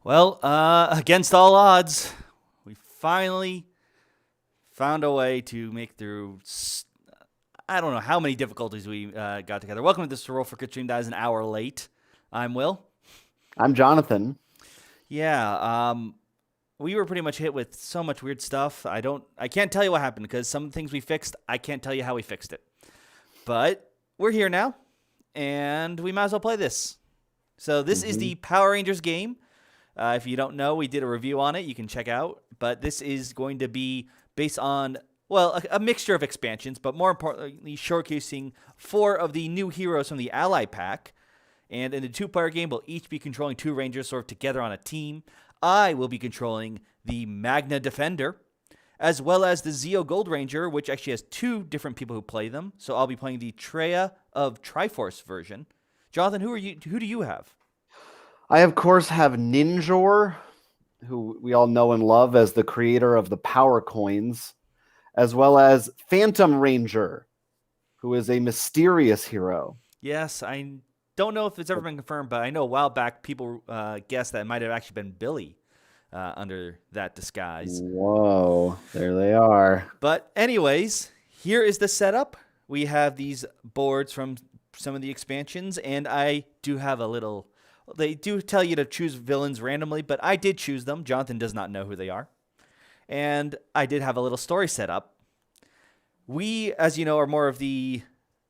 Well, against all odds, we finally found a way to make through. I don't know how many difficulties we got together. Welcome to this Roll for Good Stream. That is an hour late. I'm Will. I'm Jonathan. Yeah, we were pretty much hit with so much weird stuff. I can't tell you what happened because some things we fixed, I can't tell you how we fixed it. But we're here now, and we might as well play this. So this is the Power Rangers game. If you don't know, we did a review on it. You can check out. But this is going to be based on, well, a mixture of expansions, but more importantly, showcasing 4 of the new heroes from the Ally Pack. And in the 2-player game, we'll each be controlling 2 Rangers sort of together on a team. I will be controlling the Magna Defender, as well as the Zeo Gold Ranger, which actually has 2 different people who play them. So I'll be playing the Treya of Triforce version. Jonathan, who do you have? I, of course, have Ninjor, who we all know and love as the creator of the Power Coins, as well as Phantom Ranger, who is a mysterious hero. Yes, I don't know if it's ever been confirmed, but I know a while back people guessed that it might have actually been Billy under that disguise. Whoa, there they are. But anyways, here is the setup. We have these boards from some of the expansions, and I do have a little... They do tell you to choose villains randomly, but I did choose them. Jonathan does not know who they are. And I did have a little story set up. We, as you know, are more of the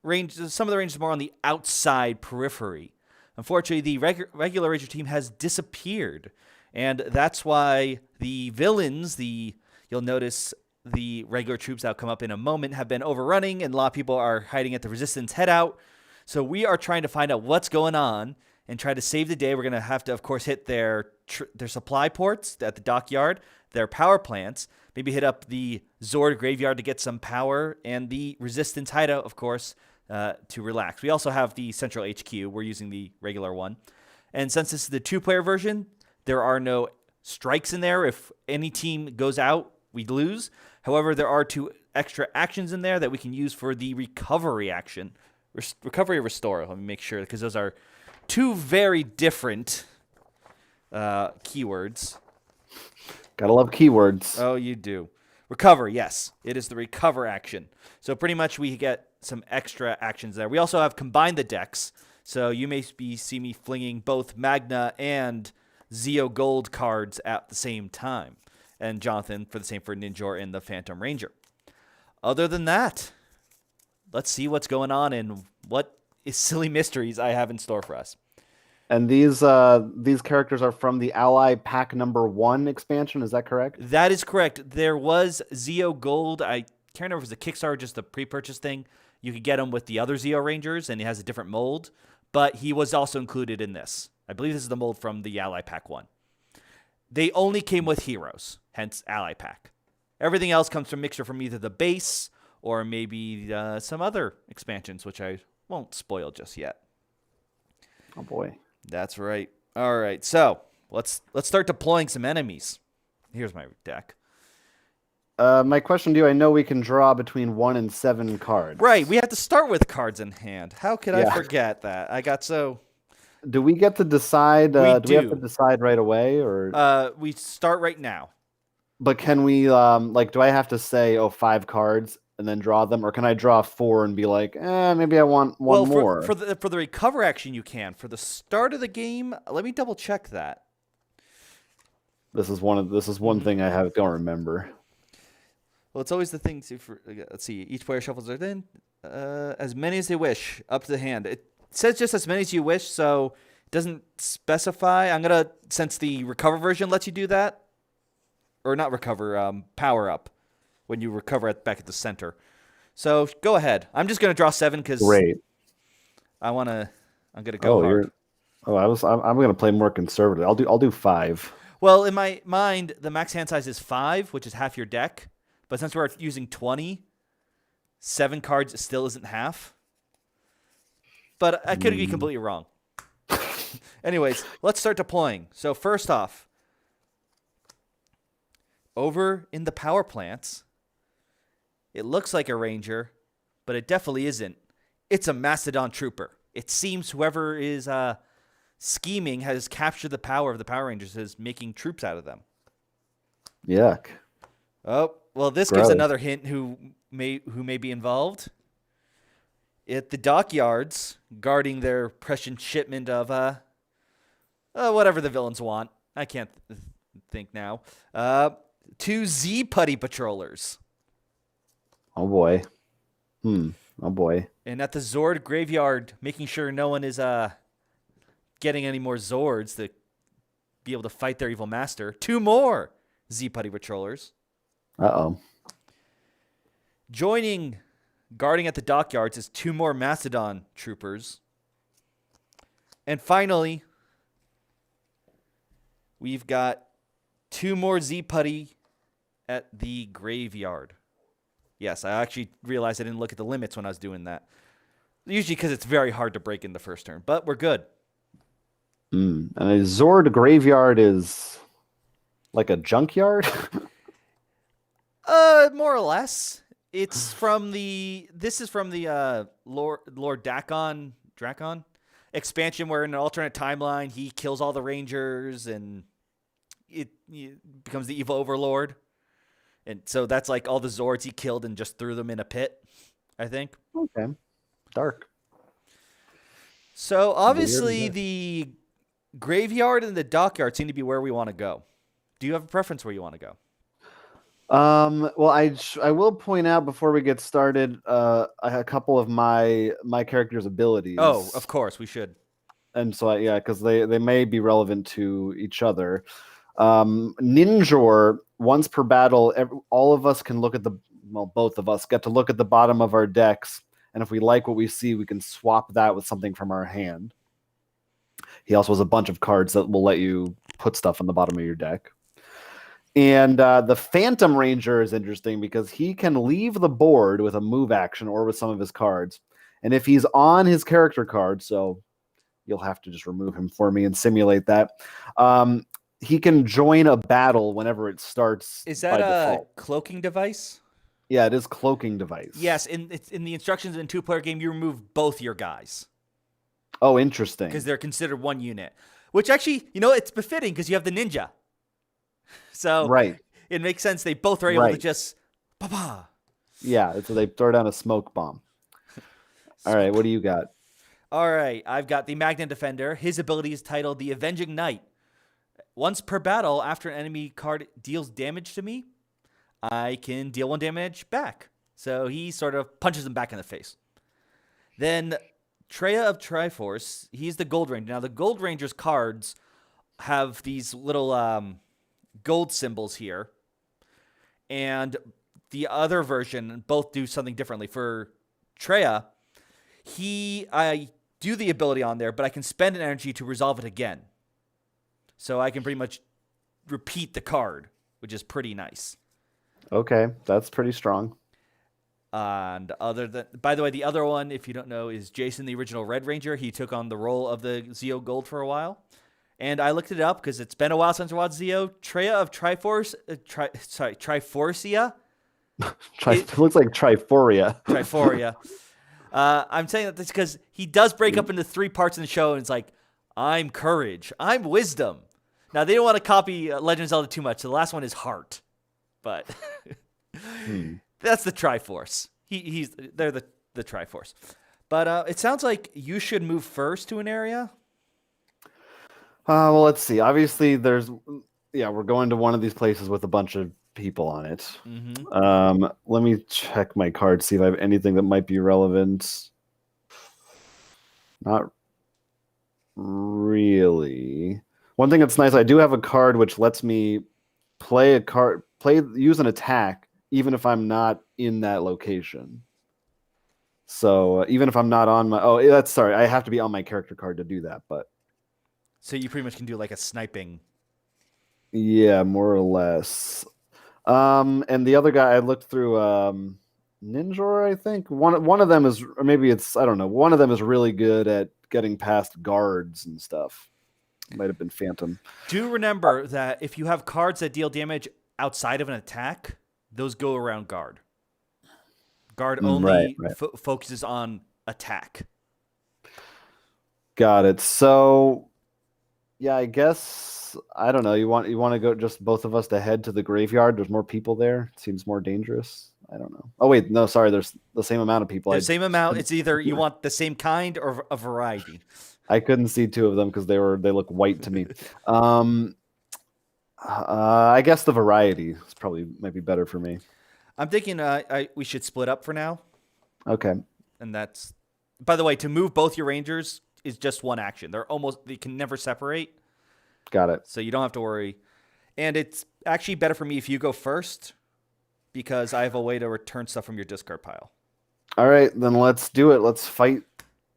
range. Some of the ranges are more on the outside periphery. Unfortunately, the regular Ranger team has disappeared. And that's why the villains, you'll notice the regular troops that will come up in a moment, have been overrunning, and a lot of people are hiding at the Resistance hideout. So we are trying to find out what's going on and try to save the day. We're going to have to, of course, hit their supply ports at the dockyard, their power plants, maybe hit up the Zord graveyard to get some power, and the Resistance hideout, of course, to relax. We also have the central HQ. We're using the regular one. And since this is the 2-player version, there are no strikes in there. If any team goes out, we lose. However, there are 2 extra actions in there that we can use for the recovery action. Recovery or restore. Let me make sure, because those are 2 very different keywords. Gotta love keywords. Oh, you do. Recover, yes. It is the recover action. So pretty much we get some extra actions there. We also have combined the decks. So you may see me flinging both Magna and Zeo Gold cards at the same time. And Jonathan for the same for Ninjor and the Phantom Ranger. Other than that, let's see what's going on and what silly mysteries I have in store for us. And these characters are from the Ally Pack number 1 expansion, is that correct? That is correct. There was Zeo Gold. I can't remember if it was a Kickstarter, just a pre-purchase thing. You could get him with the other Zeo Rangers, and he has a different mold. But he was also included in this. I believe this is the mold from the Ally Pack 1. They only came with heroes, hence Ally Pack. Everything else comes from mixture from either the base or maybe some other expansions, which I won't spoil just yet. Oh boy. That's right. All right, so let's start deploying some enemies. Here's my deck. My question to you, I know we can draw between 1 and 7 cards. Right, we have to start with cards in hand. How could I forget that? I got so... Do we get to decide? We do we have do. to decide right away, or? We start right now. But can we, do I have to say, 5 cards and then draw them, or can I draw 4 and be like, maybe I want one more? For the recover action, you can. For the start of the game, let me double check that. This is one thing I don't remember. Well, it's always the thing to. Let's see. Each player shuffles it in as many as they wish up to the hand. It says just as many as you wish, so it doesn't specify. I'm gonna, since the recover version lets you do that, or not recover, power up when you recover back at the center. So go ahead. I'm just gonna draw 7 because I'm gonna go hard. I'm gonna play more conservative. I'll do 5. Well, in my mind, the max hand size is 5, which is half your deck. But since we're using 20, 7 cards still isn't half. But I could be completely wrong. Anyways, let's start deploying. So first off, over in the power plants, it looks like a ranger, but it definitely isn't. It's a Mastodon trooper. It seems whoever is scheming, has captured the power of the Power Rangers, is making troops out of them. Yuck. Oh, well, this gives Gross. another hint who may be involved. At the dockyards, guarding their prescient shipment of whatever the villains want. I can't think now. 2 Z Putty patrollers. Oh boy. Oh boy. And at the Zord graveyard, making sure no one is getting any more Zords to be able to fight their evil master. 2 more Z Putty patrollers. Uh-oh. Guarding at the dockyards is 2 more Mastodon troopers. And finally, we've got 2 more Z Putty at the graveyard. Yes, I actually realized I didn't look at the limits when I was doing that. Usually because it's very hard to break in the first turn, but we're good. And a Zord graveyard is like a junkyard? More or less. This is from the Lord Dacon expansion, where in an alternate timeline he kills all the Rangers and it becomes the evil overlord. And so that's like all the Zords he killed and just threw them in a pit, I think. Okay. Dark. So obviously the graveyard and the dockyard seem to be where we want to go. Do you have a preference where you want to go? Well, I will point out before we get started a couple of my character's abilities. Oh, of course, we should. And so, because they may be relevant to each other. Ninjor, once per battle, all of us can look at both of us get to look at the bottom of our decks, and if we like what we see, we can swap that with something from our hand. He also has a bunch of cards that will let you put stuff on the bottom of your deck. And the Phantom Ranger is interesting because he can leave the board with a move action or with some of his cards. And if he's on his character card, so you'll have to just remove him for me and simulate that, he can join a battle whenever it starts. Is that by a default. cloaking device? Yeah, it is cloaking device. Yes, in the instructions in 2-player game, you remove both your guys. Oh, interesting. Because they're considered one unit. Which actually, it's befitting because you have the ninja. So right. It makes sense they both are able to just pa-pa. Yeah, so they throw down a smoke bomb. All right, what do you got? All right, I've got the Magnet Defender. His ability is titled the Avenging Knight. Once per battle, after an enemy card deals damage to me, I can deal 1 damage back. So he sort of punches him back in the face. Then Treya of Triforce, he's the Gold Ranger. Now, the Gold Ranger's cards have these little gold symbols here. And the other version both do something differently. For Treya, I do the ability on there, but I can spend an energy to resolve it again. So I can pretty much repeat the card, which is pretty nice. Okay, that's pretty strong. And by the way, the other one, if you don't know, is Jason, the original Red Ranger. He took on the role of the Zeo Gold for a while. And I looked it up because it's been a while since I watched Zeo. Treya of Triforce, Triforcia. It looks like Triforia. Triforia. I'm saying that because he does break up into 3 parts in the show, and it's like, I'm courage, I'm wisdom. Now, they don't want to copy Legend of Zelda too much, so the last one is heart. But that's the Triforce. They're the Triforce. But it sounds like you should move first to an area. Well, let's see. Obviously, we're going to one of these places with a bunch of people on it. Mm-hmm. Let me check my card, see if I have anything that might be relevant. Not really. One thing that's nice, I do have a card which lets me use an attack even if I'm not in that location. So even if I'm not on I have to be on my character card to do that, but so you pretty much can do like a sniping. Yeah, more or less. And the other guy I looked through, Ninjor, I think one of them is, or maybe it's, I don't know. One of them is really good at getting past guards and stuff. Might have been Phantom. Do remember that if you have cards that deal damage outside of an attack, those go around guard. Guard only focuses on attack. Got it. So Yeah, I guess I don't know. You want to go just both of us to head to the graveyard? There's more people there. It seems more dangerous. I don't know. Oh wait, no, sorry. There's the same amount of people. The same amount. It's either you want the same kind or a variety. I couldn't see two of them because they look white to me. Um, I guess the variety is probably might be better for me. I'm thinking we should split up for now. Okay, And that's, by the way, to move both your rangers is just one action. They can never separate. got it. So you don't have to worry. And it's actually better for me if you go first because I have a way to return stuff from your discard pile. All right, then let's do it. Let's fight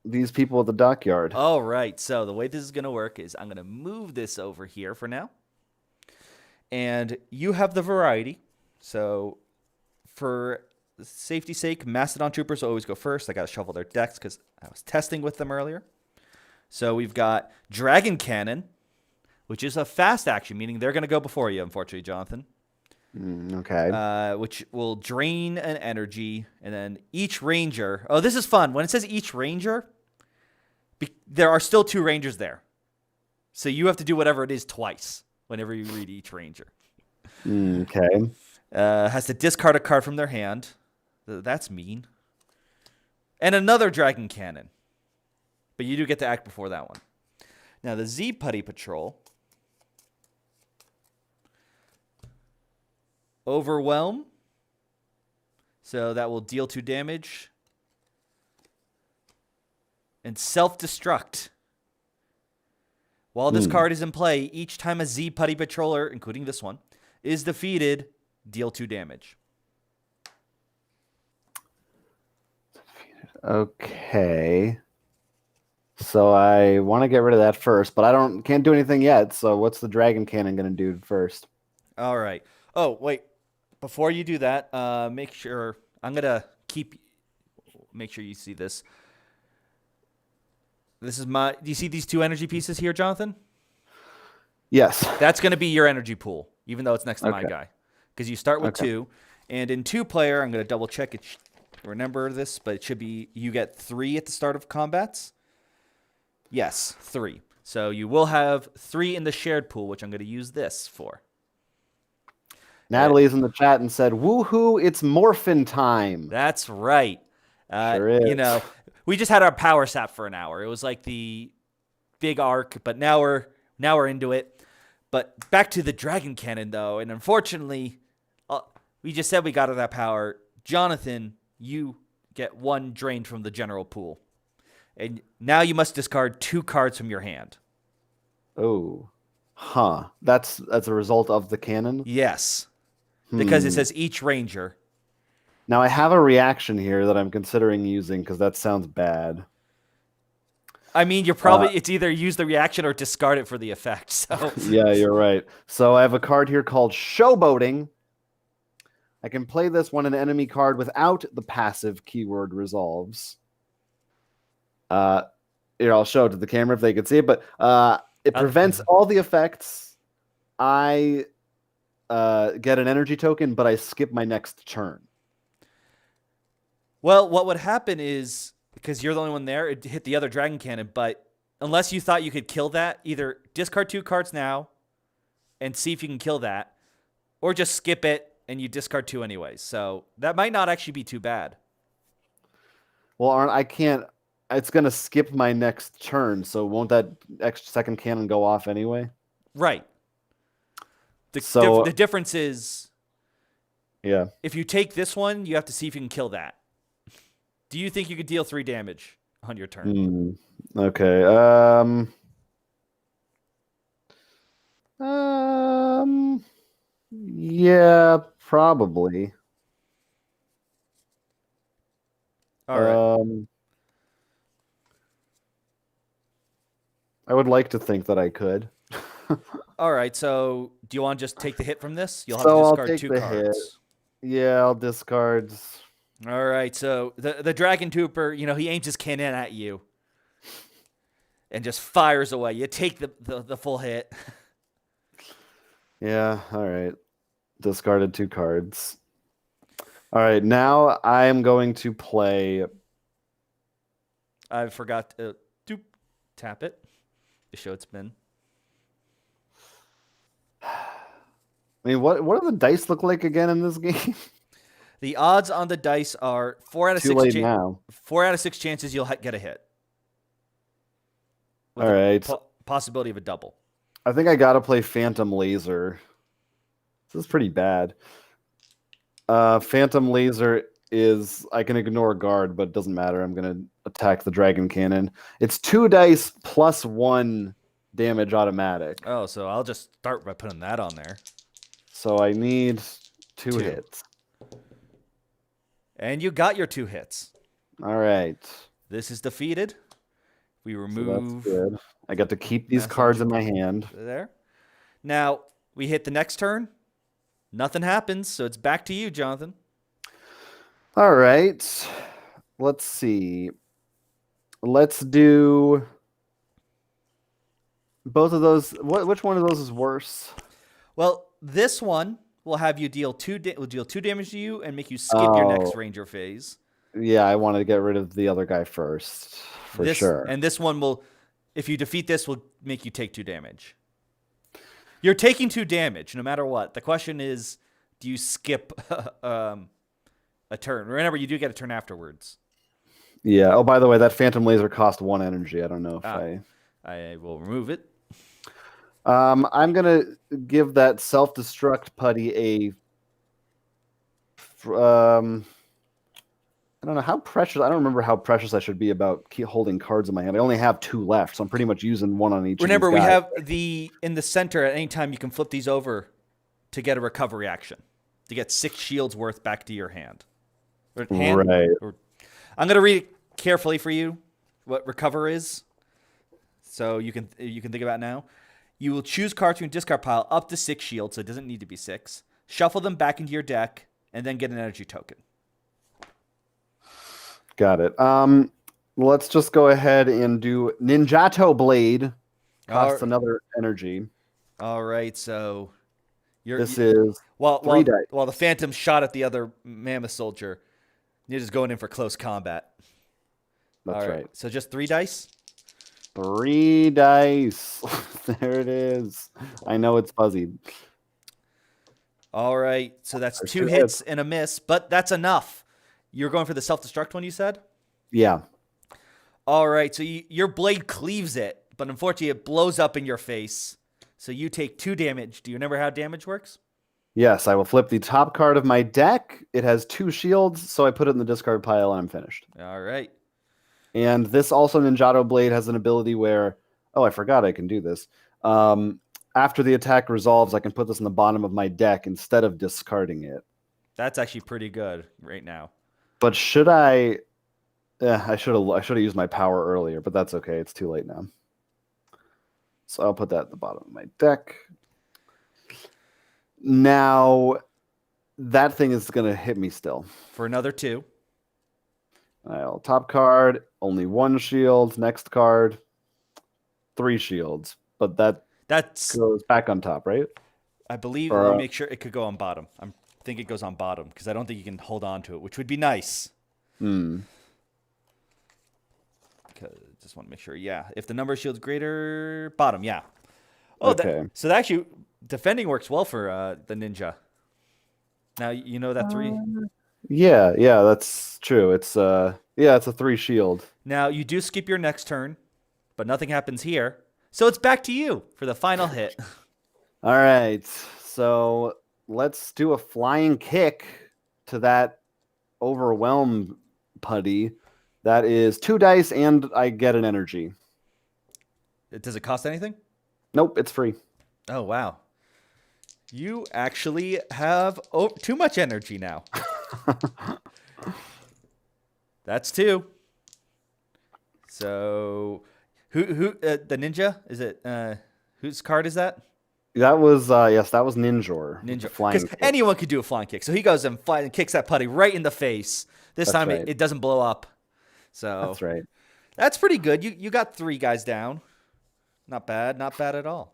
these people at the dockyard. All right. So the way this is going to work is I'm going to move this over here for now. And you have the variety. So for safety's sake, Mastodon Troopers always go first. I got to shuffle their decks because I was testing with them earlier. So we've got Dragon Cannon, which is a fast action, meaning they're going to go before you, unfortunately, Jonathan. Okay. Which will drain an energy. And then each ranger... Oh, this is fun. When it says each ranger, there are still two rangers there. So you have to do whatever it is twice whenever you read each ranger. Okay. Has to discard a card from their hand. That's mean. And another Dragon Cannon. But you do get to act before that one. Now, the Z Putty Patrol. Overwhelm. So that will deal 2 damage. And Self-Destruct. While this card is in play, each time a Z Putty Patroller, including this one, is defeated, deal 2 damage. Okay. So I want to get rid of that first, but can't do anything yet. So what's the Dragon Cannon going to do first? All right. Oh, wait. Before you do that, make sure I'm going to make sure you see this. This is do you see these 2 energy pieces here, Jonathan? Yes. That's going to be your energy pool, even though it's next to my Okay. guy. Because you start with 2, and in 2-player, I'm going to double check it. Remember this, but it should be you get 3 at the start of combats. Yes, 3. So you will have 3 in the shared pool, which I'm going to use this for. Natalie's in the chat and said, "Woohoo! It's morphin time." That's right. Sure is. You know, we just had our power sap for an hour. It was like the big arc, but now we're into it. But back to the Dragon Cannon, though, and unfortunately, we just said we got that power. Jonathan, you get 1 drained from the general pool. And now you must discard 2 cards from your hand. Oh. Huh. That's a result of the cannon? Yes. Because it says each ranger. Now I have a reaction here that I'm considering using because that sounds bad. I mean, it's either use the reaction or discard it for the effect. So Yeah, you're right. So I have a card here called Showboating. I can play this when an enemy card without the passive keyword resolves. Here, I'll show it to the camera if they can see it, but it prevents all the effects. I get an energy token, but I skip my next turn. Well, what would happen is, because you're the only one there, it hit the other Dragon Cannon, but unless you thought you could kill that, either discard 2 cards now and see if you can kill that, or just skip it and you discard 2 anyways. So that might not actually be too bad. Well, I can't. It's going to skip my next turn, so won't that extra second cannon go off anyway? Right. The difference is, yeah, if you take this one, you have to see if you can kill that. Do you think you could deal 3 damage on your turn? Okay. Yeah, probably. All right. I would like to think that I could. All right. So, do you want to just take the hit from this? You'll have So to I'll discard take 2 the cards. Yeah, I'll discard. All right. So the Dragon Trooper, he aims his cannon at you and just fires away. You take the full hit. Yeah. All right. Discarded 2 cards. All right. Now I am going to play. I forgot to tap it to show it's been. I mean, what do the dice look like again in this game? The odds on the dice are Too late now. 4 out of 6 chances you'll get a hit with All a right. possibility of a double. I think I gotta play Phantom Laser. This is pretty bad. Phantom Laser is I can ignore guard, but it doesn't matter. I'm gonna attack the dragon cannon. It's 2 dice plus 1 damage automatic. Oh, so I'll just start by putting that on there. So I need 2 hits. And you got your 2 hits. All right. This is defeated. We remove. So that's good. I get to keep these cards in my hand. There. Now we hit the next turn. Nothing happens, so it's back to you, Jonathan. All right. Let's see. Let's do both of those. Which one of those is worse? Well, this one will have you deal 2 damage to you and make you skip your next ranger phase. Yeah, I want to get rid of the other guy first, for sure. And this one will, if you defeat this, will make you take 2 damage. You're taking 2 damage no matter what. The question is, do you skip a turn? Remember, you do get a turn afterwards. Yeah. Oh, by the way, that Phantom Laser cost 1 energy. I don't know if I will remove it. I'm gonna give that self-destruct putty I don't know how precious. I don't remember how precious I should be about holding cards in my hand. I only have 2 left, so I'm pretty much using 1 on each. Remember, we have in the center at any time you can flip these over to get a recovery action to get 6 shields worth back to your hand. Right. I'm gonna read it carefully for you what recover is, so you can think about it now. You will choose cards from your discard pile up to 6 shields, so it doesn't need to be 6. Shuffle them back into your deck, and then get an energy token. Got it. Let's just go ahead and do Ninjato Blade. Costs another energy. All right, so this is 3 dice. While the Phantom shot at the other Mammoth Soldier, you're just going in for close combat. That's right. So just 3 dice? 3 dice. There it is. I know it's fuzzy. All right, so that's 2 hits and a miss, but that's enough. You're going for the self-destruct one, you said? Yeah. All right, so your blade cleaves it, but unfortunately it blows up in your face. So you take 2 damage. Do you remember how damage works? Yes, I will flip the top card of my deck. It has 2 shields, so I put it in the discard pile and I'm finished. All right. And this also Ninjato Blade has an ability where, oh, I forgot I can do this. After the attack resolves, I can put this in the bottom of my deck instead of discarding it. That's actually pretty good right now. But should I? I should have used my power earlier, but that's okay. It's too late now. So I'll put that at the bottom of my deck. Now, that thing is going to hit me still. For another 2. I'll top card, only 1 shield. Next card, 3 shields. But that goes back on top, right? I believe. Let me make sure it could go on bottom. I think it goes on bottom because I don't think you can hold on to it, which would be nice. Just want to make sure. Yeah, if the number of shields greater, bottom. Yeah. Oh, okay. So that actually defending works well for the ninja. Now you know that 3. Yeah, that's true. It's it's a 3 shield. Now you do skip your next turn, but nothing happens here. So it's back to you for the final hit. All right. So let's do a flying kick to that overwhelmed putty. That is 2 dice, and I get an energy. Does it cost anything? Nope, it's free. Oh, wow. You actually have too much energy now. That's 2. So, who the ninja? Is it whose card is that? That was that was Ninjor. Because anyone could do a flying kick. So he goes and kicks that putty right in the face. This time it doesn't blow up. So that's right. That's pretty good. You got 3 guys down. Not bad at all.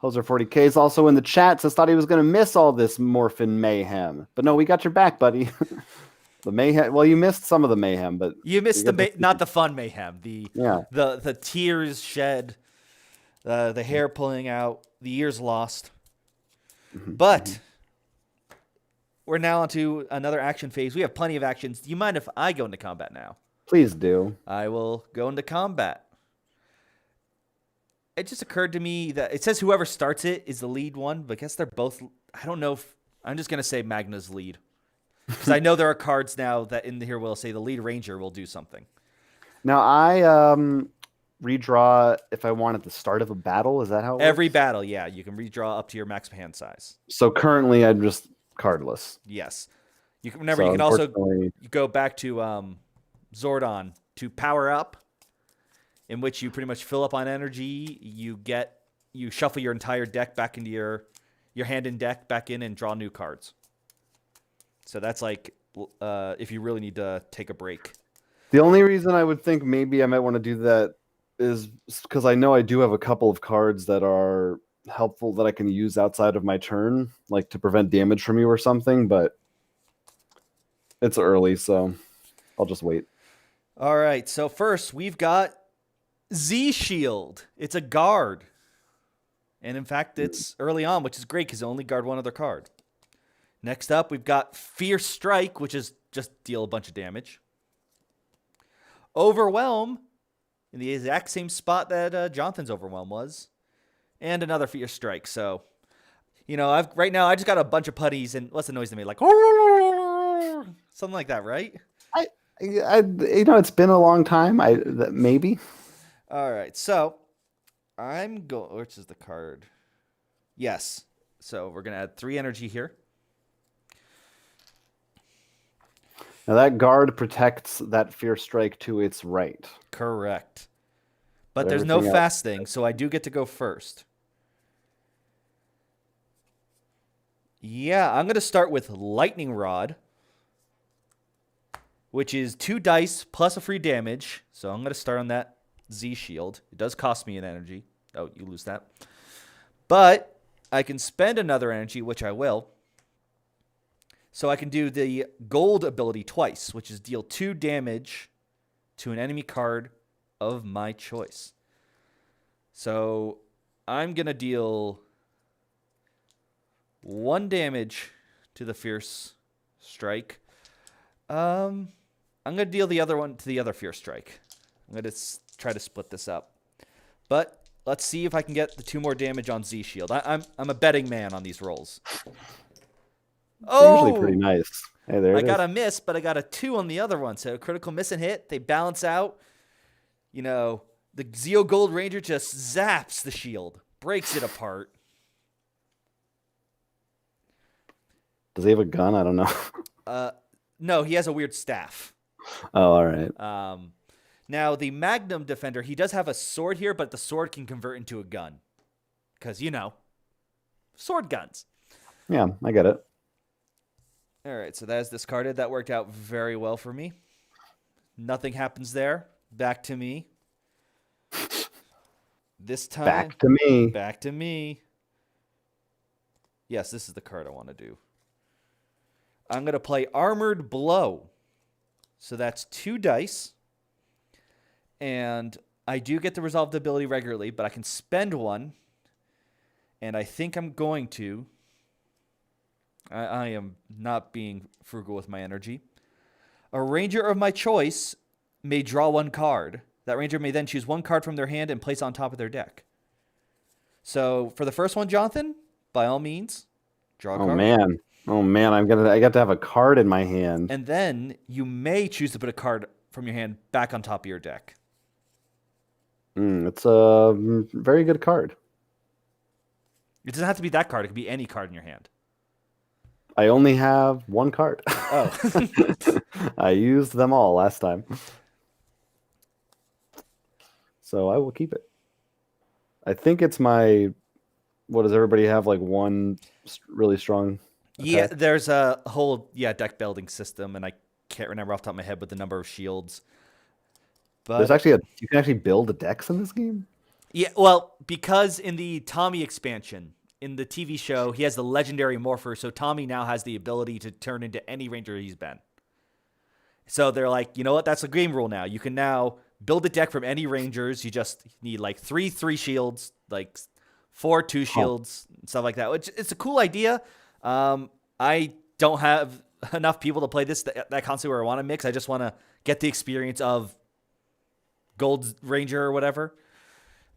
Hoser 40K is also in the chat. Says thought he was going to miss all this morphin mayhem, but no, we got your back, buddy. The mayhem. Well, you missed some of the mayhem, but you missed not the fun mayhem. The tears shed, the hair pulling out, the ears lost. But we're now on to another action phase. We have plenty of actions. Do you mind if I go into combat now? Please do. I will go into combat. It just occurred to me that it says whoever starts it is the lead one, but I guess they're both. I don't know if I'm just going to say Magna's lead. Because I know there are cards now that in here will say the lead ranger will do something. Now, I redraw if I want at the start of a battle. Is that how it Every works? battle, yeah. You can redraw up to your max hand size. So currently, I'm just cardless. Yes. You can remember So you can also unfortunately- go back to Zordon to power up, in which you pretty much fill up on energy. You shuffle your entire deck back into your hand and deck back in and draw new cards. So that's like if you really need to take a break. The only reason I would think maybe I might want to do that is because I know I do have a couple of cards that are helpful that I can use outside of my turn, like to prevent damage from you or something, but it's early, so I'll just wait. All right. So first we've got Z Shield. It's a guard. And in fact, it's early on, which is great because it only guard one other card. Next up, we've got Fierce Strike, which is just deal a bunch of damage. Overwhelm, in the exact same spot that Jonathan's Overwhelm was. And another Fierce Strike. So, right now I just got a bunch of putties, and what's the noise they made? Like, something like that, right? It's been a long time. Maybe. All right, so I'm going. Which is the card? Yes. So we're gonna add 3 energy here. Now that guard protects that Fierce Strike to its right. Correct. But But there's no everything fast thing, so I do get to go first. Yeah, I'm going to start with Lightning Rod, which is 2 dice plus a free damage. So I'm going to start on that Z shield. It does cost me an energy. Oh, you lose that. But I can spend another energy, which I will. So I can do the gold ability twice, which is deal 2 damage to an enemy card of my choice. So I'm going to deal 1 damage to the Fierce Strike. I'm going to deal the other one to the other Fierce Strike. I'm going to try to split this up. But let's see if I can get the 2 more damage on Z Shield. I'm a betting man on these rolls. Usually pretty nice. Hey, there I it got is. a miss, but I got a 2 on the other one. So critical miss and hit. They balance out. The Zeo Gold Ranger just zaps the shield. Breaks it apart. Does he have a gun? I don't know. No, he has a weird staff. Oh, all right. Now, the Magnum Defender, he does have a sword here, but the sword can convert into a gun. Because, sword guns. Yeah, I get it. All right, so that is discarded. That worked out very well for me. Nothing happens there. Back to me. This time. Back to me. Back to me. Yes, this is the card I want to do. I'm going to play Armored Blow. So that's 2 dice. And I do get to resolve the ability regularly, but I can spend 1. And I think I'm going to. I am not being frugal with my energy. A ranger of my choice may draw 1 card. That ranger may then choose 1 card from their hand and place on top of their deck. So for the first one, Jonathan, by all means, draw a card. Oh man, I got to have a card in my hand. And then you may choose to put a card from your hand back on top of your deck. It's a very good card. It doesn't have to be that card. It could be any card in your hand. I only have 1 card. Oh. I used them all last time. So I will keep it. I think it's my... What, does everybody have like 1 really strong attack? Yeah, there's a whole deck building system, and I can't remember off the top of my head with the number of shields. But There's actually you can actually build decks in this game? yeah, well, because in the Tommy expansion, in the TV show, he has the legendary morpher, so Tommy now has the ability to turn into any ranger he's been. So they're like, you know what? That's a game rule now. You can now build a deck from any rangers. You just need like 3 shields, like 4 2 shields, stuff like that. Which it's a cool idea. I don't have enough people to play this that constantly where I want to mix. I just want to get the experience of Gold Ranger or whatever.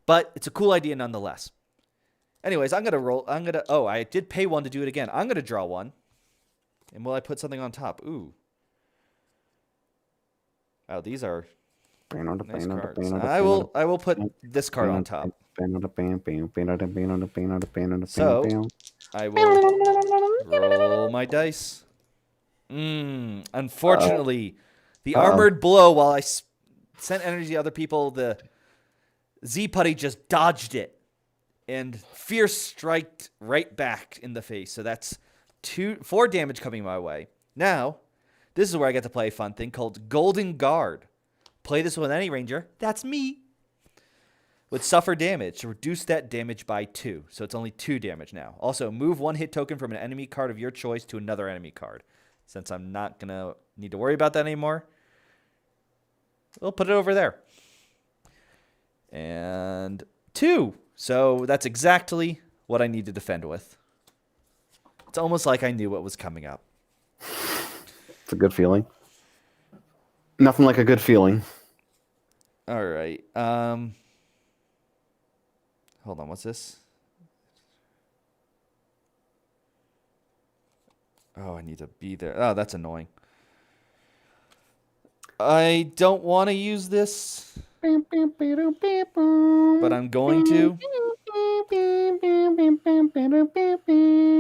But it's a cool idea nonetheless. Anyways, I'm gonna roll. Oh, I did pay 1 to do it again. I'm gonna draw 1, and will I put something on top? Ooh. Oh, these are nice cards. I will put this card on top. So I will roll my dice. Unfortunately, the armored blow, while I sent energy to other people, the Z Putty just dodged it and fierce striked right back in the face. So that's 4 damage coming my way. Now, this is where I get to play a fun thing called Golden Guard. Play this with any ranger. That's me. Would suffer damage. Reduce that damage by 2. So it's only 2 damage now. Also, move 1 hit token from an enemy card of your choice to another enemy card. Since I'm not going to need to worry about that anymore, we'll put it over there. And 2. So that's exactly what I need to defend with. It's almost like I knew what was coming up. It's a good feeling. Nothing like a good feeling. All right. Hold on. What's this? Oh, I need to be there. Oh, that's annoying. I don't want to use this, but I'm going to. I'm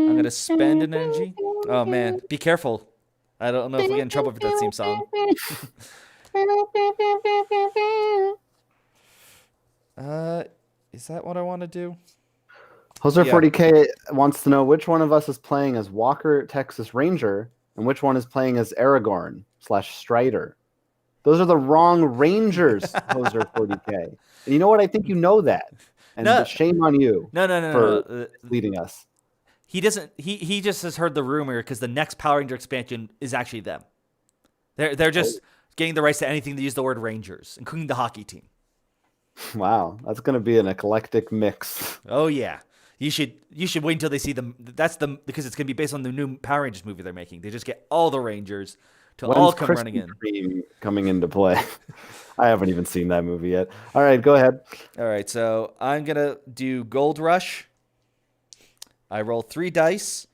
going to spend an energy. Oh, man. Be careful. I don't know if we get in trouble with that theme song. Is that what I want to do? Hoser 40K wants to know which one of us is playing as Walker, Texas Ranger, and which one is playing as Aragorn / Strider. Those are the wrong Rangers, Hoser 40K. And you know what? I think you know that. And shame on you for leading us. He doesn't. He just has heard the rumor because the next Power Ranger expansion is actually them. They're just getting the rights to anything to use the word Rangers, including the hockey team. Wow, that's going to be an eclectic mix. Oh yeah, you should wait until they see them. Because it's going to be based on the new Power Rangers movie they're making. They just get all the Rangers to all come running in. Kreme coming into play. I haven't even seen that movie yet. All right, go ahead. All right, so I'm gonna do Gold Rush. I roll 3 dice.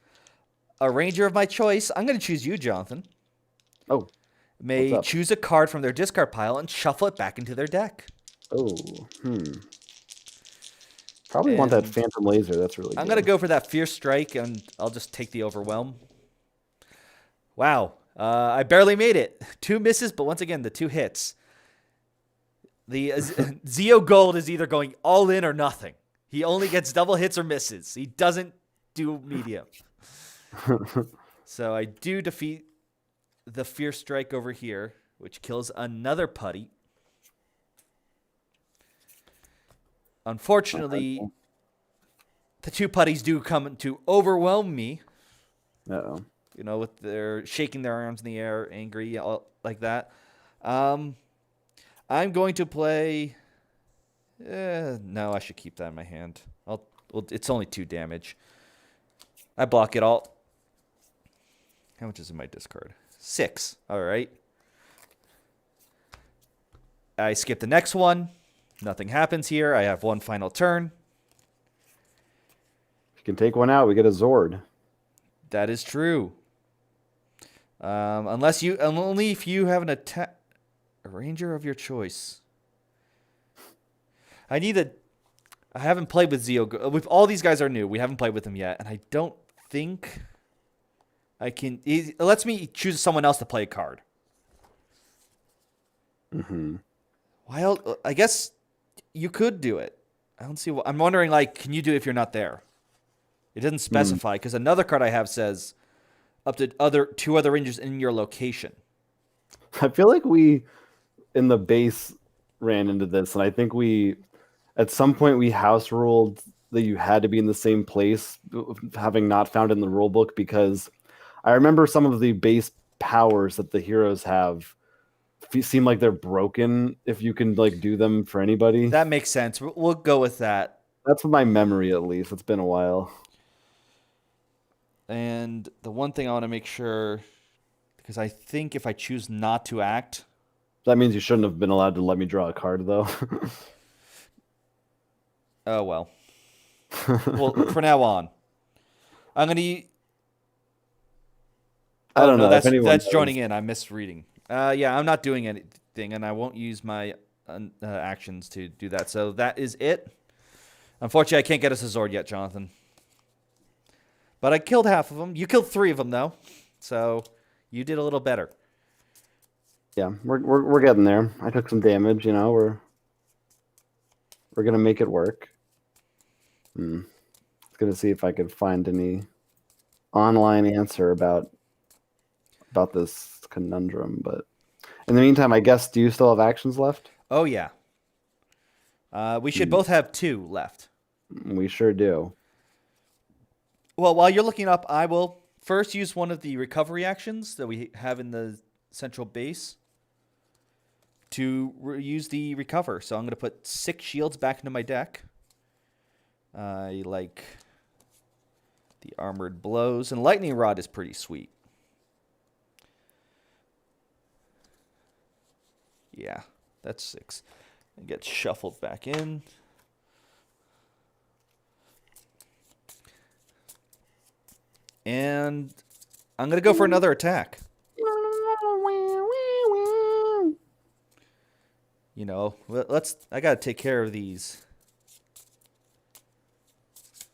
A ranger of my choice. I'm going to choose you, Jonathan. Oh. May choose a card from their discard pile and shuffle it back into their deck. Oh. Probably want that Phantom Laser. That's really good. I'm going to go for that Fierce Strike, and I'll just take the Overwhelm. Wow. I barely made it. 2 misses, but once again, the 2 hits. The Zeo Gold is either going all in or nothing. He only gets double hits or misses. He doesn't do medium. So I do defeat the Fierce Strike over here, which kills another putty. Unfortunately, the 2 putties do come to overwhelm me. Uh-oh. You know, with their shaking their arms in the air, angry, all like that. I'm going to play... no, I should keep that in my hand. It's only 2 damage. I block it all. How much is in my discard? 6. All right. I skip the next one. Nothing happens here. I have 1 final turn. If you can take one out, we get a Zord. That is true. Only if you have a ranger of your choice. I haven't played with Zeo. All these guys are new. We haven't played with them yet, and I don't think I can. It lets me choose someone else to play a card. Mm-hmm. Well, I guess you could do it. I don't see what. I'm wondering, can you do it if you're not there? It doesn't specify because another card I have says up to 2 other rangers in your location. I feel like we, in the base, ran into this, and I think at some point we house ruled that you had to be in the same place, having not found it in the rule book, because I remember some of the base powers that the heroes have seem like they're broken if you can do them for anybody. That makes sense. We'll go with that. That's my memory, at least. It's been a while. And the one thing I want to make sure, because I think if I choose not to act, That means you shouldn't have been allowed to let me draw a card, though. oh well. Well, for now on, I'm gonna. I Oh don't no, know if that's anyone knows. joining in. I'm misreading. Yeah, I'm not doing anything, and I won't use my actions to do that. So that is it. Unfortunately, I can't get us a Zord yet, Jonathan. But I killed half of them. You killed 3 of them, though. So you did a little better. Yeah, we're getting there. I took some damage. We're gonna make it work. Gonna see if I could find any online answer about this conundrum. But in the meantime, I guess, do you still have actions left? Oh, yeah. We should both have 2 left. We sure do. Well, while you're looking up, I will first use one of the recovery actions that we have in the central base to use the recover. So I'm going to put 6 shields back into my deck. I like the armored blows, and lightning rod is pretty sweet. Yeah, that's 6. It gets shuffled back in. And I'm going to go for another attack. I got to take care of these.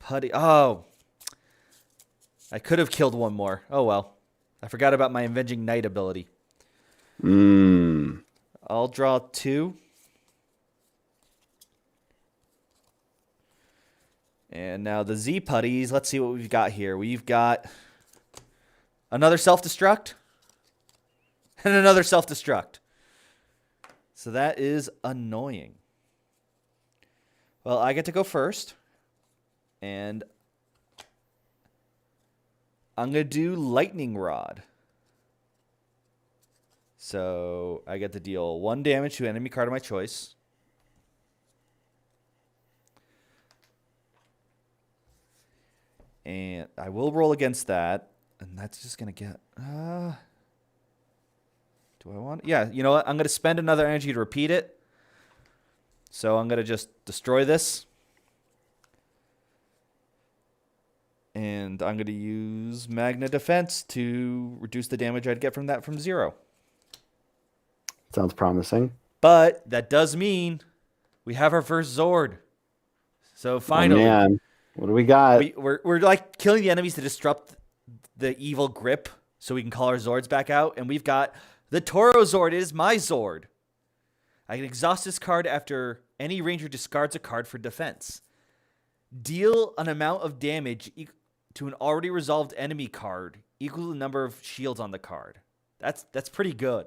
Putty. Oh. I could have killed one more. Oh, well. I forgot about my Avenging Knight ability. I'll draw 2. And now the Z putties. Let's see what we've got here. We've got another self-destruct and another self-destruct. So that is annoying. Well, I get to go first. And I'm going to do Lightning Rod. So I get to deal 1 damage to an enemy card of my choice. And I will roll against that. And that's just going to get... do I want... Yeah, you know what? I'm going to spend another energy to repeat it. So I'm going to just destroy this. And I'm going to use Magna Defense to reduce the damage I'd get from that from 0. Sounds promising. But that does mean we have our first Zord. So finally... Oh, man. What do we got? We're like killing the enemies to disrupt the evil grip so we can call our Zords back out. And we've got the Toro Zord. It is my Zord. I can exhaust this card after any ranger discards a card for defense. Deal an amount of damage to an already resolved enemy card equal to the number of shields on the card. That's pretty good.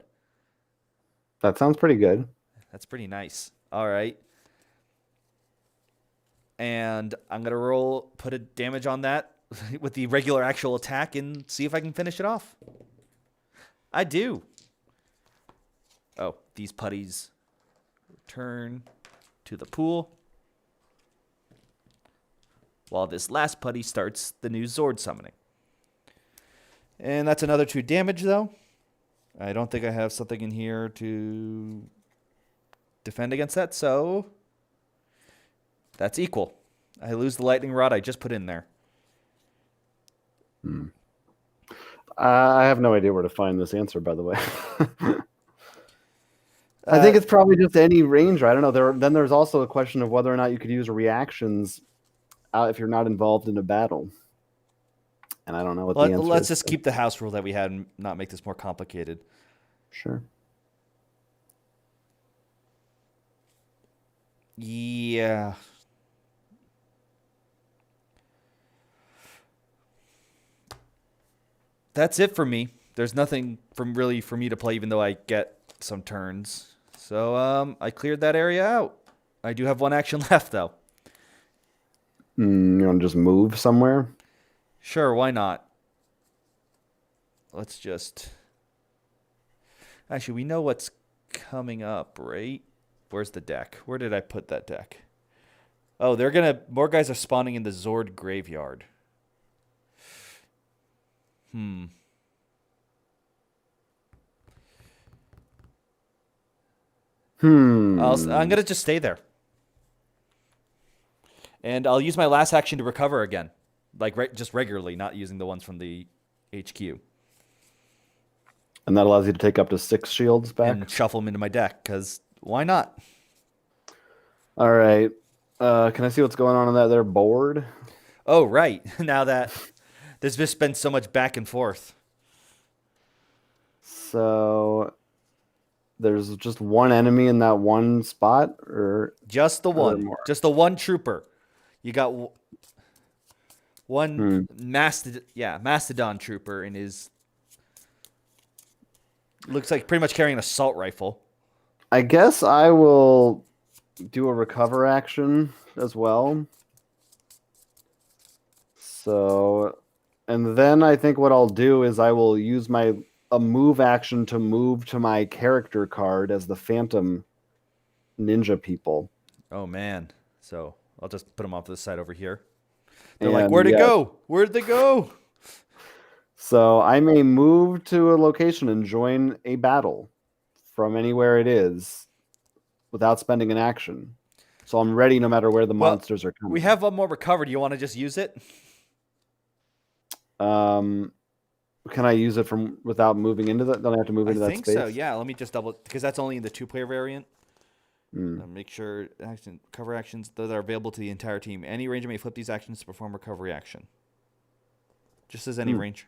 That sounds pretty good. That's pretty nice. All right. And I'm going to put a damage on that with the regular actual attack and see if I can finish it off. I do. Oh, these putties return to the pool. While this last putty starts the new Zord summoning. And that's another 2 damage, though. I don't think I have something in here to defend against that, so that's equal. I lose the lightning rod I just put in there. I have no idea where to find this answer, by the way. I think it's probably just any ranger. I don't know. Then there's also a question of whether or not you could use reactions if you're not involved in a battle. And I don't know what the answer is. Let's just keep the house rule that we had and not make this more complicated. Sure. Yeah. That's it for me. There's nothing for me to play, even though I get some turns. So I cleared that area out. I do have 1 action left, though. You want to just move somewhere? Sure, why not? Let's just... Actually, we know what's coming up, right? Where's the deck? Where did I put that deck? Oh, more guys are spawning in the Zord graveyard. Hmm. I'm gonna just stay there, and I'll use my last action to recover again, like just regularly, not using the ones from the HQ, And that allows you to take up to 6 shields back. and shuffle them into my deck. Because why not? All right. Can I see what's going on that there board? Oh, right. Now that there's just been so much back and forth. So there's just one enemy in that one spot, or Just the are there one. more? Just the one trooper. You got one mastodon trooper in his. Looks like pretty much carrying an assault rifle. I guess I will do a recover action as well. So, and then I think what I'll do is I will use a move action to move to my character card as the Phantom Ninja people. Oh man. So I'll just put them off to the side over here. They're like, And where'd it yeah, go? Where'd they go? so I may move to a location and join a battle from anywhere it is without spending an action. So I'm ready no matter where the monsters are coming. We have one more recovered. Do you want to just use it? Can I use it from without moving into that? Don't I have to move into that space? I think so. Yeah. Let me just double because that's only in the 2-player variant. Mm. Make sure cover actions that are available to the entire team. Any ranger may flip these actions to perform recovery action. Just as any range.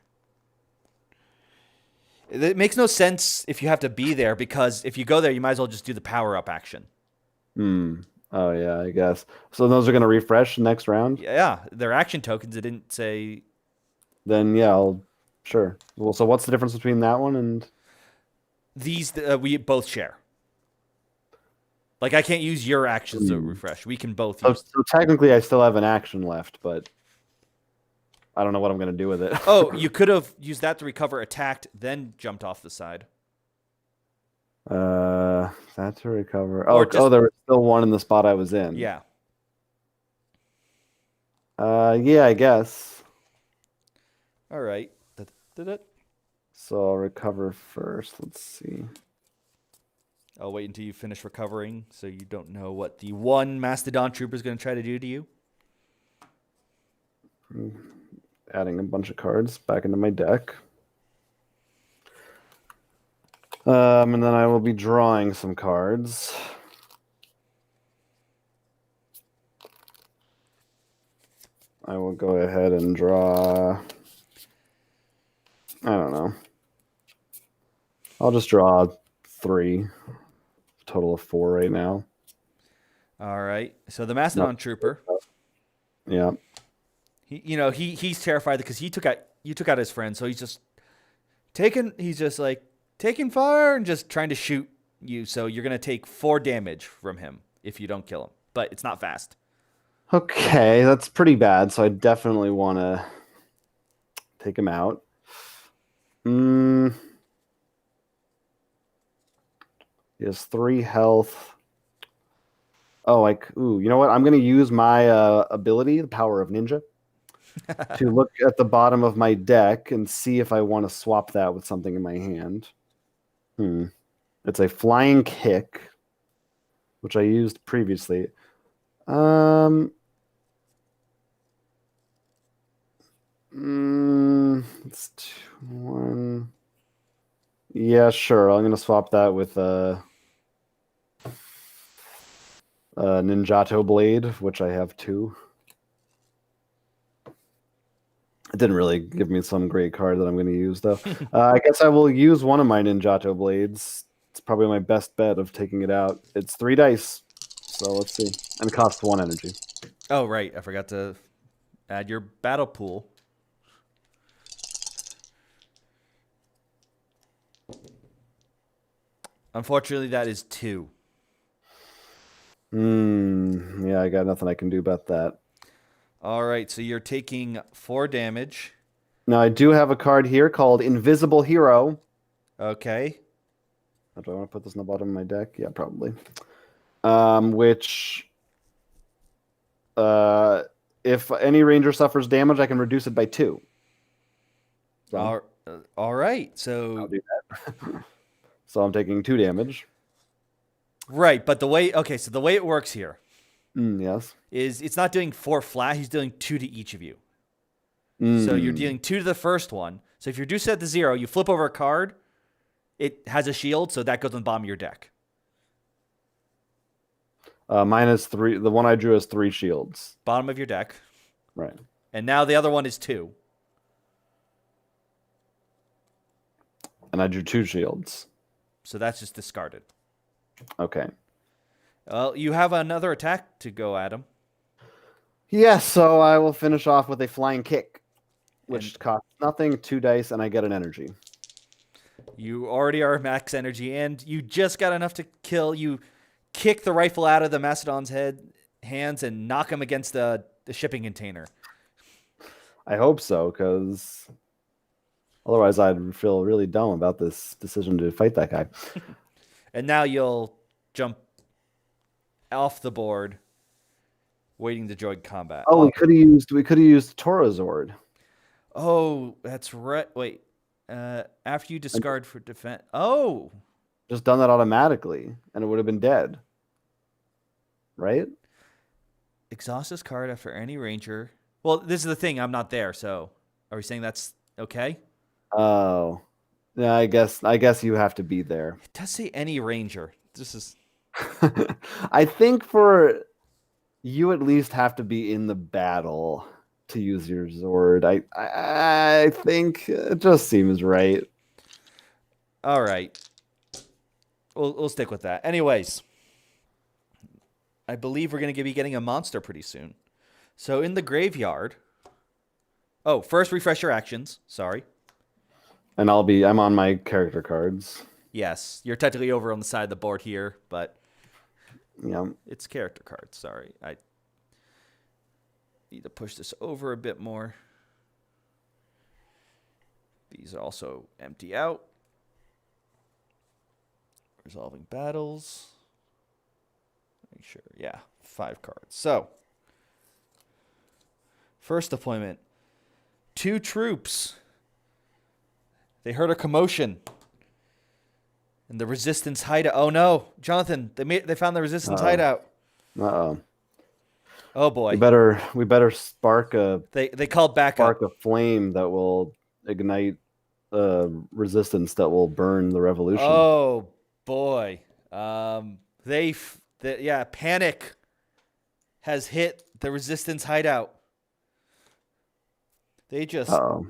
It makes no sense if you have to be there because if you go there, you might as well just do the power up action. Oh yeah, I guess. So those are going to refresh next round? Yeah, they're action tokens. It didn't say. Then yeah, sure. Well, so what's the difference between that one and these? We both share. Like I can't use your actions to refresh. We can both use. So technically I still have an action left, but I don't know what I'm going to do with it. Oh, you could have used that to recover, attacked, then jumped off the side. That to recover. Oh, there was still one in the spot I was in. Yeah. Yeah, I guess. All right. So I'll recover first. Let's see. I'll wait until you finish recovering so you don't know what the one Mastodon Trooper is going to try to do to you. Adding a bunch of cards back into my deck. And then I will be drawing some cards. I will go ahead and draw. I don't know. I'll just draw 3. Total of 4 right now. All right. So the Mastodon Trooper. Yeah. He's terrified because you took out his friend, so he's just taking fire and just trying to shoot you. So you're gonna take 4 damage from him if you don't kill him, but it's not fast. Okay, that's pretty bad. So I definitely want to take him out. He has 3 health. Oh, you know what? I'm going to use my ability, the Power of Ninja, to look at the bottom of my deck and see if I want to swap that with something in my hand. It's a flying kick, which I used previously. It's 1. Yeah, sure. I'm going to swap that with Ninjato Blade, which I have 2. It didn't really give me some great card that I'm going to use, though. I guess I will use one of my Ninjato Blades. It's probably my best bet of taking it out. It's 3 dice, so let's see. And it costs 1 energy. Oh, right. I forgot to add your battle pool. Unfortunately, that is 2. Yeah, I got nothing I can do about that. All right, so you're taking 4 damage. Now, I do have a card here called Invisible Hero. Okay. Do I want to put this in the bottom of my deck? Yeah, probably. Which If any ranger suffers damage, I can reduce it by 2. So All right. I'll So do that. So I'm taking 2 damage. right, but the way it works here Yes. is it's not doing 4 flat. He's doing 2 to each of you. So you're Mm. dealing 2 to the first one. So if you're reduced at the 0, you flip over a card. It has a shield, so that goes on the bottom of your deck. -3. The one I drew has 3 shields. Bottom of your deck. Right. And now the other one is 2. And I drew 2 shields. So that's just discarded. Okay. Well, you have another attack to go at him. Yes, so I will finish off with a flying kick, which And- costs nothing, 2 dice, and I get an energy. You already are max energy, and you just got enough to kill. You kick the rifle out of the Mastodon's hands and knock him against the shipping container. I hope so, because otherwise I'd feel really dumb about this decision to fight that guy. And now you'll jump off the board, waiting to join combat. Oh, we could have used Toro Zord. Oh, that's right. Wait. After you discard for defense. Oh. Just done that automatically, and it would have been dead. Right? Exhaust this card after any ranger. Well, this is the thing. I'm not there, so are we saying that's okay? Oh. Yeah, I guess you have to be there. It does say any ranger. This is. I think for you at least have to be in the battle to use your Zord. I think it just seems right. All right. We'll stick with that. Anyways, I believe we're going to be getting a monster pretty soon. So in the graveyard. Oh, first refresh your actions. Sorry. And I'm on my character cards. Yes, you're technically over on the side of the board here, but Yeah. it's character cards. Sorry. I need to push this over a bit more. These also empty out. Resolving battles. Make sure. Yeah, 5 cards. So, first deployment. 2 troops. They heard a commotion in the resistance hideout. Oh no, Jonathan! They found the resistance hideout. Uh-oh. Oh boy! We better spark a They called back up. flame that will ignite resistance that will burn the revolution. Oh boy! Panic has hit the resistance hideout. They just. Uh-oh.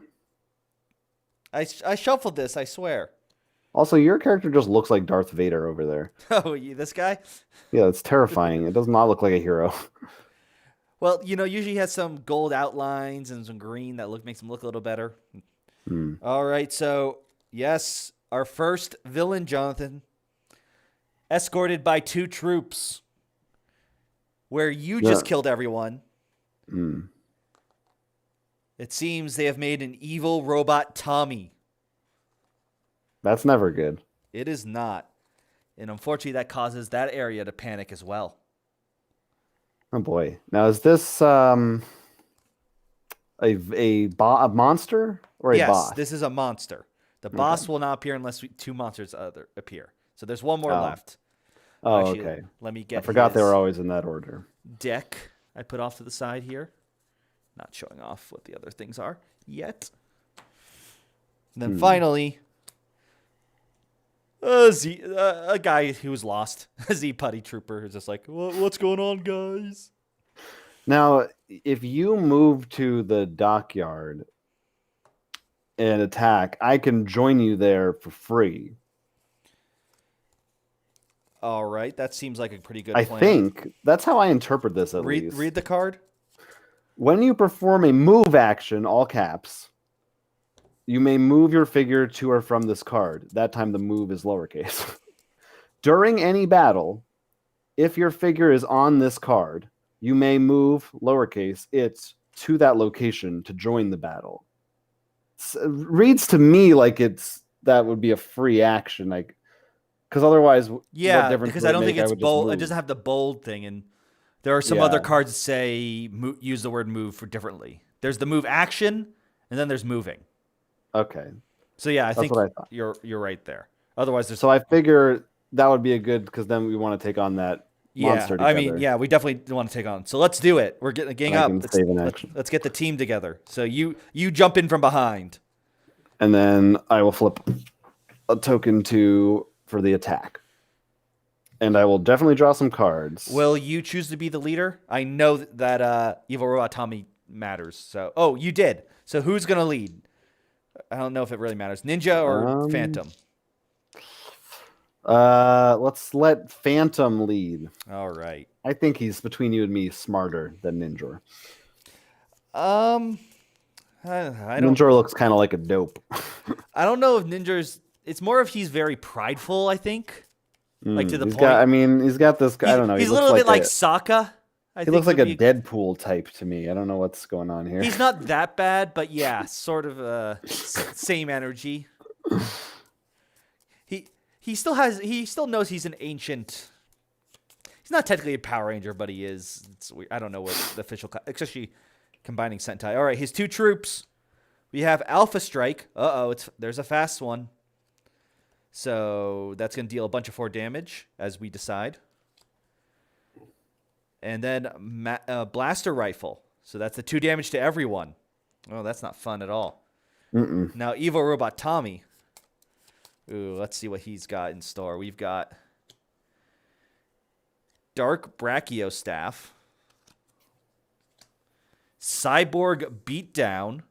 I shuffled this. I swear. Also, your character just looks like Darth Vader over there. Oh, this guy? Yeah, it's terrifying. It does not look like a hero. Well, usually he has some gold outlines and some green that makes him look a little better. All right, so yes, our first villain, Jonathan, escorted by 2 troops, where you just killed everyone. It seems they have made an evil robot Tommy. That's never good. It is not. And unfortunately, that causes that area to panic as well. Oh boy! Now is this a monster or a boss? Yes, this is a monster. The boss will not appear unless 2 monsters appear. So there's one more left. Oh, Actually, okay. Let me get. I forgot they his were always in that order. deck. I put off to the side here. Not showing off what the other things are yet. And then finally, a guy who was lost, a Z Putty Trooper, is just like, what's going on, guys? Now, if you move to the dockyard and attack, I can join you there for free. All right, that seems like a pretty good I plan. think that's how I interpret this at least. Read the card. When you perform a move action, all caps, you may move your figure to or from this card. That time the move is lowercase. During any battle, if your figure is on this card, you may move lowercase it to that location to join the battle. Reads to me like that would be a free action, like because otherwise, Yeah, what difference because would I it don't think make? it's I would just bold. It move. doesn't have the bold thing, and There are some other Yeah. cards that say use the word move for differently. There's the move action, and then there's moving. Okay. So yeah, I That's think what I thought. you're right there. Otherwise, there's So I figure that would be a good because then we want to take on that monster I together. mean, yeah, we definitely want to take on. So let's do it. We're getting a gang I up. can save an action. Let's get the team together. So you jump in from behind. And then I will flip a token for the attack. And I will definitely draw some cards. Will you choose to be the leader? I know that Evil Robot Tommy matters. So, you did. So who's gonna lead? I don't know if it really matters. Ninja or Phantom? Let's let Phantom lead. All right. I think he's between you and me smarter than Ninja. I don't. Ninja looks kind of like a dope. I don't know if Ninja's. It's more if he's very prideful. I think. Like to the point. He's got this. I don't know. He's a little bit like Sokka. He looks like a Deadpool type to me. I don't know what's going on here. He's not that bad, but yeah, sort of same energy. He still knows he's an ancient. He's not technically a Power Ranger, but he is. It's weird. I don't know what the official, especially combining Sentai. All right, his 2 troops. We have Alpha Strike. There's a fast one. So that's going to deal a bunch of 4 damage as we decide. And then Blaster Rifle. So that's the 2 damage to everyone. Oh, that's not fun at all. Now Evil Robot Tommy. Ooh, let's see what he's got in store. We've got Dark Brachio Staff. Cyborg Beatdown.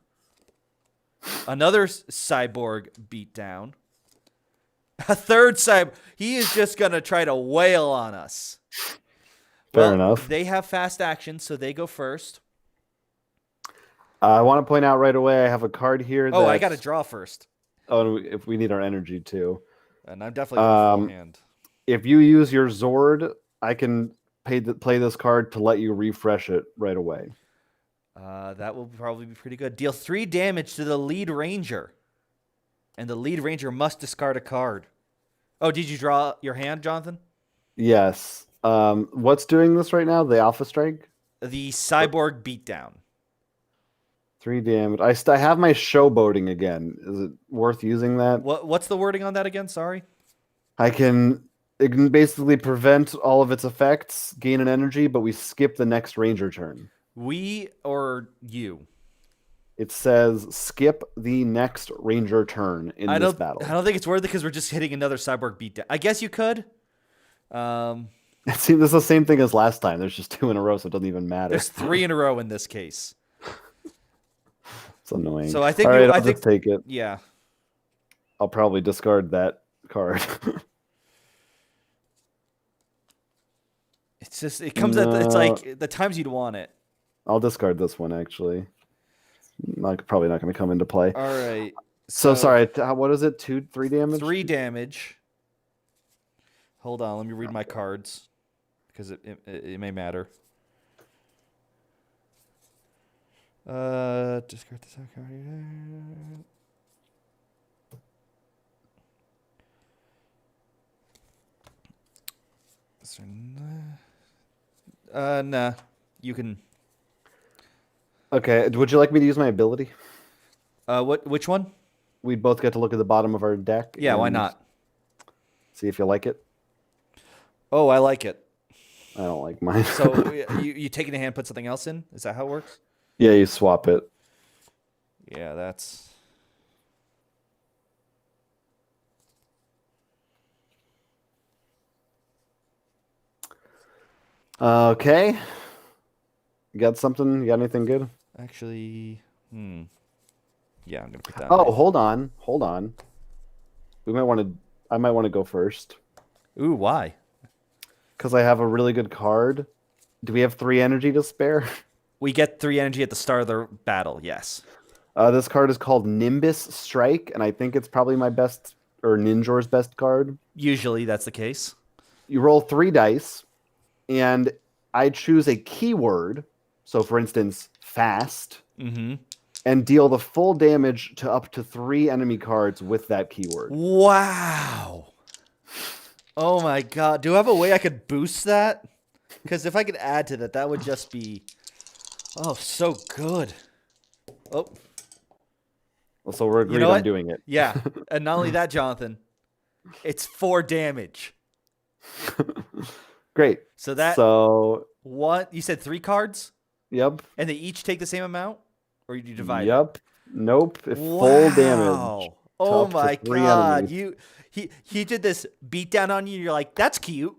Another Cyborg Beatdown. A third cyborg. He is just going to try to wail on us. Fair enough. They have fast action, so they go first. I want to point out right away, I have a card here. Oh, I got to draw first. Oh, and if we need our energy too. And I'm definitely going full hand. If you use your Zord, I can play this card to let you refresh it right away. That will probably be pretty good. Deal 3 damage to the lead ranger. And the lead ranger must discard a card. Oh, did you draw your hand, Jonathan? Yes. What's doing this right now? The Alpha Strike? The Cyborg Beatdown. 3 damage. I have my showboating again. Is it worth using that? What's the wording on that again? Sorry. It can basically prevent all of its effects, gain an energy, but we skip the next ranger turn. We or you? It says skip the next ranger turn in this battle. I don't think it's worth it because we're just hitting another Cyborg Beatdown. I guess you could. See, this is the same thing as last time. There's just 2 in a row, so it doesn't even matter. There's 3 in a row in this case. It's annoying. So I think I'll just take it. Yeah. I'll probably discard that card. It's just it's like the times you'd want it. I'll discard this one actually. Probably not going to come into play. All right. So sorry. What is it? 3 damage? 3 damage. Hold on. Let me read my cards because it may matter. Discard this card. Nah. You can. Okay. Would you like me to use my ability? Which one? We both get to look at the bottom of our deck. Yeah, why not? See if you like it. Oh, I like it. I don't like mine. So you take it in hand, put something else in? Is that how it works? Yeah, you swap it. Yeah, that's... Okay. You got something? You got anything good? Actually, yeah, I'm gonna put that. Oh, hold on. I might want to go first. Ooh, why? Because I have a really good card. Do we have 3 energy to spare? We get 3 energy at the start of the battle. Yes. This card is called Nimbus Strike, and I think it's probably my best or Ninjor's best card. Usually, that's the case. You roll 3 dice, and I choose a keyword. So, for instance, fast, and deal the full damage to up to 3 enemy cards with that keyword. Wow. Oh my god. Do I have a way I could boost that? Because if I could add to that, that would just be, oh, so good. Oh, So we're you agreed know on what? doing it. Yeah. And not only that, Jonathan, it's 4 damage. Great. So that, So, what? You said 3 cards? yep. And they each take the same amount? Or you divide it? Yep. Nope. If full damage Wow. to Oh up to my 3 God. enemies. He did this beat down on you. You're like, that's cute.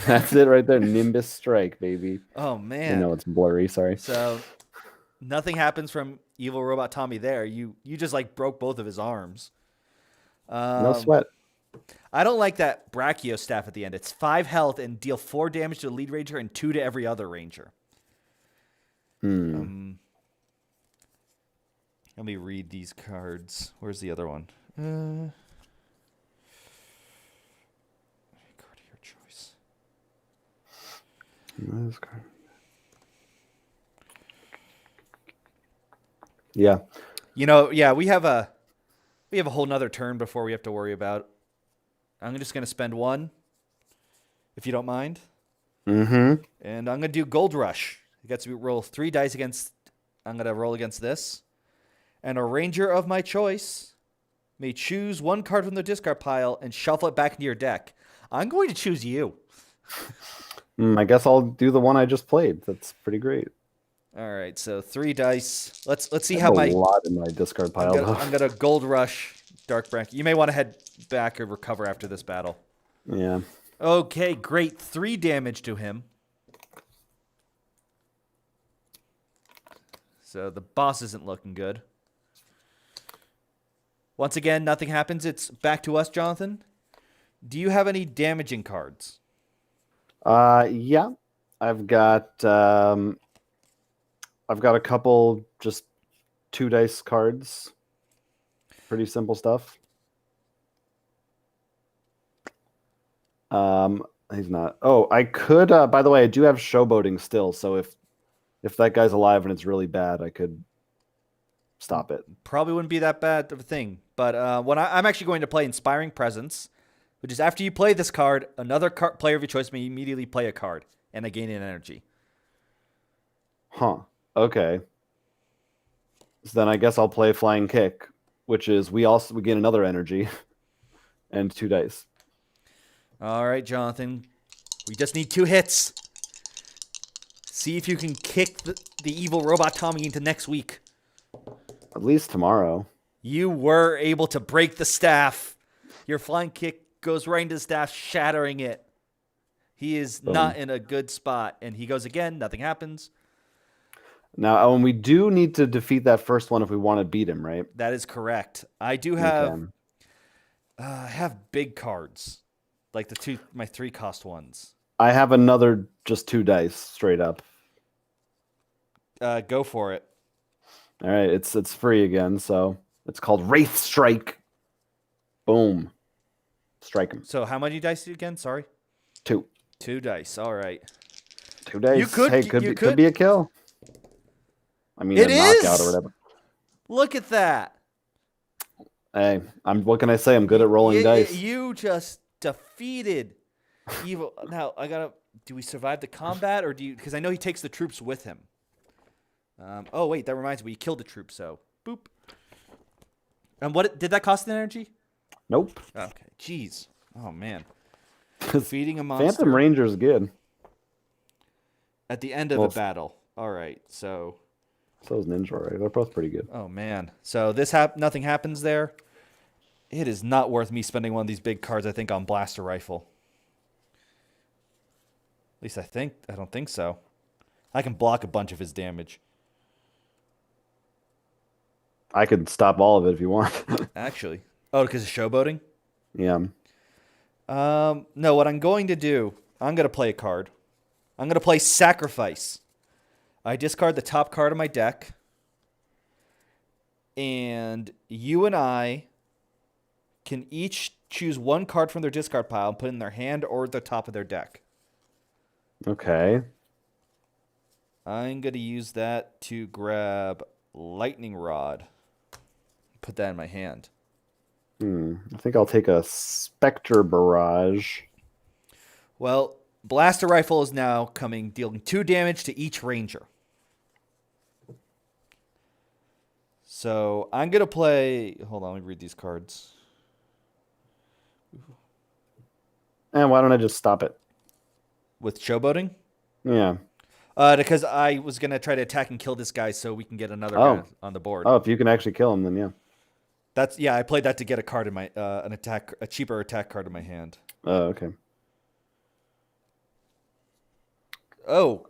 That's it right there. Nimbus strike, baby. Oh I man. know it's blurry. Sorry. So nothing happens from evil robot Tommy there. You just like broke both of his arms. No sweat. I don't like that Brachio staff at the end. It's 5 health and deal 4 damage to the lead ranger and 2 to every other ranger. Let me read these cards. Where's the other one? Card of your choice. Yeah. Yeah, we have a whole nother turn before we have to worry about. I'm just gonna spend 1, if you don't mind. Mm-hmm. And I'm gonna do Gold Rush. It gets to roll 3 dice against. I'm gonna roll against this, and a ranger of my choice may choose 1 card from the discard pile and shuffle it back into your deck. I'm going to choose you. I guess I'll do the one I just played. That's pretty great. All right, so 3 dice. Let's see I how have my. a lot in my discard pile. I'm gonna Gold Rush Dark Bracket. You may want to head back or recover after this battle. Yeah. Okay, great. 3 damage to him. So the boss isn't looking good. Once again, nothing happens. It's back to us, Jonathan. Do you have any damaging cards? Yeah. I've got a couple just 2 dice cards. Pretty simple stuff. He's not. Oh, I could. By the way, I do have showboating still. So if that guy's alive and it's really bad, I could stop it. Probably wouldn't be that bad of a thing. But when I'm actually going to play Inspiring Presence, which is after you play this card, another player of your choice may immediately play a card, and I gain an energy. Huh. Okay. So then I guess I'll play Flying Kick, which is we gain another energy and 2 dice. All right, Jonathan. We just need 2 hits. See if you can kick the evil robot Tommy into next week. At least tomorrow. You were able to break the staff. Your flying kick goes right into the staff, shattering it. He is not in a good spot. And he goes again. Nothing happens. Now, we do need to defeat that first one if we want to beat him, right? That is correct. I do have I have big cards. Like my 3 cost ones. I have another just 2 dice straight up. Go for it. All right, it's free again, so it's called Wraith Strike. Boom. Strike him. So how many dice again? Sorry. 2. 2 dice. All right. 2 dice. You could. Hey, could be a kill. I mean, It a knockout is! or whatever. Look at that. Hey, what can I say? I'm good at rolling dice. You just defeated evil. Now do we survive the combat or because I know he takes the troops with him. Oh wait, that reminds me, you killed the troops, so boop. And what did that cost an energy? Nope. Okay, jeez. Oh man. Defeating a monster. Phantom Ranger's good. At the end of a battle. All right, so. So is Ninja, right? They're both pretty good. Oh man. So nothing happens there. It is not worth me spending one of these big cards, I think, on Blaster Rifle. At least I don't think so. I can block a bunch of his damage. I could stop all of it if you want. Actually. Oh, because of showboating? Yeah. No, what I'm going to do, I'm going to play a card. I'm going to play Sacrifice. I discard the top card of my deck. And you and I can each choose 1 card from their discard pile and put it in their hand or the top of their deck. Okay. I'm going to use that to grab Lightning Rod. Put that in my hand. I think I'll take a Spectre Barrage. Well, Blaster rifle is now coming, dealing 2 damage to each ranger. So I'm going to play... Hold on, let me read these cards. And why don't I just stop it? With showboating? Yeah. Because I was going to try to attack and kill this guy so we can get another guy on the board. Oh, if you can actually kill him, then yeah. I played that to get a card in my... a cheaper attack card in my hand. Oh, okay. Oh.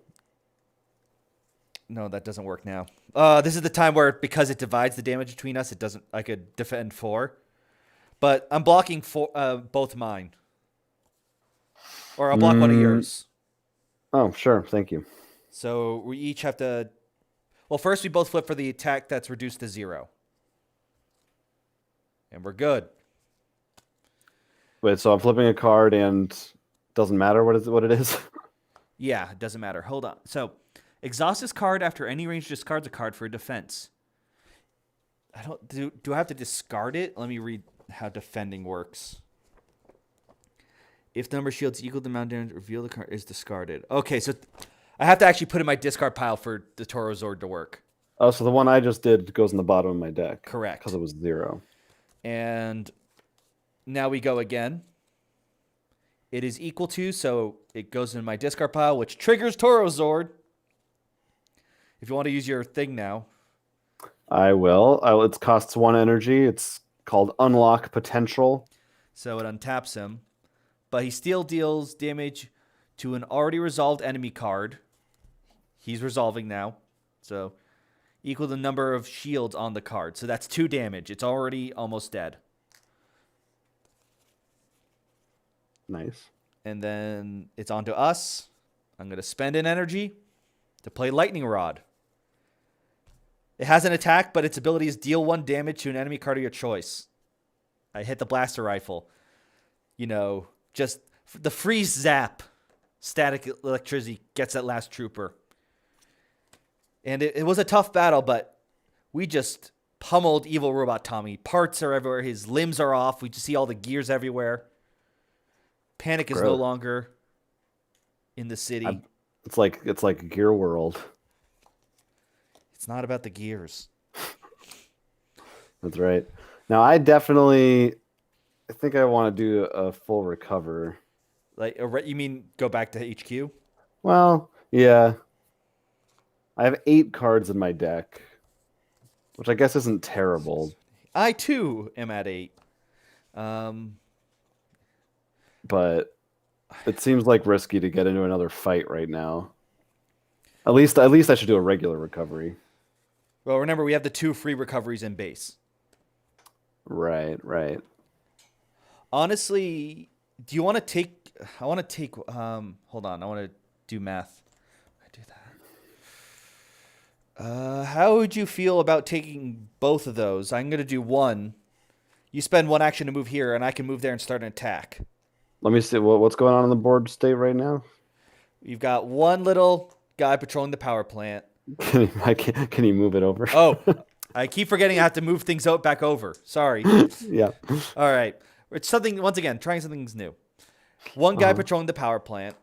No, that doesn't work now. This is the time where, because it divides the damage between us, it doesn't... I could defend 4. But I'm blocking both mine. Or I'll block one of yours. Oh, sure. Thank you. So we each have to... Well, first we both flip for the attack that's reduced to 0. And we're good. Wait, so I'm flipping a card and doesn't matter what it is? Yeah, it doesn't matter. Hold on. So, exhaust this card after any range discards a card for defense. I don't... Do I have to discard it? Let me read how defending works. If the number of shields equal to the amount of damage, reveal the card is discarded. Okay, so I have to actually put in my discard pile for the Toro Zord to work. Oh, so the one I just did goes in the bottom of my deck. Correct. Because it was 0. And now we go again. It is equal to, so it goes in my discard pile, which triggers Toro Zord. If you want to use your thing now. I will. It costs 1 energy. It's called Unlock Potential. So it untaps him. But he still deals damage to an already resolved enemy card. He's resolving now. So equal to the number of shields on the card. So that's 2 damage. It's already almost dead. Nice. And then it's on to us. I'm going to spend an energy to play Lightning Rod. It has an attack, but its ability is deal 1 damage to an enemy card of your choice. I hit the blaster rifle. You know, just the freeze zap. Static electricity gets that last trooper. And it was a tough battle, but we just pummeled Evil Robot Tommy. Parts are everywhere. His limbs are off. We just see all the gears everywhere. Panic is no longer in the city. It's like Gear World. It's not about the gears. That's right. Now I think I want to do a full recover. Like, you mean go back to HQ? Well, yeah. I have 8 cards in my deck, which I guess isn't terrible. I too am at 8. But it seems like risky to get into another fight right now. At least I should do a regular recovery. Well, remember we have the 2 free recoveries in base. Right. Honestly, do you want to take... I want to take... hold on. I want to do math. I do that. How would you feel about taking both of those? I'm going to do 1. You spend 1 action to move here, and I can move there and start an attack. Let me see what's going on the board state right now. You've got 1 little guy patrolling the power plant. Can you move it over? Oh, I keep forgetting I have to move things back over. Sorry. Yeah. All right. It's something, once again, trying something new. 1 guy patrolling the power plant,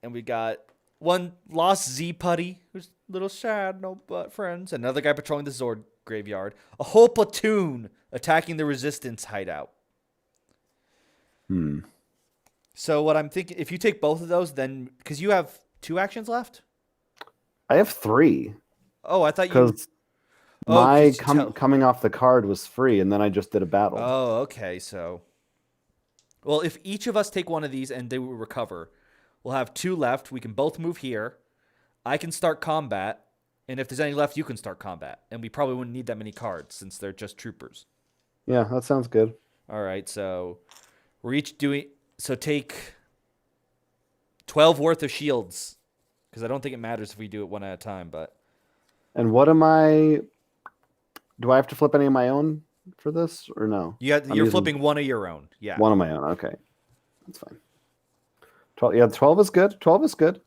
and we got 1 lost Z putty, who's a little sad, no but friends. Another guy patrolling the Zord graveyard. A whole platoon attacking the resistance hideout. So what I'm thinking, if you take both of those, then because you have 2 actions left. I have 3. Oh, I thought you. My coming off the card was free, and then I just did a battle. Oh, okay. So, well, if each of us take 1 of these and they will recover, we'll have 2 left. We can both move here. I can start combat, and if there's any left, you can start combat. And we probably wouldn't need that many cards since they're just troopers. Yeah, that sounds good. All right, so we're each doing... So take 12 worth of shields, because I don't think it matters if we do it 1 at a time, but... And what am I... Do I have to flip any of my own for this, or no? You're flipping 1 of your own, yeah. 1 of my own, okay. That's fine. 12, yeah, 12 is good. 12 is good.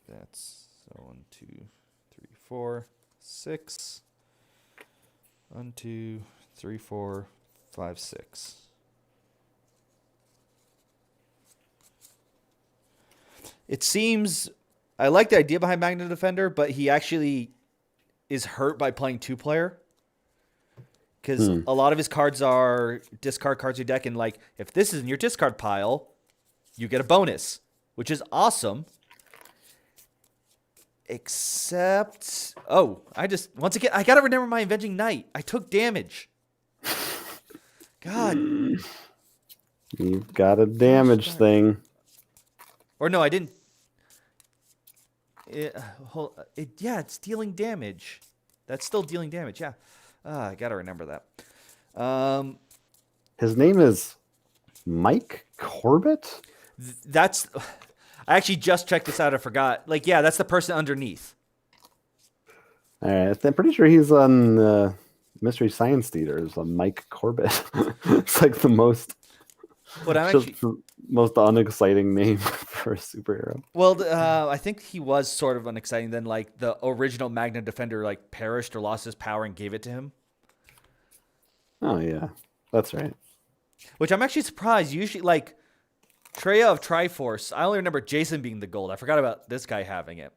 That's 1, 2, 3, 4, 6. 1, 2, 3, 4, 5, 6. It seems I like the idea behind Magna Defender, but he actually is hurt by playing 2-player. Because a lot of his cards are discard cards in your deck, and like if this is in your discard pile, you get a bonus, which is awesome. Except, once again, I gotta remember my Avenging Knight. I took damage. God. You've got a damage thing. Or no, I didn't. It's dealing damage. That's still dealing damage, yeah. I gotta remember that. His name is Mike Corbett? I actually just checked this out. I forgot. Like, yeah, that's the person underneath. All right, I'm pretty sure he's on Mystery Science Theater. Mike Corbett. It's like the most most unexciting name for a superhero. Well, I think he was sort of unexciting. Then, like the original Magna Defender, like perished or lost his power and gave it to him. Oh yeah, that's right. Which I'm actually surprised. Usually, like Treya of Triforce, I only remember Jason being the gold. I forgot about this guy having it.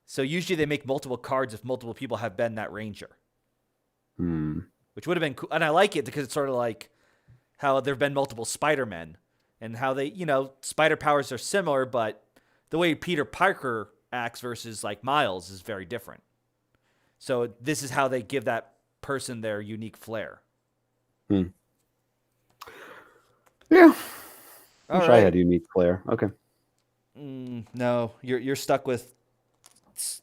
So usually they make multiple cards if multiple people have been that ranger. Which would have been cool. And I like it because it's sort of like how there have been multiple Spider-Men and how they, spider powers are similar, but the way Peter Parker acts versus like Miles is very different. So this is how they give that person their unique flair. Yeah. Wish I had unique flair. Okay. No, you're stuck with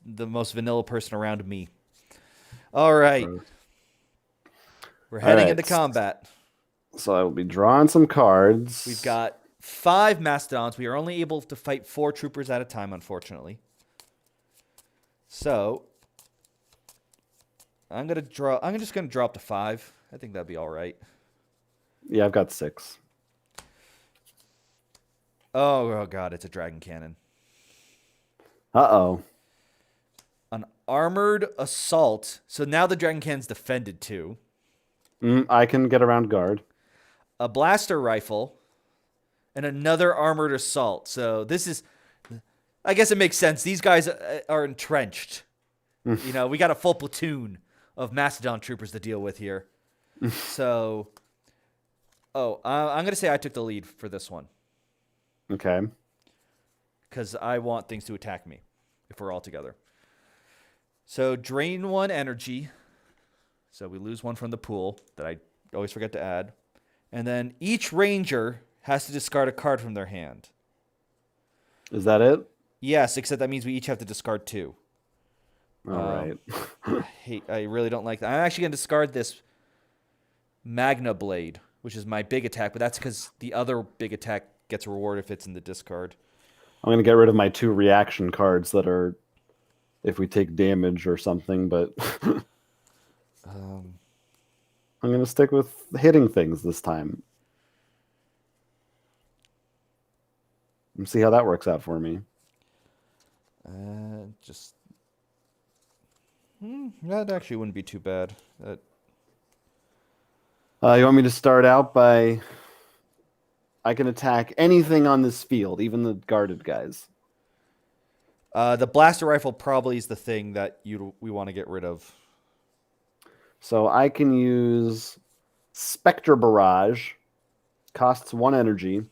the most vanilla person around me. All right. We're heading into combat. So I will be drawing some cards. We've got 5 Mastodons. We are only able to fight 4 troopers at a time, unfortunately. So I'm just gonna draw up to 5. I think that'd be all right. Yeah, I've got 6. Oh god, it's a dragon cannon. Uh-oh. An armored assault. So now the dragon cannon's defended too. I can get around guard. A blaster rifle. And another armored assault. So this is, I guess it makes sense. These guys are entrenched. We got a full platoon of Mastodon troopers to deal with here. So, I'm going to say I took the lead for this one. Okay. Because I want things to attack me if we're all together. So drain 1 energy. So we lose 1 from the pool that I always forget to add. And then each ranger has to discard a card from their hand. Is that it? Yes, except that means we each have to discard 2. All right. I really don't like that. I'm actually going to discard this Magna Blade, which is my big attack, but that's because the other big attack gets a reward if it's in the discard. I'm going to get rid of my 2 reaction cards that are if we take damage or something, but I'm going to stick with hitting things this time. And see how that works out for me. That actually wouldn't be too bad. You want me to start out by... I can attack anything on this field, even the guarded guys. The blaster rifle probably is the thing that we want to get rid of. So I can use Spectre Barrage. Costs 1 energy.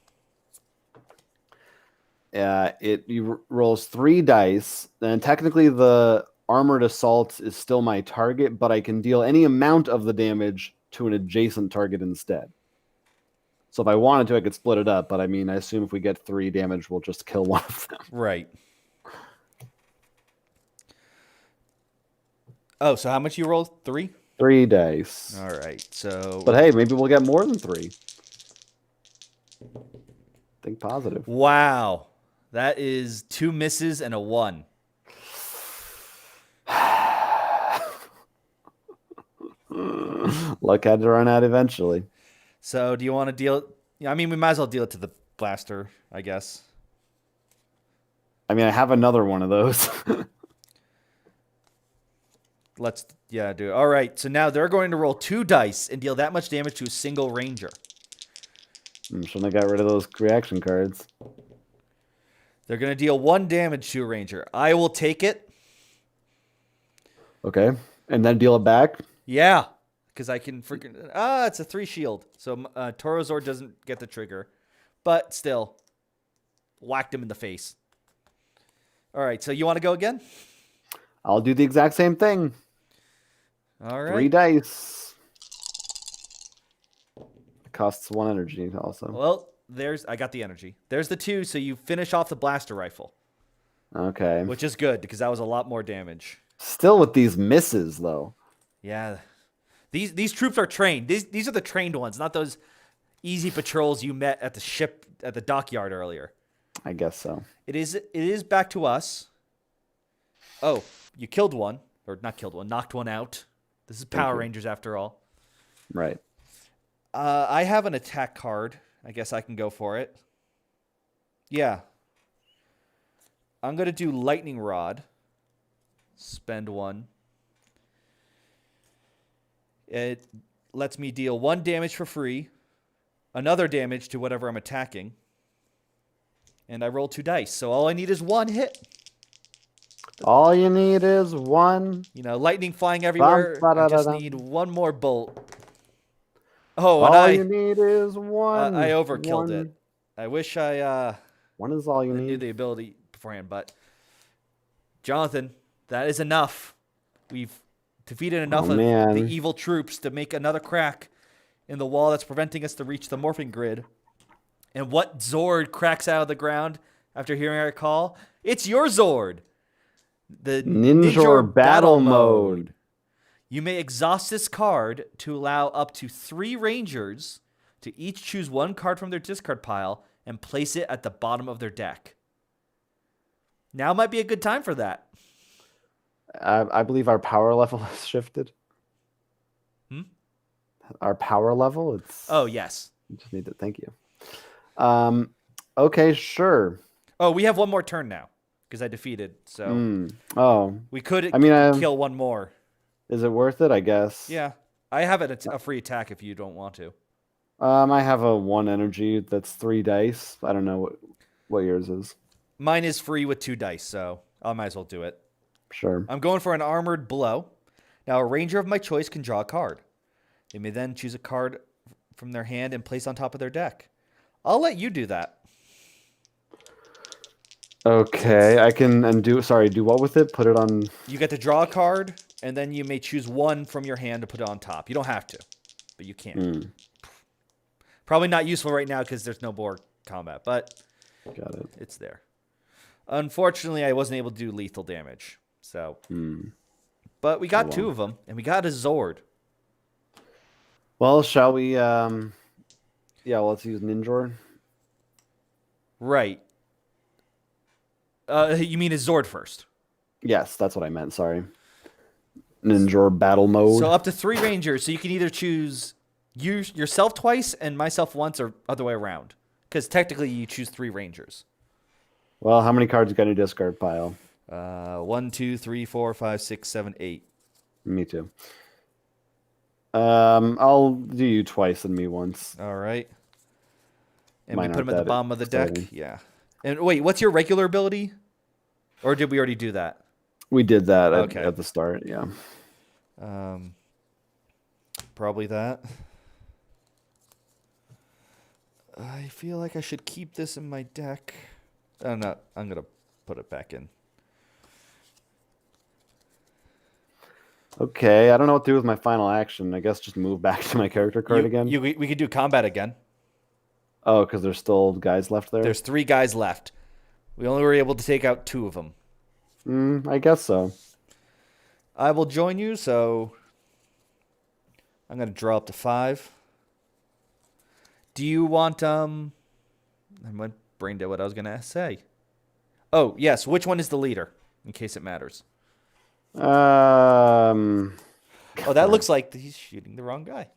It rolls 3 dice. And technically the armored assault is still my target, but I can deal any amount of the damage to an adjacent target instead. So if I wanted to, I could split it up. But I assume if we get 3 damage, we'll just kill 1 of them. Right. Oh, so how much you roll? 3? 3 dice. All right. So. But hey, maybe we'll get more than 3. Think positive. Wow. That is 2 misses and a 1. Luck had to run out eventually. So do you want to deal... we might as well deal it to the blaster, I guess. I have another one of those. Let's do it. All right, so now they're going to roll 2 dice and deal that much damage to a single ranger. Shouldn't have got rid of those reaction cards. They're going to deal 1 damage to a ranger. I will take it. Okay. And then deal it back? Yeah. Because I can freaking... it's a 3 shield. So Toro Zord doesn't get the trigger. But still. Whacked him in the face. All right. So you want to go again? I'll do the exact same thing. All right. 3 dice. It costs 1 energy also. Well, I got the energy. There's the 2, so you finish off the blaster rifle. Okay. Which is good, because that was a lot more damage. Still with these misses, though. Yeah. These troops are trained. These are the trained ones, not those easy patrols you met at the ship at the dockyard earlier. I guess so. It is back to us. Oh, you killed one. Or not killed one, knocked one out. This is Power Rangers after all. Right. I have an attack card. I guess I can go for it. Yeah. I'm going to do Lightning Rod. Spend 1. It lets me deal 1 damage for free. Another damage to whatever I'm attacking. And I roll 2 dice. So all I need is 1 hit. All you need is 1. Lightning flying everywhere. I just need 1 more bolt. Oh, and all you need is 1. I overkilled it. I wish I 1 is all you need. knew the ability beforehand, but Jonathan, that is enough. We've defeated enough of the evil troops to make another crack in the wall that's preventing us to reach the morphing grid. And what Zord cracks out of the ground after hearing our call? It's your Zord. The Ninja battle mode. You may exhaust this card to allow up to 3 Rangers to each choose 1 card from their discard pile and place it at the bottom of their deck. Now might be a good time for that. I believe our power level has shifted. Our power level? Oh, yes. Just need to thank you. Okay, sure. Oh, we have 1 more turn now because I defeated. So we could kill 1 more. Is it worth it? I guess. Yeah. I have a free attack if you don't want to. I have a 1 energy that's 3 dice. I don't know what yours is. Mine is free with 2 dice, so I might as well do it. Sure. I'm going for an armored blow. Now, a ranger of my choice can draw a card. They may then choose a card from their hand and place on top of their deck. I'll let you do that. Okay, I can do what with it? Put it on... You get to draw a card, and then you may choose 1 from your hand to put it on top. You don't have to, but you can. Probably not useful right now because there's no board combat, but got it. It's there. Unfortunately, I wasn't able to do lethal damage. So, but we got 2 of them, and we got a Zord. Well, shall we? Yeah, let's use Ninja. Right. You mean a Zord first? Yes, that's what I meant. Sorry. Ninja battle mode. So up to 3 Rangers. So you can either choose yourself twice and myself once, or other way around. Because technically you choose 3 Rangers. Well, how many cards you got in your discard pile? 1, 2, 3, 4, 5, 6, 7, 8. Me too. I'll do you twice and me once. All right. And Mine we put them at the bottom of the deck. exciting. Yeah. And wait, what's your regular ability? Or did we already do that? We did that Okay. at the start, yeah. Probably that. I feel like I should keep this in my deck. I'm going to put it back in. Okay, I don't know what to do with my final action. I guess just move back to my character card again. We could do combat again. Oh, because there's still guys left there? There's 3 guys left. We only were able to take out 2 of them. I guess so. I will join you, so I'm going to draw up to 5. Do you want, I went brain dead what I was going to say. Oh, yes, which one is the leader, in case it matters? Oh, that looks like he's shooting the wrong guy.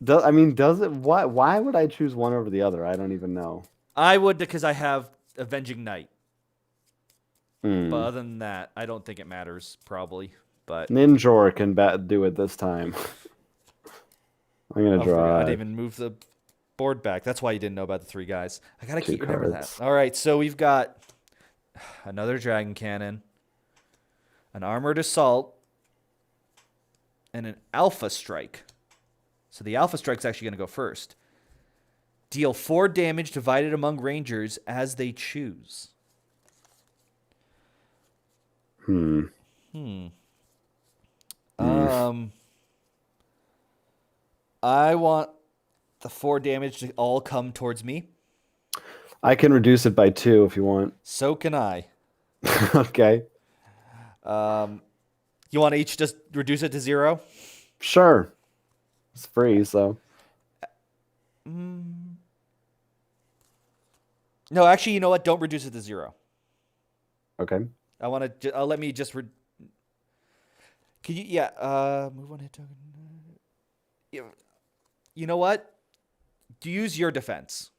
Does it? Why would I choose one over the other? I don't even know. I would because I have Avenging Knight. But other than that, I don't think it matters, probably. But Ninja can do it this time. I'm going to draw. I didn't even move the board back. That's why you didn't know about the 3 guys. I gotta 2 keep remember that. cards. All right, so we've got another dragon cannon, an armored assault, and an alpha strike. So the alpha strike's actually gonna go first. Deal 4 damage divided among rangers as they choose. I want the 4 damage to all come towards me. I can reduce it by 2 if you want. So can I. Okay. You want to each just reduce it to 0? Sure. It's free, so. No, actually, you know what? Don't reduce it to 0. Okay. I want to. Let me just. Can you? Yeah. Move on hit token. You know what? Use your defense,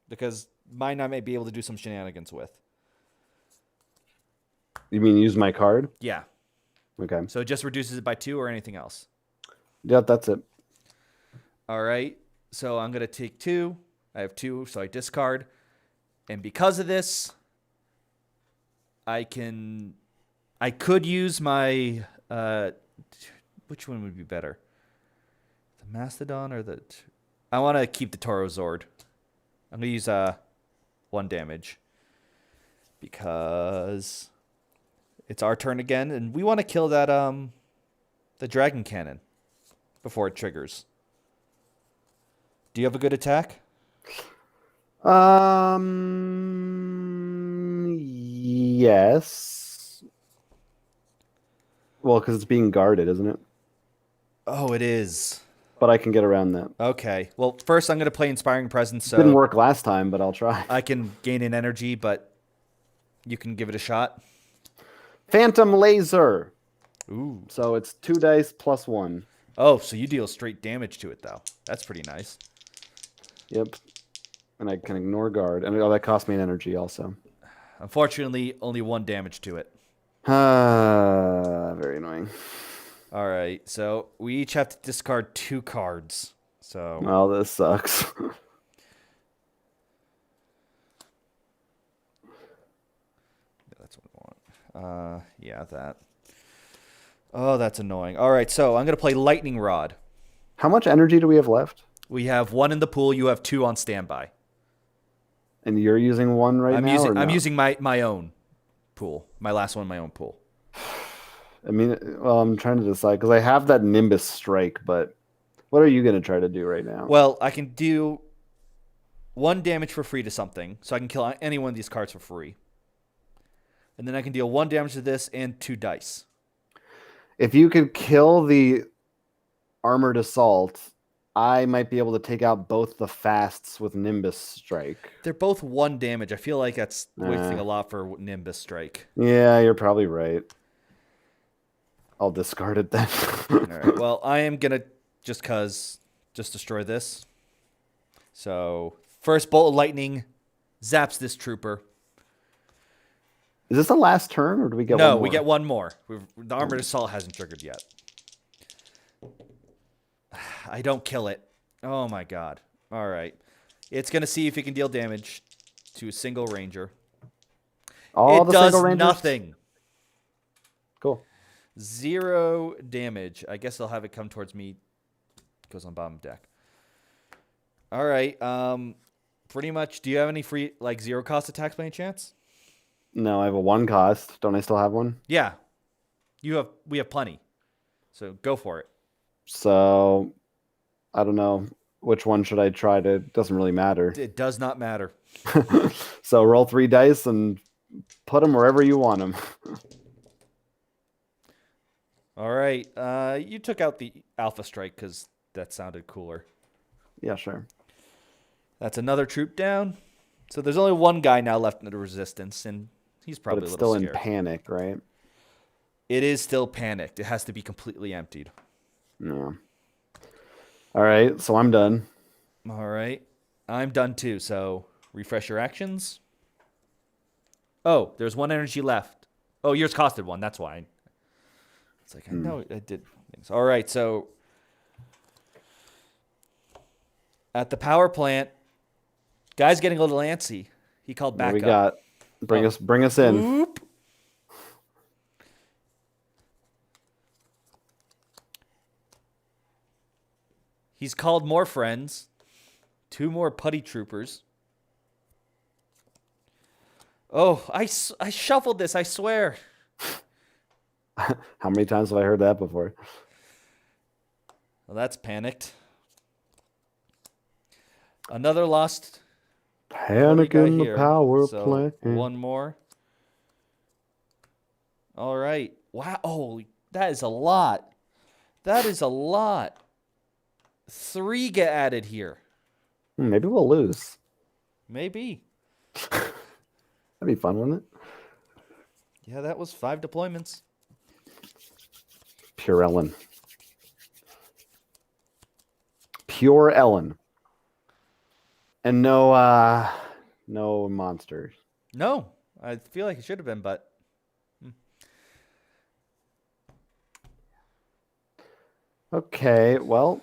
because mine I may be able to do some shenanigans with. You mean use my card? Yeah. Okay. So it just reduces it by 2 or anything else. Yeah, that's it. All right. So I'm gonna take 2. I have 2, so I discard, and because of this, I could use my. Which one would be better? The Mastodon or the... I want to keep the Toro Zord. I'm going to use 1 damage. Because it's our turn again. And we want to kill that the Dragon Cannon before it triggers. Do you have a good attack? Yes. Well, because it's being guarded, isn't it? Oh, it is. But I can get around that. Okay. Well, first I'm going to play Inspiring Presence. So Didn't work last time, but I'll try. I can gain an energy, but you can give it a shot. Phantom Laser. Ooh. So it's 2 dice plus 1. Oh, so you deal straight damage to it, though. That's pretty nice. Yep. And I can ignore guard. And that cost me an energy also. Unfortunately, only 1 damage to it. Very annoying. All right, so we each have to discard 2 cards. So Oh, this sucks. that's what I want. Yeah, that. Oh, that's annoying. All right, so I'm gonna play Lightning Rod. How much energy do we have left? We have 1 in the pool. You have 2 on standby. And you're using 1 right now? I'm using my own pool. My last one, my own pool. I mean, well, I'm trying to decide because I have that Nimbus Strike, but what are you going to try to do right now? Well, I can do 1 damage for free to something, so I can kill any one of these cards for free. And then I can deal 1 damage to this and 2 dice. If you could kill the Armored Assault, I might be able to take out both the fasts with Nimbus Strike. They're both 1 damage. I feel like that's wasting a lot for Nimbus Strike. Yeah, you're probably right. I'll discard it then. All right. Well, I am going to just destroy this. So, first bolt of lightning zaps this trooper. Is this the last turn, or do we get one more? No, we get 1 more. The Armored Assault hasn't triggered yet. I don't kill it. Oh, my God. All right. It's going to see if it can deal damage to a single ranger. All it the does single rangers? nothing. Cool. 0 damage. I guess I'll have it come towards me. Goes on bottom deck. All right. Pretty much. Do you have any free 0 cost attacks by any chance? No, I have a 1 cost. Don't I still have one? Yeah. We have plenty. So go for it. So I don't know which one should I try to. Doesn't really matter. It does not matter. So roll 3 dice and put them wherever you want them. All right. You took out the Alpha Strike because that sounded cooler. Yeah, sure. That's another troop down. So there's only 1 guy now left in the resistance, and he's probably But it's a little still scared. in panic, right? It is still panicked. It has to be completely emptied. No. All right, so I'm done. All right. I'm done too, so refresh your actions. Oh, there's 1 energy left. Oh, yours costed 1, that's why. It's like, I know I did things. All right, so At the power plant, guy's getting a little antsy. He called What back we up. got? Bring us in. Whoop. He's called more friends. 2 more putty troopers. Oh, I shuffled this, I swear. How many times have I heard that before? Well, that's panicked. Another lost. Panic guy in the here. power So, plant. one more. All right. Wow. Oh, that is a lot. That is a lot. 3 get added here. Maybe we'll lose. Maybe. That'd be fun, wouldn't it? Yeah, that was 5 deployments. Pure Ellen. Pure Ellen. And no monsters. No, I feel like it should have been, but Okay, well,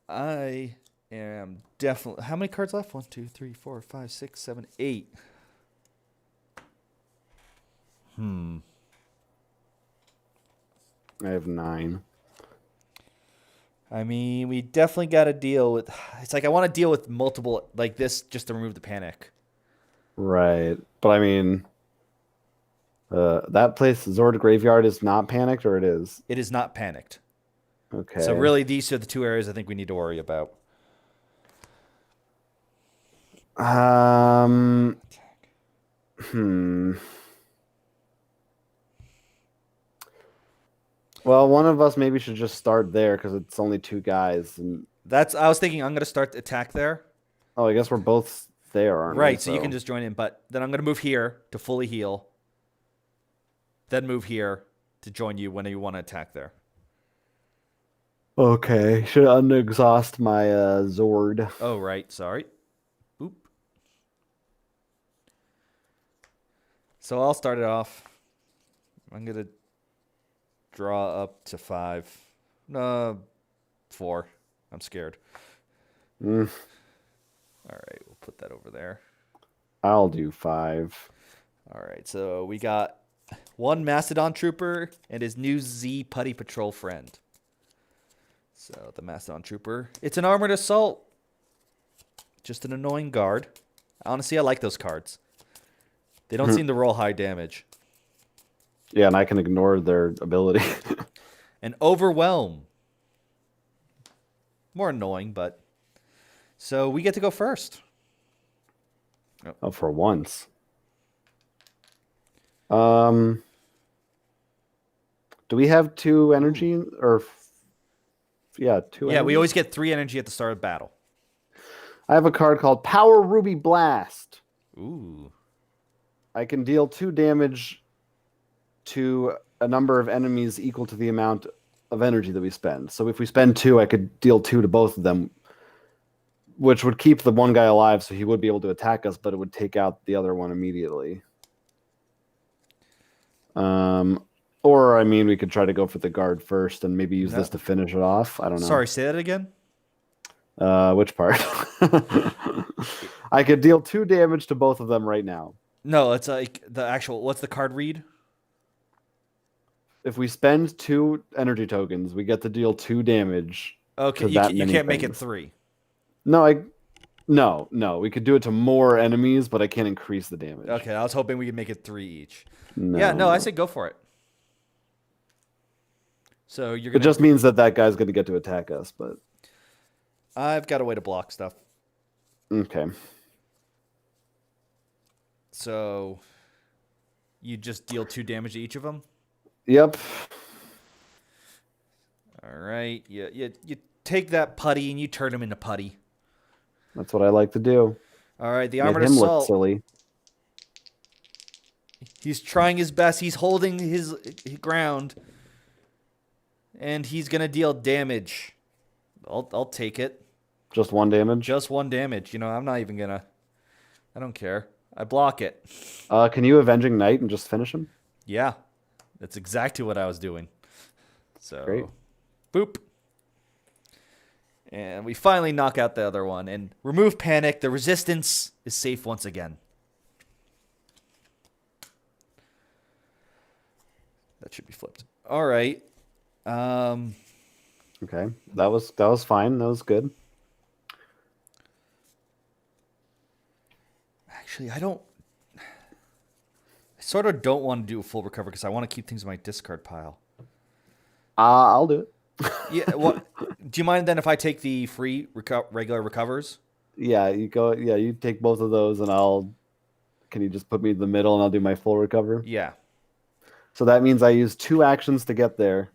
I am definitely. How many cards left? 1, 2, 3, 4, 5, 6, 7, 8. I have 9. I mean, we definitely got to deal with. It's like I want to deal with multiple like this just to remove the panic. Right. But I mean, that place, Zord Graveyard, is not panicked, or it is? It is not panicked. Okay. So really, these are the 2 areas I think we need to worry about. Well, one of us maybe should just start there because it's only 2 guys. And I was thinking I'm going to start the attack there. oh, I guess we're both there, aren't we? Right, so you can just join in. But then I'm going to move here to fully heal. Then move here to join you when you want to attack there. Okay. Should unexhaust my Zord. Oh, right. Sorry. Boop. So I'll start it off. I'm going to draw up to 5. 4. I'm scared. All right, we'll put that over there. I'll do 5. All right, so we got 1 Mastodon Trooper and his new Z Putty Patrol friend. So the Mastodon Trooper. It's an armored assault. Just an annoying guard. Honestly, I like those cards. They don't seem to roll high damage. Yeah, and I can ignore their ability. And Overwhelm. More annoying, but... So we get to go first. Oh, for once. Do we have 2 energy? Or... Yeah, 2 Yeah, energy? we always get 3 energy at the start of battle. I have a card called Power Ruby Blast. Ooh. I can deal 2 damage to a number of enemies equal to the amount of energy that we spend. So if we spend 2, I could deal 2 to both of them, which would keep the one guy alive, so he would be able to attack us, but it would take out the other one immediately. Or, I mean, we could try to go for the guard first and maybe use this to finish it off. I don't know. Sorry, say that again? Which part? I could deal 2 damage to both of them right now. No, it's like the actual... What's the card read? If we spend 2 energy tokens, we get to deal 2 damage. Okay, you can't make it 3. No, no. We could do it to more enemies, but I can't increase the damage. Okay, I was hoping we could make it 3 each. No. Yeah, no, I said go for it. So you're gonna... It just means that guy's going to get to attack us, but... I've got a way to block stuff. Okay. So you just deal 2 damage to each of them? Yep. All right. You take that putty and you turn him into putty. That's what I like to do. All right, the Made armored him look assault. silly. He's trying his best. He's holding his ground. And he's going to deal damage. I'll take it. Just 1 damage? Just 1 damage. You know, I'm not even going to... I don't care. I block it. Can you Avenging Knight and just finish him? Yeah. That's exactly what I was doing. So, Great. boop. And we finally knock out the other one and remove panic. The resistance is safe once again. That should be flipped. All right. Okay, that was fine. That was good. Actually, I sort of don't want to do a full recover because I want to keep things in my discard pile. I'll do it. Yeah. What? Do you mind then if I take the free regular recovers? Yeah, you go. Yeah, you take both of those, and I'll. Can you just put me in the middle, and I'll do my full recover? Yeah. So that means I use 2 actions to get there,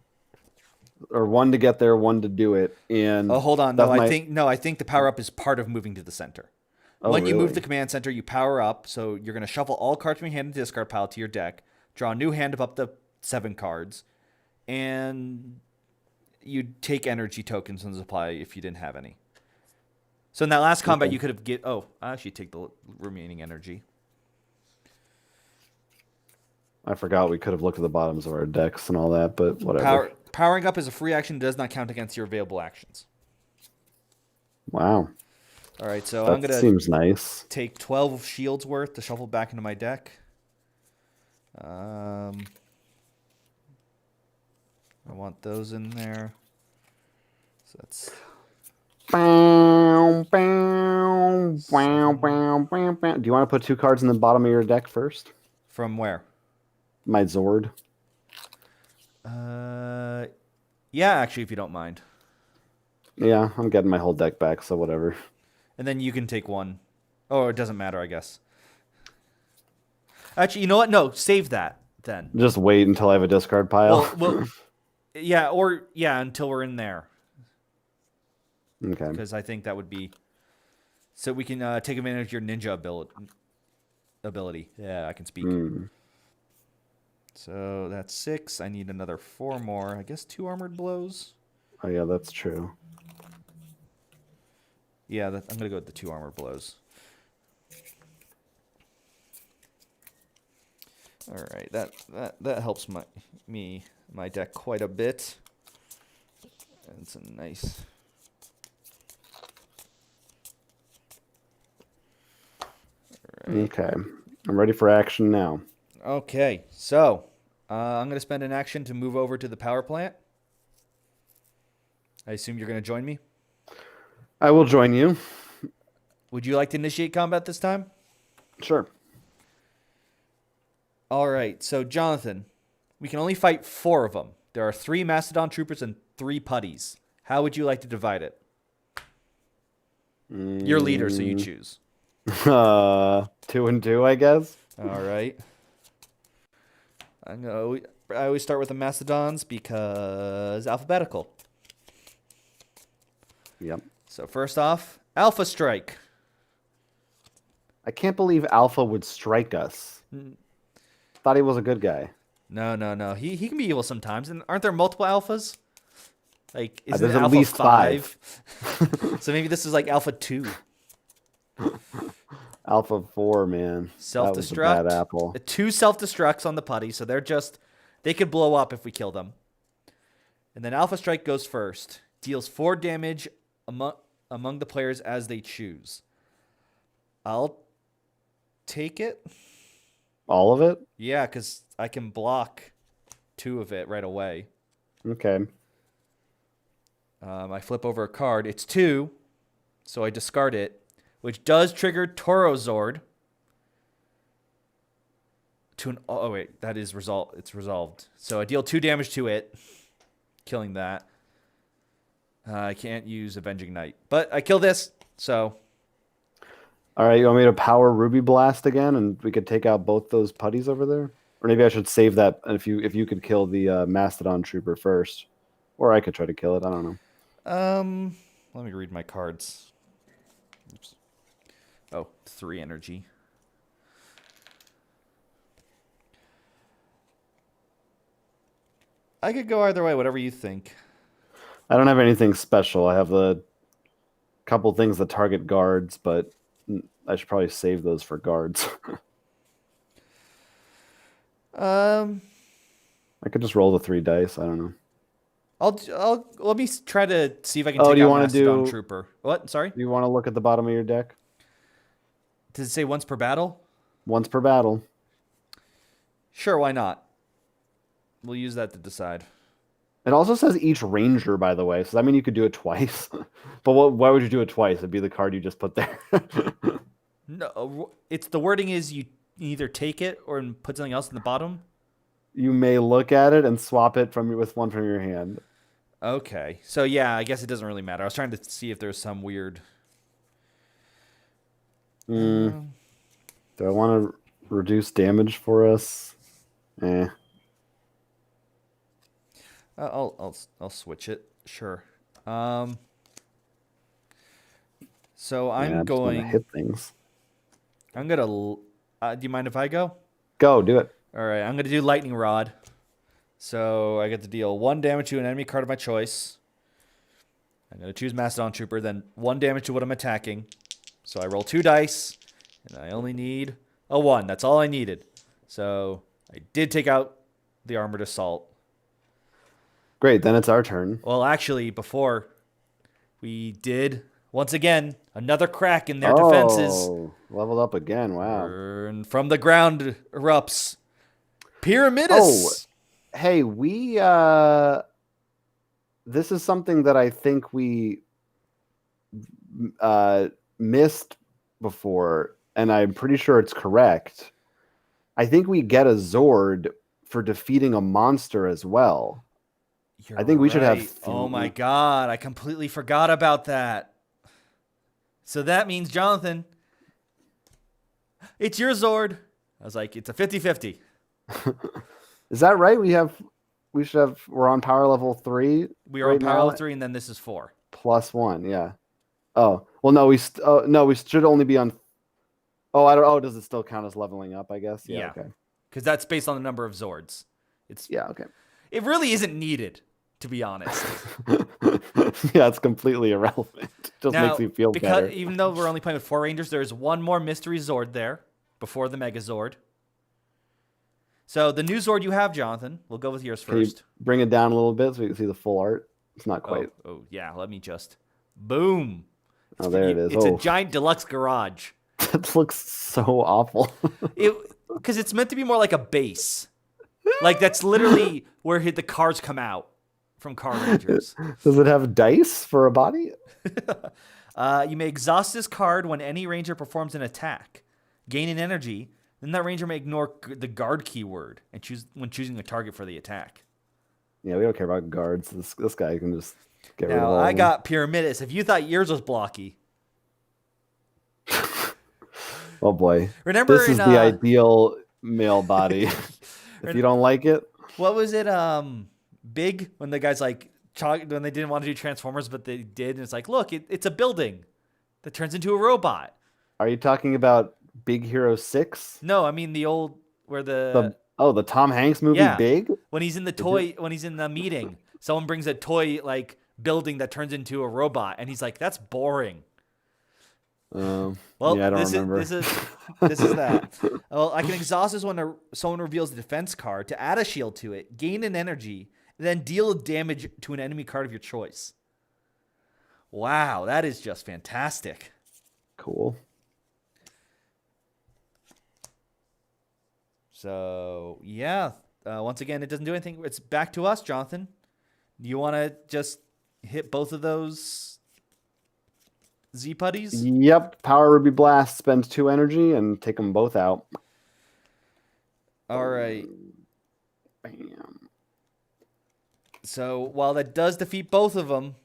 or 1 to get there, 1 to do it. And Oh, hold on. No, I think the power up is part of moving to the center. Oh, When you really? move the command center, you power up. So you're going to shuffle all cards from your hand and discard pile to your deck. Draw a new hand of up to 7 cards, and you take energy tokens and supply if you didn't have any. So in that last combat, you could have I actually take the remaining energy. I forgot we could have looked at the bottoms of our decks and all that, but whatever. Powering up is a free action, does not count against your available actions. Wow. All right, so That I'm gonna seems nice. take 12 shields worth to shuffle back into my deck. I want those in there. So that's Bow, bow, bow, bow, bow, bow. Do you want to put 2 cards in the bottom of your deck first? from where? My Zord. Yeah, actually, if you don't mind. Yeah, I'm getting my whole deck back, so whatever. And then you can take 1. Oh, it doesn't matter, I guess. Actually, you know what? No, save that then. Just wait until I have a discard pile. Yeah, until we're in there. Okay. Because I think that would be... So we can take advantage of your ninja ability. Yeah, I can speak. So that's 6. I need another 4 more. I guess 2 armored blows. Oh, yeah, that's true. Yeah, I'm going to go with the 2 armored blows. All right, that helps my deck quite a bit. It's a nice... Right. Okay. I'm ready for action now. Okay, so I'm going to spend an action to move over to the power plant. I assume you're going to join me? I will join you. Would you like to initiate combat this time? Sure. All right, so Jonathan, we can only fight 4 of them. There are 3 Mastodon troopers and 3 putties. How would you like to divide it? You're leader, so you choose. 2 and 2, I guess. All right. I always start with the Mastodons because alphabetical. Yep. So first off, Alpha Strike. I can't believe Alpha would strike us. Thought he was a good guy. No. He can be evil sometimes. And aren't there multiple alphas? Like, isn't there's it at Alpha least 5? So maybe this is like Alpha 2. Alpha 4, man. That was a bad Self-destruct. apple. 2 self-destructs on the putty, so they could blow up if we kill them. And then Alpha Strike goes first. Deals 4 damage among the players as they choose. I'll take it. All of it? Yeah, because I can block 2 of it right away. Okay. I flip over a card. It's 2, so I discard it, which does trigger Toro Zord. Oh wait, that is resolved. It's resolved. So I deal 2 damage to it, killing that. I can't use Avenging Knight, but I kill this. So. All right, you want me to power Ruby Blast again, and we could take out both those putties over there? Or maybe I should save that if you could kill the Mastodon Trooper first, or I could try to kill it. I don't know. Let me read my cards. Oops. Oh, 3 energy. I could go either way, whatever you think. I don't have anything special. I have a couple things that target guards, but I should probably save those for guards. I could just roll the 3 dice. I don't know. Let me try to see if I can Oh, take do you out want to Mastodon do? Trooper. What? Sorry? Do you want to look at the bottom of your deck? Does it say once per battle? Once per battle. Sure, why not? We'll use that to decide. It also says each ranger, by the way. So that means you could do it twice. But why would you do it twice? It'd be the card you just put there. No, it's the wording is you either take it or put something else in the bottom. You may look at it and swap it with one from your hand. Okay, so yeah, I guess it doesn't really matter. I was trying to see if there's some weird. Do I want to reduce damage for us? Eh. I'll switch it. Sure. So I'm I just wanna going. hit things. I'm gonna. Do you mind if I go? Go, do it. All right, I'm gonna do lightning rod. So I get to deal 1 damage to an enemy card of my choice. I'm gonna choose Mastodon Trooper, then 1 damage to what I'm attacking. So I roll 2 dice, and I only need a 1. That's all I needed. So I did take out the armored assault. Great, then it's our turn. Well, actually, before we did, once again, another crack in their defenses. Leveled up again. Wow. And from the ground erupts Pyramidus. Oh, hey, this is something that I think we missed before, and I'm pretty sure it's correct. I think we get a Zord for defeating a monster as well. You're I think we should have. right. Oh my god, I completely forgot about that. So that means, Jonathan, it's your Zord. I was like, it's a 50-50. Is that right? We're on power level 3. We are on power level 3, and then this is 4. +1, yeah. Oh, well, no, we should only be on. Oh, I don't. Oh, does it still count as leveling up? I guess. Yeah. Okay. Because that's based on the number of Zords. Okay. It really isn't needed, to be honest. Yeah, it's completely irrelevant. It just makes me feel better. Even though we're only playing with 4 Rangers, there's one more mystery Zord there before the Mega Zord. So the new Zord you have, Jonathan, we'll go with yours first. Can you bring it down a little bit so we can see the full art? It's not quite. Oh yeah, let me just. Boom. Oh, there it is. It's a giant deluxe garage. That looks so awful. Because it's meant to be more like a base. Like that's literally where the cars come out from Car Rangers. Does it have dice for a body? You may exhaust this card when any ranger performs an attack. Gain an energy. Then that ranger may ignore the guard keyword and choose when choosing a target for the attack. Yeah, we don't care about guards. This guy can just get rid of all Now, I of them. got Pyramidus. If you thought yours was blocky. Oh boy. Remember this is the ideal male body. If you don't like it. What was it? Big when the guys like when they didn't want to do Transformers, but they did, and it's like, look, it's a building that turns into a robot. Are you talking about Big Hero 6? No, I mean the old where the Tom Hanks movie Big? When he's in the meeting, someone brings a toy like building that turns into a robot, and he's like, that's boring. Well, yeah, I don't remember. This is that. Well, I can exhaust this when someone reveals a defense card to add a shield to it, gain an energy, and then deal damage to an enemy card of your choice. Wow, that is just fantastic. Cool. So, yeah. Once again, it doesn't do anything. It's back to us, Jonathan. Do you want to just hit both of those Z-Putties? Yep. Power Ruby Blast spends 2 energy and take them both out. All right. Bam. So, while that does defeat both of them,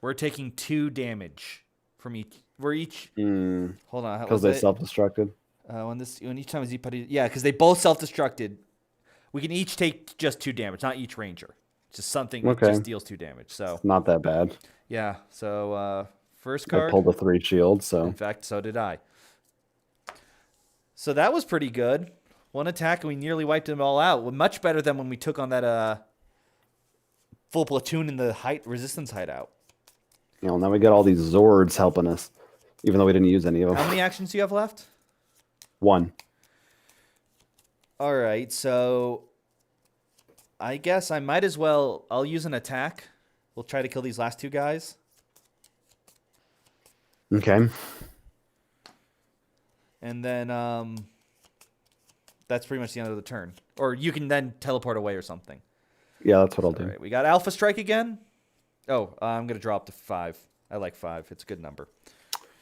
we're taking 2 damage from each. We're each. Hold on. Because they self-destructed. When each time a Z-Putty. Yeah, because they both self-destructed. We can each take just 2 damage, not each ranger. Just something that just deals 2 damage. So it's not that bad. Yeah. So first card. I pulled a 3 shield. So in fact, so did I. So that was pretty good. 1 attack and we nearly wiped them all out. Much better than when we took on that full platoon in the resistance hideout. Now we got all these Zords helping us, even though we didn't use any of them. How many actions do you have left? 1. All right, so I guess I might as well. I'll use an attack. We'll try to kill these last two guys. Okay. And then that's pretty much the end of the turn. Or you can then teleport away or something. Yeah, that's what I'll do. All right, we got Alpha Strike again. Oh, I'm going to drop to 5. I like 5. It's a good number.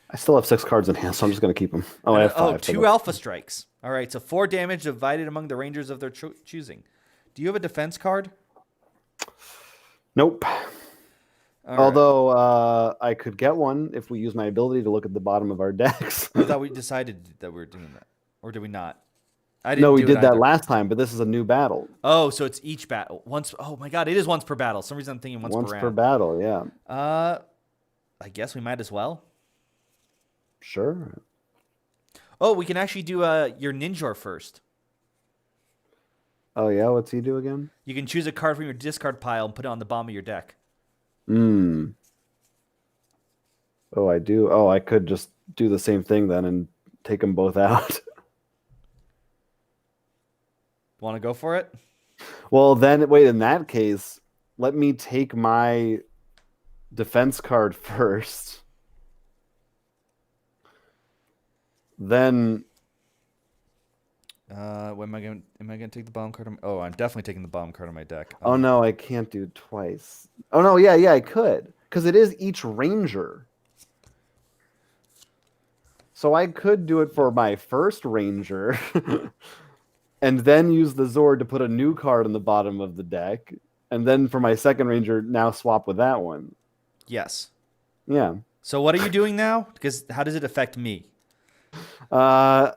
I still have 6 cards in hand, so I'm just going to keep them. Oh, I have 5. Oh, 2 Alpha Strikes. All right, so 4 damage divided among the rangers of their choosing. Do you have a defense card? Nope. All Although I could get one if we use my ability to look at the bottom of our decks. I thought we decided that we were doing that. Or did we not? I didn't No, we do did it that either. last time, but this is a new battle. Oh, so it's each battle. Once. Oh, my God. It is once per battle. For some reason I'm thinking once per round. Battle, yeah. I guess we might as well. Sure. Oh, we can actually do your Ninjor first. Oh, yeah? What's he do again? You can choose a card from your discard pile and put it on the bottom of your deck. Oh, I do. Oh, I could just do the same thing then and take them both out. Want to go for it? Well, then, wait, in that case, let me take my defense card first. Then... Am I gonna take the bomb card? Oh, I'm definitely taking the bomb card on my deck. Oh, no, I can't do it twice. Oh, no, yeah, I could. Because it is each ranger. So I could do it for my first ranger and then use the Zord to put a new card on the bottom of the deck. And then for my second ranger, now swap with that one. Yes. Yeah. So what are you doing now? Because how does it affect me? I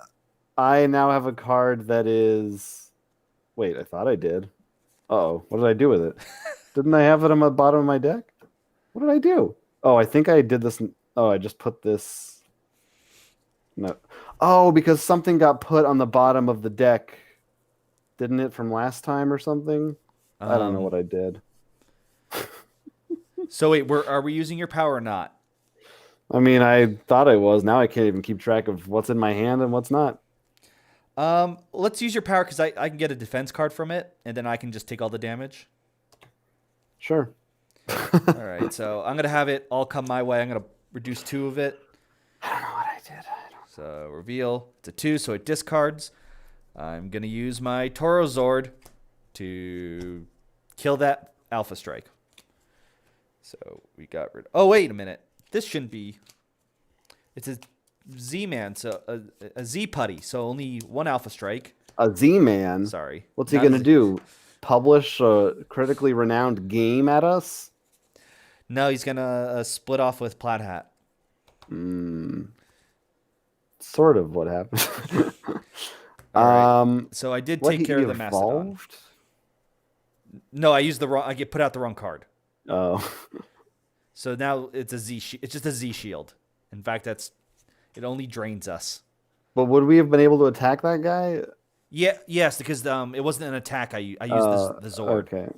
now have a card that is... Wait, I thought I did. Uh-oh. What did I do with it? Didn't I have it on the bottom of my deck? What did I do? Oh, I think I did this... Oh, I just put this... No. Oh, because something got put on the bottom of the deck. Didn't it from last time or something? I don't know what I did. So wait, are we using your power or not? I mean, I thought I was. Now I can't even keep track of what's in my hand and what's not. Let's use your power because I can get a defense card from it, and then I can just take all the damage. Sure. All right, so I'm gonna have it all come my way. I'm gonna reduce 2 of it. I don't know what I did. So reveal. It's a 2, so it discards. I'm gonna use my Toro Zord to kill that Alpha Strike. So we got rid. Oh wait a minute. This shouldn't be. It's a Z-Man, so a Z-Putty, so only 1 Alpha Strike. A Z-Man? Sorry. What's he going to do? Publish a critically renowned game at us? No, he's going to split off with Plaid Hat. Sort of what happened. Right. So I did take care of the Mastodon. No, I used the wrong. I put out the wrong card. Oh. So now it's a Z. It's just a Z shield. In fact, it only drains us. But would we have been able to attack that guy? Yeah. Yes, because it wasn't an attack. I used the Zord. Okay.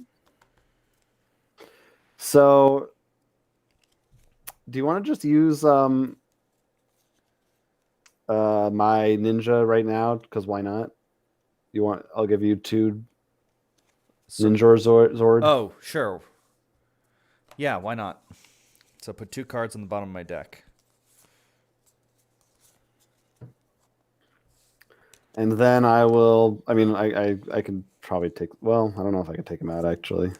So, do you want to just use my ninja right now? Because why not? I'll give you 2 Ninja Zord. Oh, sure. Yeah, why not? So put 2 cards on the bottom of my deck. And then I will... I mean, I can probably take... Well, I don't know if I can take him out, actually.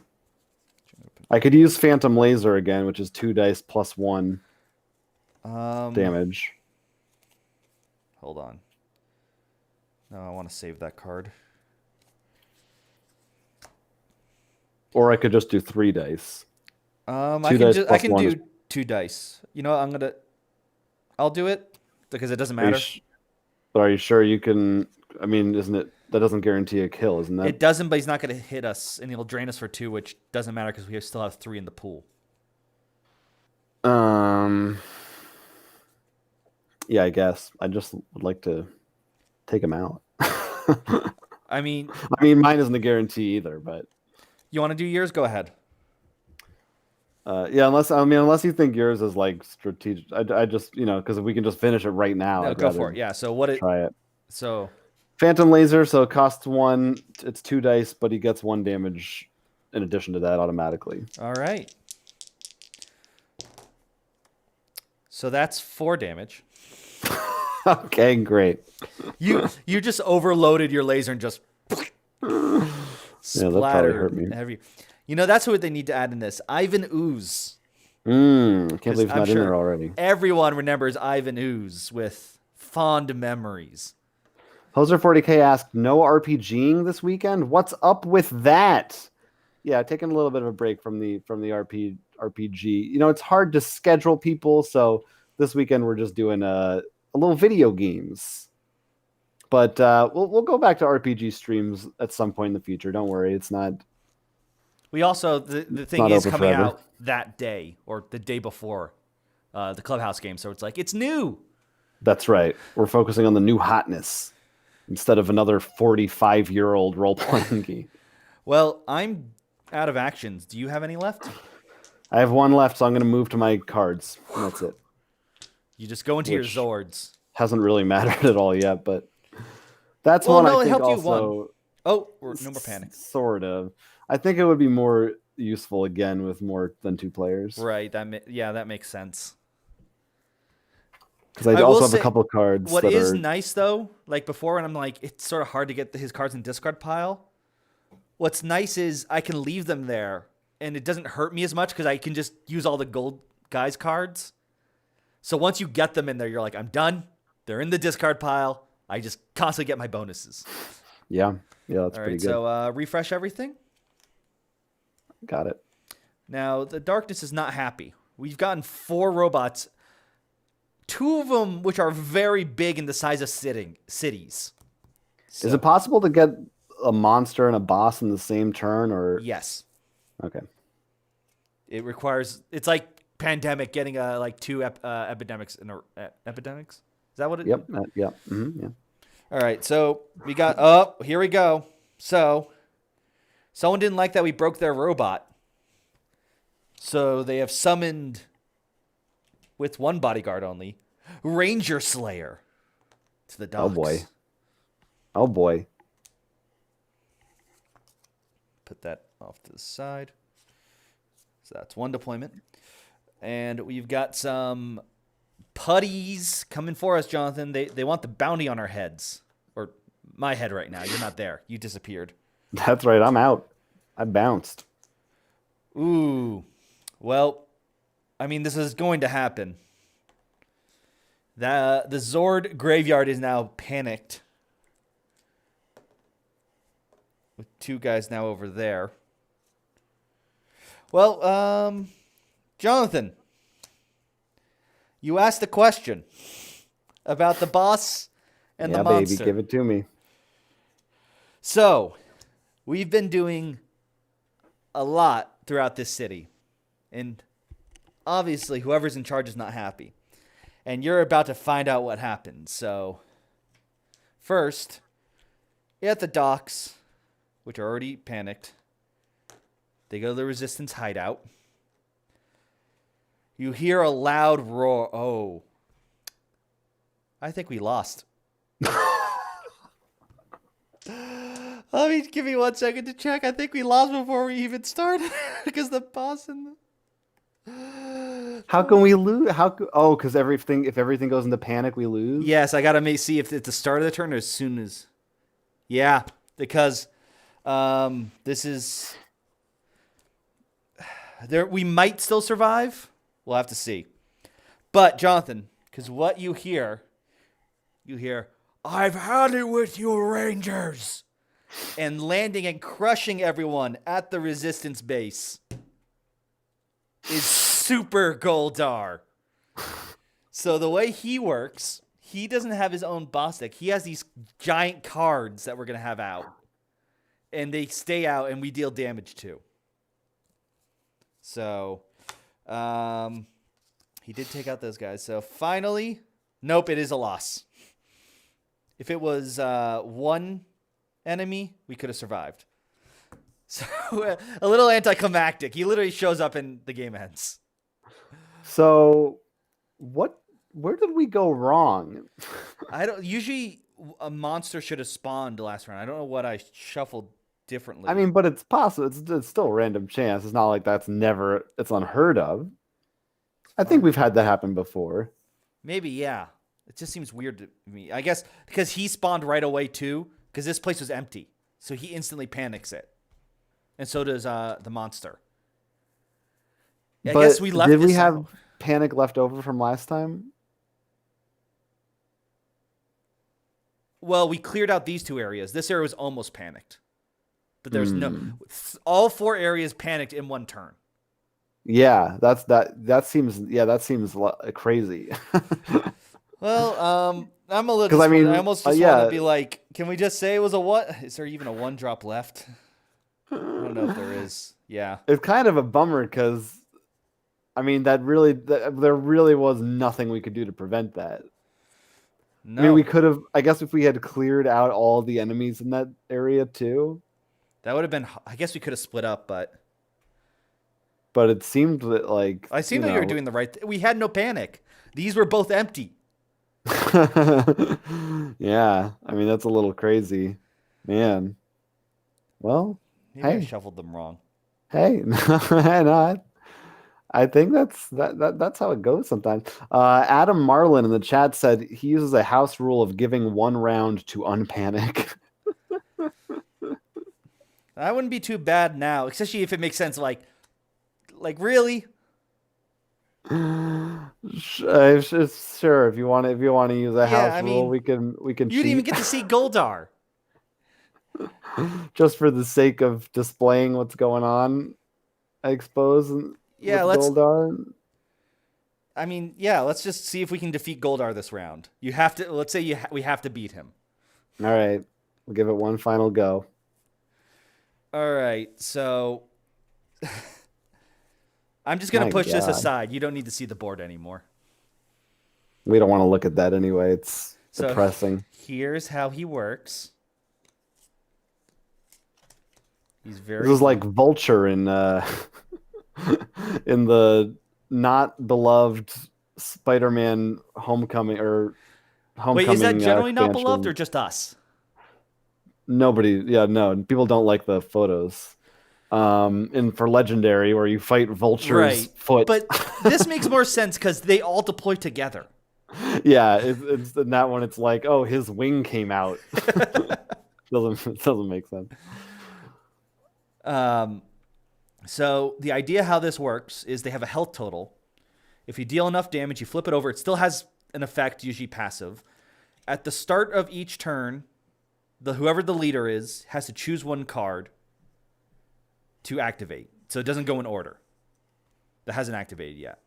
I could use Phantom Laser again, which is 2 dice plus 1 damage. Hold on. No, I want to save that card. Or I could just do 3 dice. I can do 2 dice. You know, I'll do it because it doesn't matter. But are you sure you can? I mean, that doesn't guarantee a kill, isn't that? It doesn't, but he's not going to hit us, and he'll drain us for 2, which doesn't matter because we still have 3 in the pool. Yeah, I guess. I just would like to take him out. I mean, mine isn't a guarantee either, but you want to do yours? Go ahead. Yeah, unless you think yours is like strategic. I just because we can just finish it right now. No, go for it. Yeah. So try it. So Phantom laser, so it costs 1. It's 2 dice, but he gets 1 damage in addition to that automatically. All right. So that's 4 damage. Okay, great. You just overloaded your laser and just Yeah, that probably hurt me. Heavy. You know, that's what they need to add in this. Ivan Ooze. I can't believe it's I'm not in there already. Everyone remembers Ivan Ooze with fond memories. Hoser 40K asked, no RPGing this weekend? What's up with that? Yeah, taking a little bit of a break from the RPG. You know, it's hard to schedule people, so this weekend we're just doing a little video games. But we'll go back to RPG streams at some point in the future. Don't worry, it's not. We also the thing is coming out that day or the day before the Clubhouse game, so it's like it's new. That's right. We're focusing on the new hotness instead of another 45-year-old role-playing game. Well, I'm out of actions. Do you have any left? I have 1 left, so I'm going to move to my cards. And that's it. You just go into your Zords. Hasn't really mattered at all yet, but that's one I think also. Oh, no more panic. Sort of. I think it would be more useful again with more than 2 players. Right. That makes sense. Because I also have a couple of cards. What is nice though, like before, when I'm like, it's sort of hard to get his cards in discard pile. What's nice is I can leave them there, and it doesn't hurt me as much because I can just use all the gold guys cards. So once you get them in there, you're like, I'm done. They're in the discard pile. I just constantly get my bonuses. Yeah, that's pretty good. So refresh everything. Got it. Now the darkness is not happy. We've gotten 4 robots. 2 of them, which are very big in the size of cities. So, is it possible to get a monster and a boss in the same turn, or yes? Okay. It requires. It's like Pandemic getting like 2 epidemics in epidemics. Is that what it? Yep. Yeah. Mm-hmm, yeah. All right. So we got. Oh, here we go. So someone didn't like that we broke their robot. So they have summoned, with 1 bodyguard only, Ranger Slayer to the docks. Oh boy. Put that off to the side. So that's 1 deployment. And we've got some putties coming for us, Jonathan. They want the bounty on our heads. Or my head right now. You're not there. You disappeared. That's right. I'm out. I bounced. Ooh. Well, I mean, this is going to happen. The Zord graveyard is now panicked. With 2 guys now over there. Well, Jonathan, you asked a question about the boss and the monster. Yeah, baby, give it to me. So, we've been doing a lot throughout this city. And obviously, whoever's in charge is not happy. And you're about to find out what happened. So, first, at the docks, which are already panicked, they go to the Resistance hideout. You hear a loud roar. Oh. I think we lost. Give me 1 second to check. I think we lost before we even started. Because the boss and the... How can we lose? Because if everything goes into panic, we lose? Yes, I got to see if it's the start of the turn or as soon as... Yeah, because this is... We might still survive. We'll have to see. But, Jonathan, because what you hear, I've had it with you, Rangers. And landing and crushing everyone at the Resistance base is Super Goldar. So the way he works, he doesn't have his own boss deck. He has these giant cards that we're going to have out. And they stay out and we deal damage to. So, he did take out those guys. So finally, nope, it is a loss. If it was 1 enemy, we could have survived. So a little anticlimactic. He literally shows up and the game ends. So where did we go wrong? Usually a monster should have spawned last round. I don't know what I shuffled differently. I mean, but it's possible. It's still a random chance. It's not like it's unheard of. I think we've had that happen before. Maybe, yeah. It just seems weird to me. I guess because he spawned right away too, because this place was empty. So he instantly panics it. And so does the monster. I guess we left Did we this have out. panic left over from last time? Well, we cleared out these 2 areas. This area was almost panicked. But there's all 4 areas panicked in one turn. Yeah, that seems crazy. Well, I'm a little. 'Cause, I mean, I almost just want to be like, can we just say it was a what? Is there even a 1 drop left? I don't know if there is. Yeah, It's kind of a bummer because, I mean, there really was nothing we could do to prevent that. no. I mean, we could have. I guess if we had cleared out all the enemies in that area too. That would have been. I guess we could have split up, but But it seemed that like I seem like you were doing the right thing. We had no panic. These were both empty. Yeah, I mean that's a little crazy, man. Well, Maybe I hey, shuffled them wrong. hey, no, I think that's how it goes sometimes. Adam Marlin in the chat said he uses a house rule of giving 1 round to unpanic. That wouldn't be too bad now, especially if it makes sense. Like really? Sure, if you want to use a house rule, we can You didn't cheat even get to see Goldar. just for the sake of displaying what's going on. I suppose. Yeah, with let's. Goldar. I mean, yeah. Let's just see if we can defeat Goldar this round. You have to. Let's say we have to beat him. All right, we'll give it one final go. All right, so I'm just gonna push this aside. You don't need to see the board anymore. We don't want to look at that anyway. It's So depressing. Here's how he works. He's very. This is like Vulture in in the not beloved Spider-Man Homecoming or Homecoming. Wait, is that generally not expansion. beloved or just us? Nobody, no, people don't like the photos. And for Legendary, where you fight Vulture's foot. But this makes more sense because they all deploy together. Yeah, it's in that one. It's like, oh, his wing came out. doesn't make sense. So the idea how this works is they have a health total. If you deal enough damage, you flip it over. It still has an effect, usually passive. At the start of each turn, whoever the leader is has to choose 1 card to activate. So it doesn't go in order. That hasn't activated yet.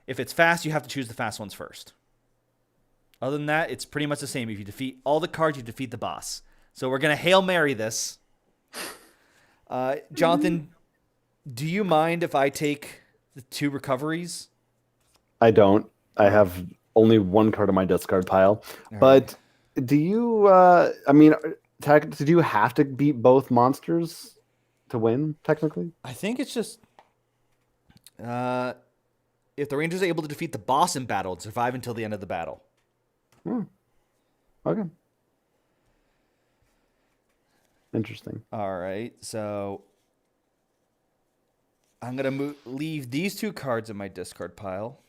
If it's fast, you have to choose the fast ones first. Other than that, it's pretty much the same. If you defeat all the cards, you defeat the boss. So we're going to Hail Mary this. Jonathan, do you mind if I take the 2 recoveries? I don't. I have only 1 card on my discard pile. All but do you, I mean, do you have to beat both monsters to win, technically? I think it's just if the Rangers are able to defeat the boss in battle and survive until the end of the battle. Okay. Interesting. All right, so I'm going to leave these 2 cards in my discard pile.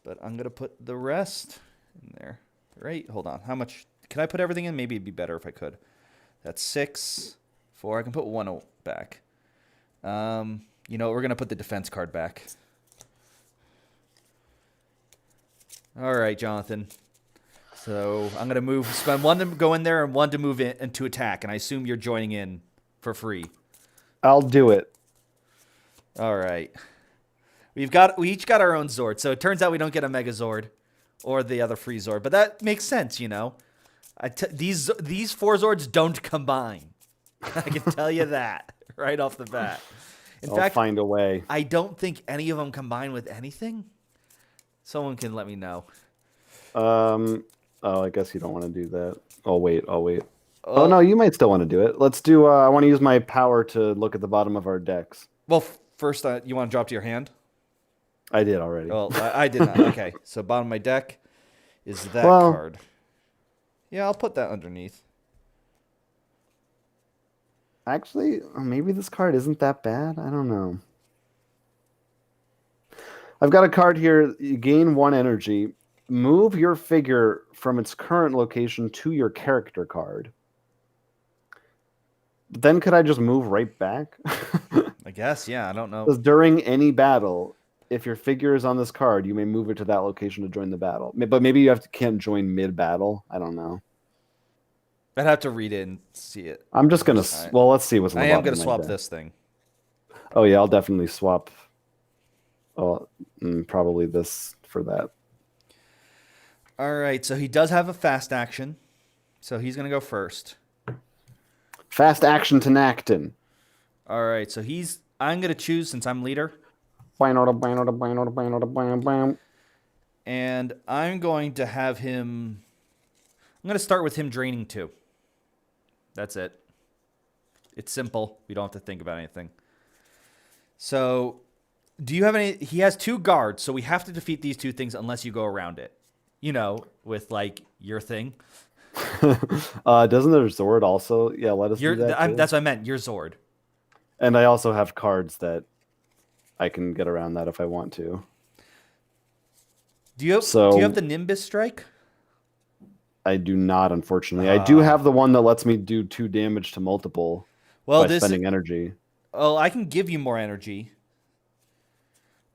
But I'm going to put the rest in there. Right, hold on. How much? Can I put everything in? Maybe it'd be better if I could. That's 6, 4. I can put 1 back. You know, we're going to put the defense card back. All right, Jonathan. So I'm going to spend 1 to go in there and 1 to move in and to attack. And I assume you're joining in for free. I'll do it. All right. We each got our own Zord. So it turns out we don't get a Mega Zord or the other free Zord. But that makes sense, you know. These 4 Zords don't combine. I can tell you that right off the bat. In fact, find a way. I don't think any of them combine with anything. Someone can let me know. Oh, I guess you don't want to do that. I'll wait. Oh, no, you might still want to do it. Let's do, I want to use my power to look at the bottom of our decks. Well, first, you want to drop to your hand? I did already. Well, I did not. Okay, so bottom of my deck is that Well, card. Yeah, I'll put that underneath. actually, maybe this card isn't that bad. I don't know. I've got a card here. You gain 1 energy. Move your figure from its current location to your character card. But then could I just move right back? I guess, yeah, I don't know. Because during any battle, if your figure is on this card, you may move it to that location to join the battle. But maybe you can't join mid-battle. I don't know. I'd have to read it and see it. I'm just gonna. Well, let's see what's on the I am bottom gonna of my swap deck. this thing. Oh yeah, I'll definitely swap. Oh, probably this for that. All right, so he does have a fast action, so he's gonna go first. Fast action to Nacton. All right, so I'm gonna choose since I'm leader, and I'm going to have him. I'm gonna start with him draining 2. That's it. It's simple. We don't have to think about anything. So, do you have any? He has 2 guards, so we have to defeat these 2 things unless you go around it. You know, with like your thing. Doesn't their Zord also? Yeah, let us do that too. That's what I meant. Your Zord. And I also have cards that I can get around that if I want to. Do you have the Nimbus Strike? I do not, unfortunately. I do have the one that lets me do 2 damage to multiple by spending energy. Oh, I can give you more energy.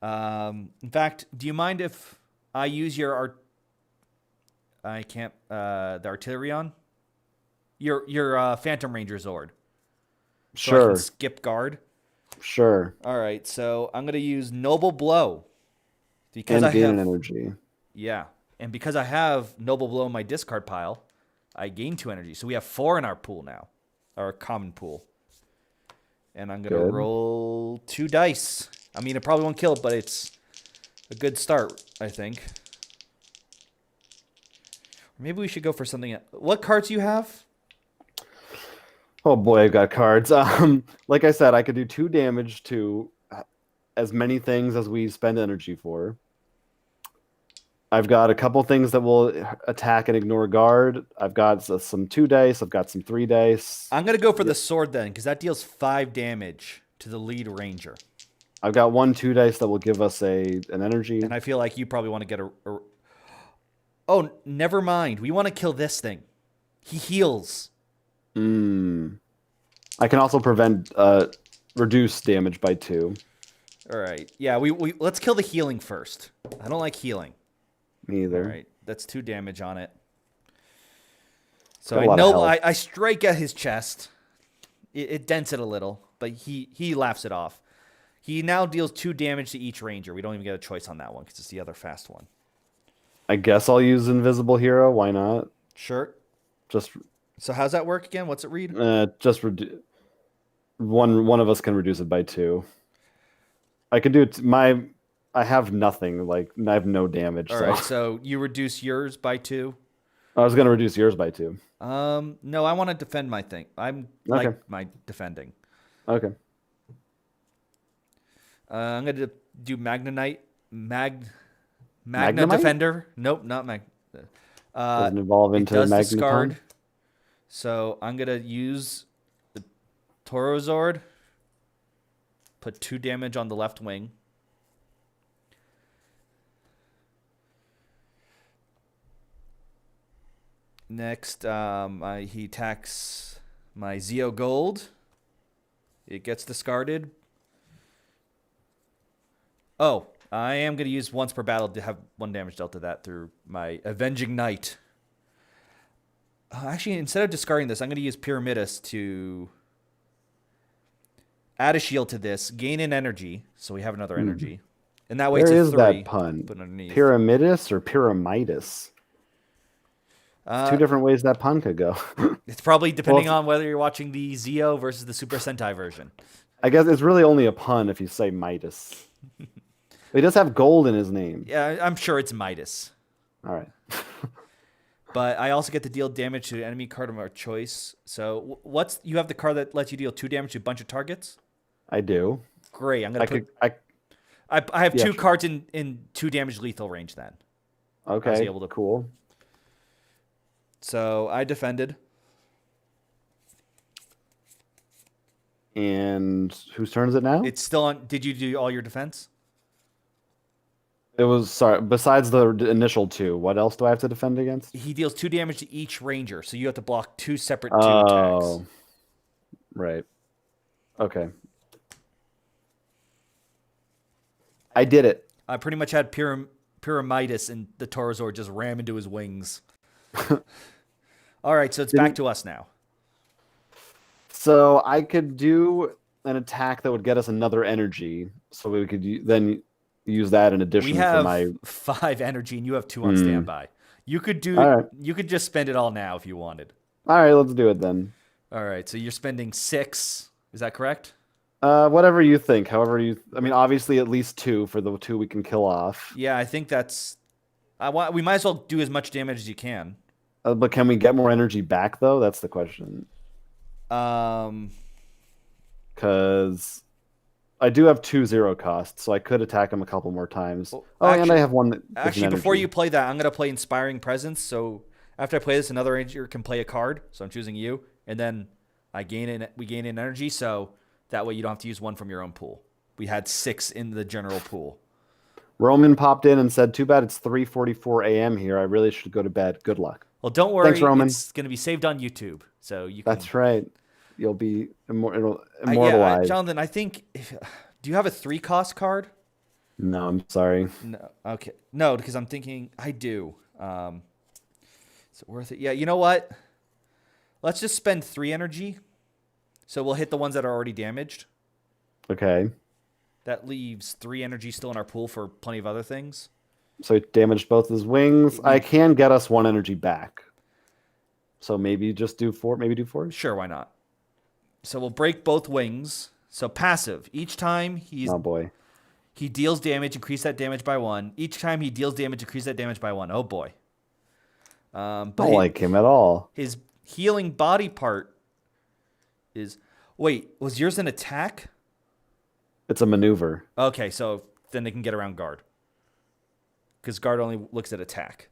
In fact, do you mind if I use your I can't the Artilleon? Your Phantom Ranger Zord. So I can skip guard. Sure. All right, so I'm gonna use Noble Blow because and gain an energy. Yeah, and because I have Noble Blow in my discard pile, I gain 2 energy. So we have 4 in our pool now, our common pool. And I'm gonna roll 2 dice. I mean, it probably won't kill it, but it's a good start, I think. Maybe we should go for something. What cards do you have? Oh boy, I've got cards. Like I said, I could do 2 damage to as many things as we spend energy for. I've got a couple things that will attack and ignore guard. I've got some 2 dice. I've got some 3 dice. I'm gonna go for the sword then, because that deals 5 damage to the lead ranger. I've got 1 2 dice that will give us an energy. And I feel like you probably want to get a... Oh, never mind. We want to kill this thing. He heals. I can also reduce damage by 2. All right. Yeah, we let's kill the healing first. I don't like healing. Me either. All right. That's 2 damage on it. So I know I strike at his chest. It dents it a little, but he laughs it off. He now deals 2 damage to each ranger. We don't even get a choice on that one because it's the other fast one. I guess I'll use Invisible Hero. Why not? Sure. So how's that work again? What's it read? One of us can reduce it by 2. I can do it. I have nothing. Like I have no damage. All right. So you reduce yours by 2. I was gonna reduce yours by 2. No, I want to defend my thing. Like my defending. Okay. I'm gonna do Magna Magnemite? Defender. Nope, not Mag. Doesn't evolve into it does Magneton? discard. So I'm gonna use the Toro Zord. Put 2 damage on the left wing. Next, he attacks my Zeo Gold. It gets discarded. Oh, I am going to use once per battle to have 1 damage dealt to that through my Avenging Knight. Actually, instead of discarding this, I'm going to use Pyramidus to add a shield to this, gain an energy, so we have another energy. And that way it's a 3. That pun? Pyramidus or Pyramidas? 2 different ways that pun could go. It's probably depending on whether you're watching the Zeo versus the Super Sentai version. I guess it's really only a pun if you say Midas. He does have gold in his name. Yeah, I'm sure it's Midas. All right. But I also get to deal damage to an enemy card of our choice. So you have the card that lets you deal 2 damage to a bunch of targets? I do. Great. I'm gonna I have 2 cards in 2 damage lethal range then. Okay. Cool. So I defended. And whose turn is it now? It's still on. Did you do all your defense? It was, sorry, besides the initial 2, what else do I have to defend against? He deals 2 damage to each ranger, so you have to block 2 separate 2 Oh, attacks. right. Okay. I did it. I pretty much had Pyramidas and the Taurazor just ram into his wings. All right, so it's back to us now. So I could do an attack that would get us another energy, so we could then use that in addition We have for my 5 energy, and you have 2 on standby. You could do. right. You could just spend it all now if you wanted. All right, let's do it then. All right, so you're spending 6. Is that correct? Whatever you think. However I mean, obviously at least 2 for the 2 we can kill off. Yeah, I think that's. We might as well do as much damage as you can. But can we get more energy back though? That's the question. Because I do have 2 0 costs, so I could attack him a couple more times. Well, and I have one that gives Actually, an before energy. you play that, I'm going to play Inspiring Presence. So after I play this, another ranger can play a card. So I'm choosing you, and then we gain in energy. So that way you don't have to use one from your own pool. We had 6 in the general pool. Roman popped in and said, "Too bad it's 3:44 a.m. here. I really should go to bed. Good luck." Well, don't worry. Thanks, Roman. It's going to be saved on YouTube, so you can. That's right. You'll be immortalized. Yeah, Jonathan. I think. Do you have a 3-cost card? No, I'm sorry. No. Okay. No, because I'm thinking I do. Is it worth it? Yeah. You know what? Let's just spend 3 energy. So we'll hit the ones that are already damaged. Okay. That leaves 3 energy still in our pool for plenty of other things. So it damaged both his wings. I can get us 1 energy back. So maybe just do 4. Maybe do 4. Sure, why not? So we'll break both wings. So passive. Each time Oh boy. he deals damage, increase that damage by 1. Each time he deals damage, increase that damage by 1. Oh boy. But Don't like him at all. his healing body part is. Wait, was yours an attack? It's a maneuver. Okay, so then they can get around guard. Because guard only looks at attack.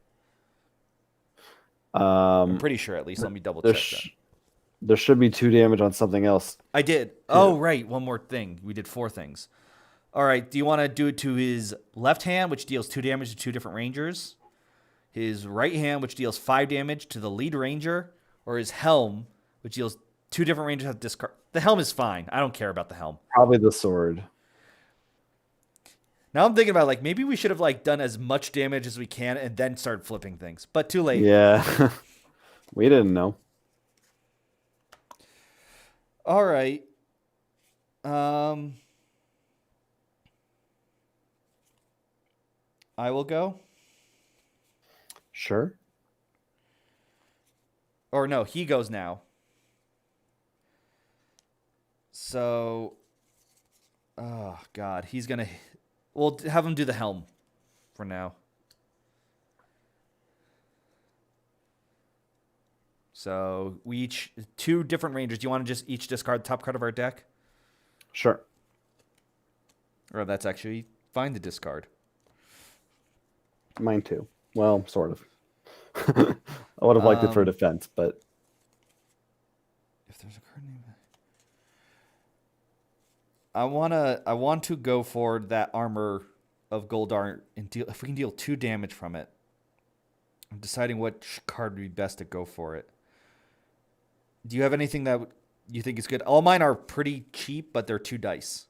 I'm pretty sure, at least. Let me double check that. There should be 2 damage on something else. I did. Oh, right. One more thing. We did 4 things. All right. Do you want to do it to his left hand, which deals 2 damage to 2 different rangers? His right hand, which deals 5 damage to the lead ranger? Or his helm, which deals 2 different rangers have discard? The helm is fine. I don't care about the helm. Probably the sword. Now I'm thinking about, like, maybe we should have, done as much damage as we can and then start flipping things. But too late. Yeah. We didn't know. All right. I will go. Sure. Or no, he goes now. So, oh God, he's gonna. We'll have him do the helm for now. So we each 2 different rangers. Do you want to just each discard the top card of our deck? Sure. Or that's actually fine to discard. Mine too. Well, sort of. I would have liked it for defense, but If there's a card name, I want to go for that armor of Goldar and deal. If we can deal 2 damage from it, I'm deciding which card would be best to go for it. Do you have anything that you think is good? All mine are pretty cheap, but they're 2 dice.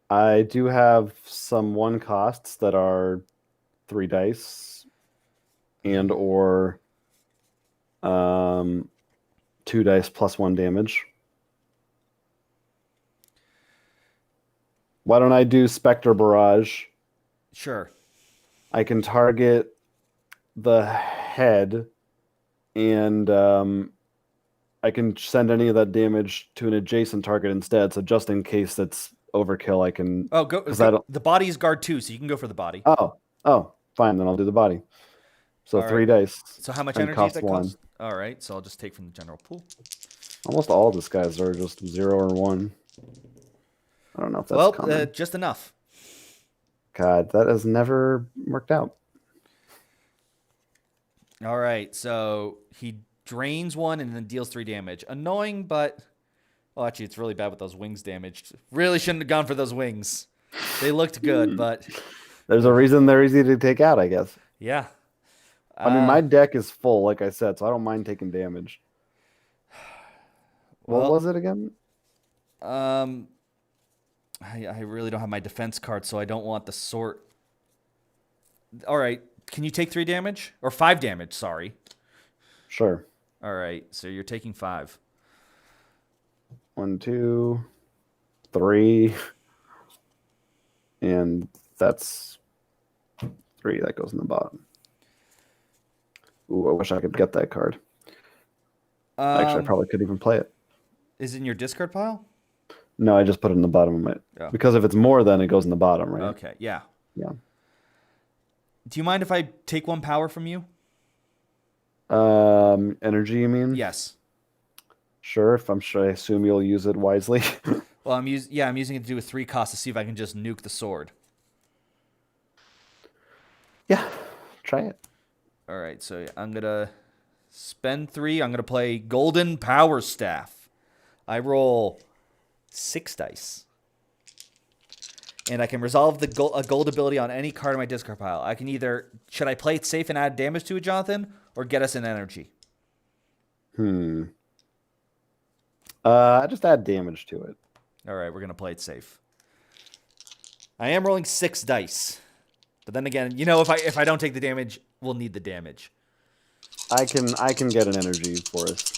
I do have some 1 costs that are 3 dice and or 2 dice plus 1 damage. Why don't I do Spectre Barrage? Sure. I can target the head and I can send any of that damage to an adjacent target instead. So just in case that's overkill, I can. Oh, go. The body is guard 2, so you can go for the body. Oh, fine. Then I'll do the body. So All 3 right. dice. So how much and energy does that 1. cost? All right, so I'll just take from the general pool. Almost all of these guys are just 0 or 1. I don't know if that's common. Just enough. God, that has never worked out. All right, so he drains one and then deals 3 damage. Annoying, but oh, actually, it's really bad with those wings damaged. Really shouldn't have gone for those wings. They looked good, but There's a reason they're easy to take out, I guess. yeah. I mean, my deck is full, like I said, so I don't mind taking damage. What Well, was it again? I really don't have my defense card, so I don't want the sort. All right, can you take 3 damage or 5 damage? Sorry. Sure. All right, so you're taking 5. 1, 2, 3, and that's 3. That goes in the bottom. Ooh, I wish I could get that card. Actually, I probably couldn't even play it. Is it in your discard pile? No, I just put it in the bottom of it. Oh. Because if it's more, then it goes in the bottom, right? Okay, yeah. Yeah. Do you mind if I take 1 power from you? Energy, you mean? Yes. Sure. If I'm sure, I assume you'll use it wisely. Well, I'm using it to do a 3 cost to see if I can just nuke the sword. Yeah, try it. All right, so I'm gonna spend 3. I'm gonna play Golden Power Staff. I roll 6 dice, and I can resolve a gold ability on any card in my discard pile. I can should I play it safe and add damage to it, Jonathan, or get us an energy? Just add damage to it. All right, we're gonna play it safe. I am rolling 6 dice, but then again, if I don't take the damage, we'll need the damage. I can get an energy for us.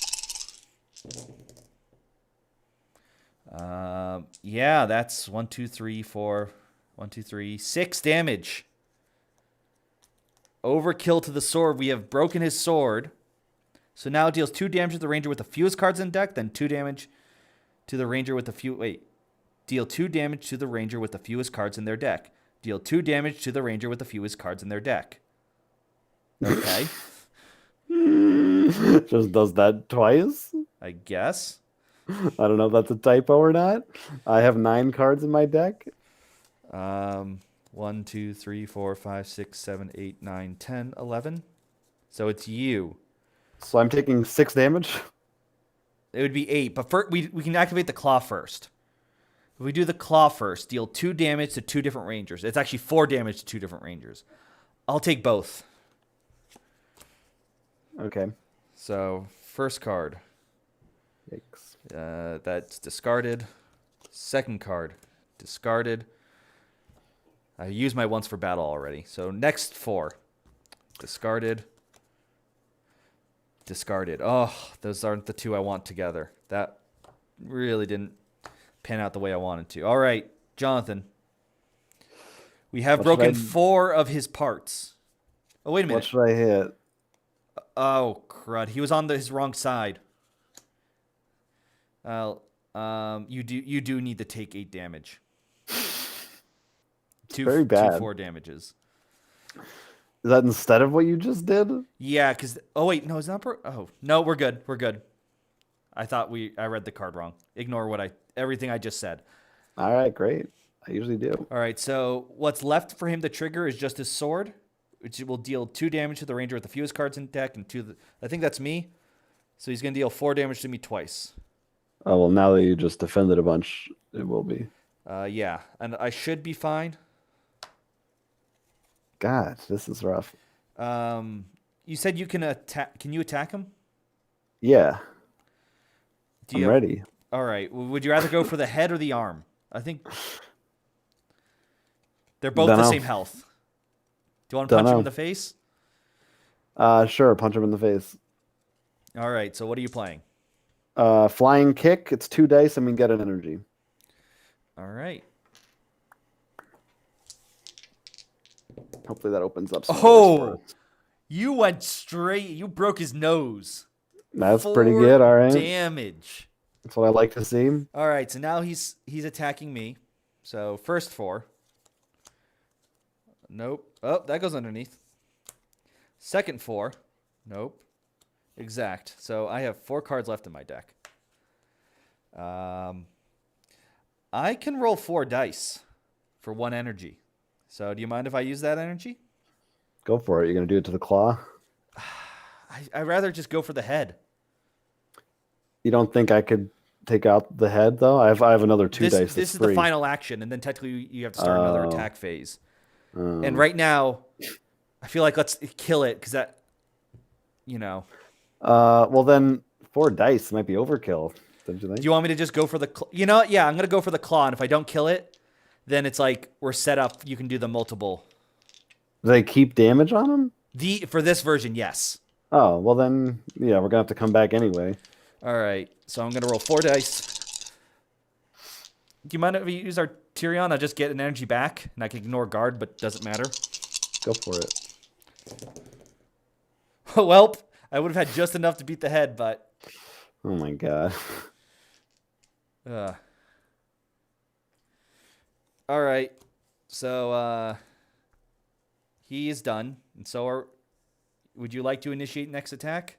Yeah, that's 1, 2, 3, 4. 1, 2, 3, 6 damage. Overkill to the sword. We have broken his sword. So now it deals 2 damage to the ranger with the fewest cards in deck, then 2 damage to the ranger with the few. Wait. Deal 2 damage to the ranger with the fewest cards in their deck. Deal 2 damage to the ranger with the fewest cards in their deck. Okay. Just does that twice? I guess. I don't know if that's a typo or not. I have 9 cards in my deck. 1, 2, 3, 4, 5, 6, 7, 8, 9, 10, 11. So it's you. So I'm taking 6 damage. It would be 8, but first, we can activate the claw first. If we do the claw first, deal 2 damage to 2 different rangers. It's actually 4 damage to 2 different rangers. I'll take both. Okay. So, first card. Yikes. That's discarded. Second card, discarded. I used my once for battle already. So, next 4. Discarded. Discarded. Oh, those aren't the 2 I want together. That really didn't pan out the way I wanted to. All right, Jonathan. We have broken 4 of his parts. Oh, wait a minute. What should I hit? Oh, crud. He was on his wrong side. Well, you do need to take 8 damage. Very bad. 2 4 damages. Is that instead of what you just did? Yeah, because... Oh, wait. No, it's not... Oh, no, we're good. We're good. I read the card wrong. Ignore everything I just said. All right, great. I usually do. All right, so what's left for him to trigger is just his sword, which will deal 2 damage to the ranger with the fewest cards in deck, and I think that's me. So he's going to deal 4 damage to me twice. Oh, well, now that you just defended a bunch, it will be. Yeah, and I should be fine. God, this is rough. You said you can attack. Can you attack him? Yeah. I'm ready. All right. Would you rather go for the head or the arm? I think they're both the same health. Do you want to punch him in the face? Sure. Punch him in the face. All right. So what are you playing? Flying kick. It's 2 dice, and we get an energy. All right. Hopefully that opens up some Oh, doors for us. you went straight. You broke his nose. That's pretty good. All right. Damage. That's what I like to see. All right. So now he's attacking me. So first 4. Nope. Oh, that goes underneath. Second 4. Nope. Exact. So I have 4 cards left in my deck. I can roll 4 dice for 1 energy. So do you mind if I use that energy? Go for it. You're going to do it to the claw? I'd rather just go for the head. You don't think I could take out the head though? I have another 2 dice. This That's is the free. final action, and then technically you have to start another Oh. attack phase. And Oh. right now, I feel like let's kill it because that, you know. Well then 4 dice might be overkill. Don't you think? Do you want me to just go for the? You know what? Yeah, I'm gonna go for the claw, and if I don't kill it, then it's like we're set up. You can do the multiple. Do they keep damage on them? For this version, yes. Oh, well then, yeah, we're gonna have to come back anyway. All right, so I'm gonna roll 4 dice. Do you mind if we use our Tyrion? I'll just get an energy back, and I can ignore guard, but doesn't matter. Go for it. Well, I would have had just enough to beat the head, but. Oh my god. All right, so he is done, and so would you like to initiate next attack?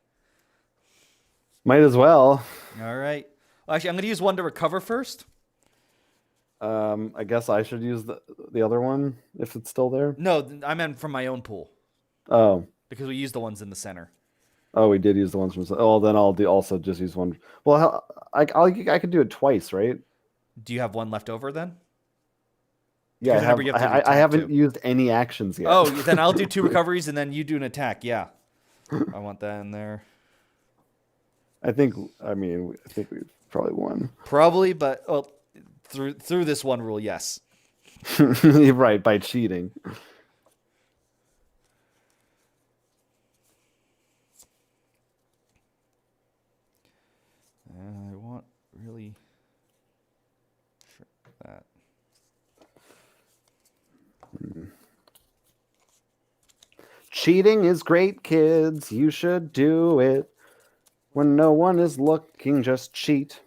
Might as well. All right. Well, actually, I'm going to use one to recover first. I guess I should use the other one if it's still there. No, I meant from my own pool. Oh. Because we used the ones in the center. Oh, we did use the ones from. Oh, then I'll also just use one. Well, I could do it twice, right? Do you have one left over then? Yeah, I haven't used any actions yet. Oh, then I'll do 2 recoveries and then you do an attack. Yeah, I want that in there. I think we probably won. Probably, but through this one rule, yes. Right, by cheating. I want really that. Cheating is great, kids. You should do it. When no one is looking, just cheat.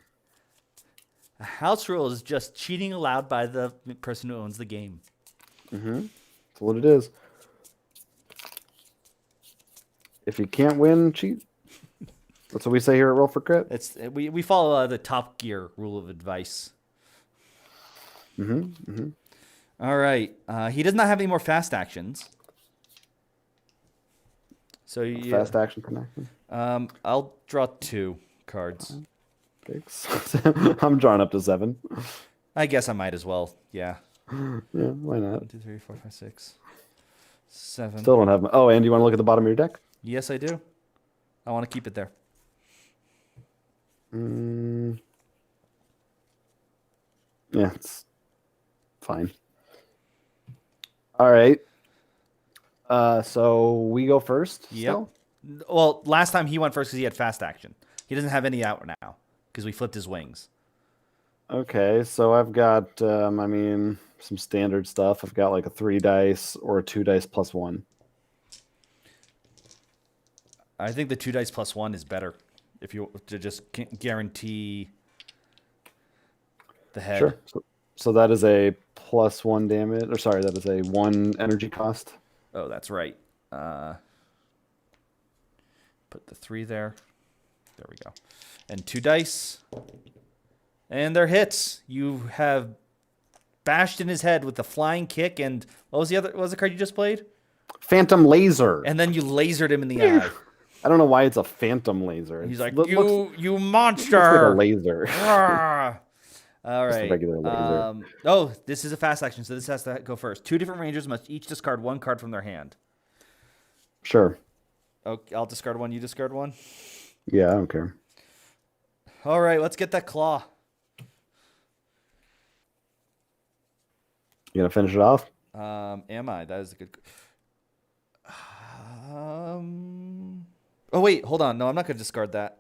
A house rule is just cheating allowed by the person who owns the game. Mm-hmm. That's what it is. If you can't win, cheat. That's what we say here at Roll for Crit. We follow the Top Gear rule of advice. Mm-hmm. Mm-hmm. All right. He does not have any more fast actions. So fast action for action. I'll draw 2 cards. Thanks. I'm drawing up to 7. I guess I might as well. Yeah. Yeah, why not? 1, 2, 3, 4, 5, 6, 7. Still don't have. Oh, and you want to look at the bottom of your deck? Yes, I do. I want to keep it there. Yeah, it's fine. All right. So we go first. Yep. Still? Well, last time he went first because he had fast action. He doesn't have any out now because we flipped his wings. Okay, so I've got, some standard stuff. I've got like a 3 dice or a 2 dice plus 1. I think the 2 dice plus 1 is better if you to just guarantee the head. Sure. So that is a plus 1 damage. Or sorry, that is a 1 energy cost. Oh, that's right. Put the 3 there. There we go. And 2 dice. And they're hits. You have bashed in his head with the flying kick and what was the card you just played? Phantom laser. And then you lasered him in the eye. I don't know why it's a phantom laser. He's like, you monster. Looks like a laser. All right. Just a regular laser. This is a fast action, so this has to go first. 2 different rangers must each discard 1 card from their hand. Sure. Okay, I'll discard 1, you discard 1. Yeah, I don't care. All right, let's get that claw. You gonna finish it off? Am I? That is a good. Oh wait, hold on. No, I'm not gonna discard that.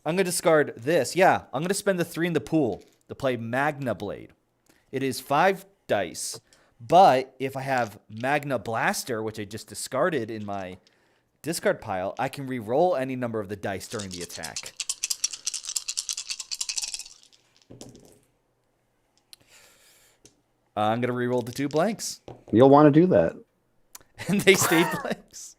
I'm gonna discard this. Yeah, I'm gonna spend the 3 in the pool to play Magna Blade. It is 5 dice, but if I have Magna Blaster, which I just discarded in my discard pile, I can re-roll any number of the dice during the attack. I'm going to re-roll the 2 blanks. You'll want to do that. And they stayed blanks.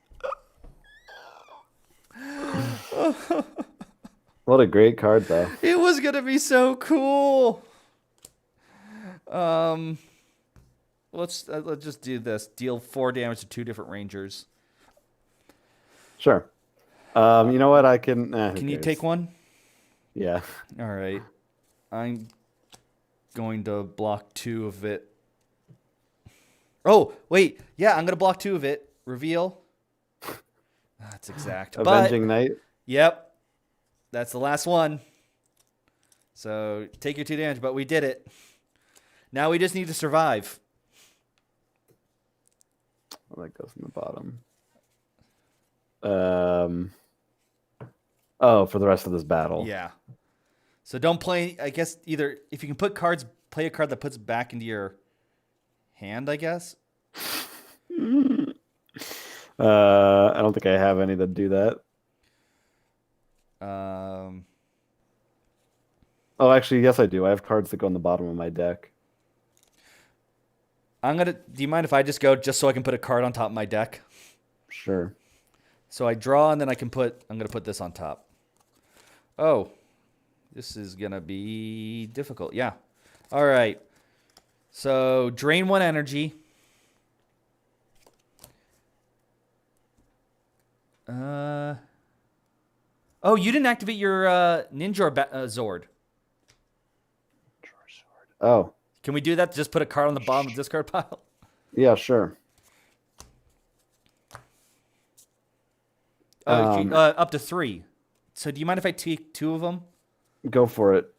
What a great card, though. It was going to be so cool. Let's just do this. Deal 4 damage to 2 different rangers. Sure. You know what? I can. Who Can you cares? take one? Yeah. All right. I'm going to block 2 of it. Oh, wait. Yeah, I'm going to block 2 of it. Reveal. That's exact. But, Avenging Knight. yep. That's the last one. So take your 2 damage, but we did it. Now we just need to survive. Oh, that goes in the bottom. Oh, for the rest of this battle. Yeah. So don't play, I guess, either if you can put cards, play a card that puts back into your hand, I guess. I don't think I have any that do that. Oh, actually, yes, I do. I have cards that go on the bottom of my deck. Do you mind if I just go just so I can put a card on top of my deck? Sure. So I draw and then I'm going to put this on top. Oh, this is going to be difficult. Yeah. All right. So drain 1 energy. Oh, you didn't activate your Ninja Zord. Oh. Can we do that? Just put a card on the bottom of the discard pile? Yeah, sure. Up to 3. So do you mind if I take 2 of them? Go for it.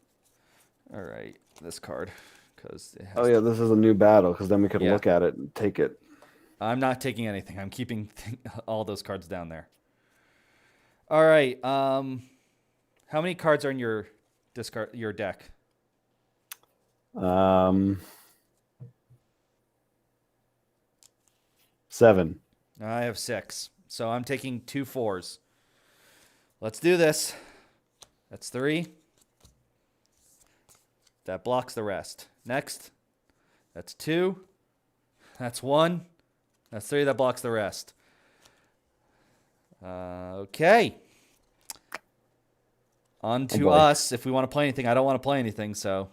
All right. This card. Because Oh, yeah, this is a new battle, because then we could Yeah. look at it and take it. I'm not taking anything. I'm keeping all those cards down there. All right. How many cards are in your deck? 7. I have 6. So I'm taking 2 4s. Let's do this. That's 3. That blocks the rest. Next. That's 2. That's 1. That's 3. That blocks the rest. Okay. On to us. If we want to play anything, I don't want to play anything, so.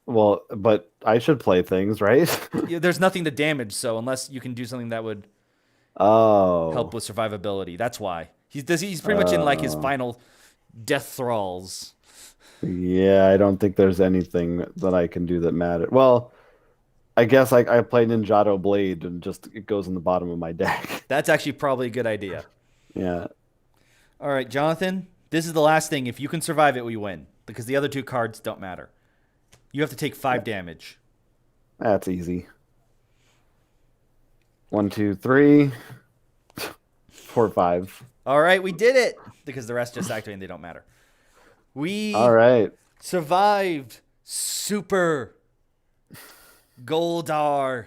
Well, but I should play things, right? Yeah, there's nothing to damage, so unless you can do something that would help with survivability, that's why he's pretty much in like his final death thralls. Yeah, I don't think there's anything that I can do that matters. Well, I guess I play Ninjato Blade and just it goes in the bottom of my deck. That's actually probably a good idea. Yeah. All right, Jonathan, this is the last thing. If you can survive it, we win because the other 2 cards don't matter. You have to take 5 damage. That's easy. 1, 2, 3, 4, 5. All right, we did it because the rest just activate and they don't matter. We All right. survived Super Goldar.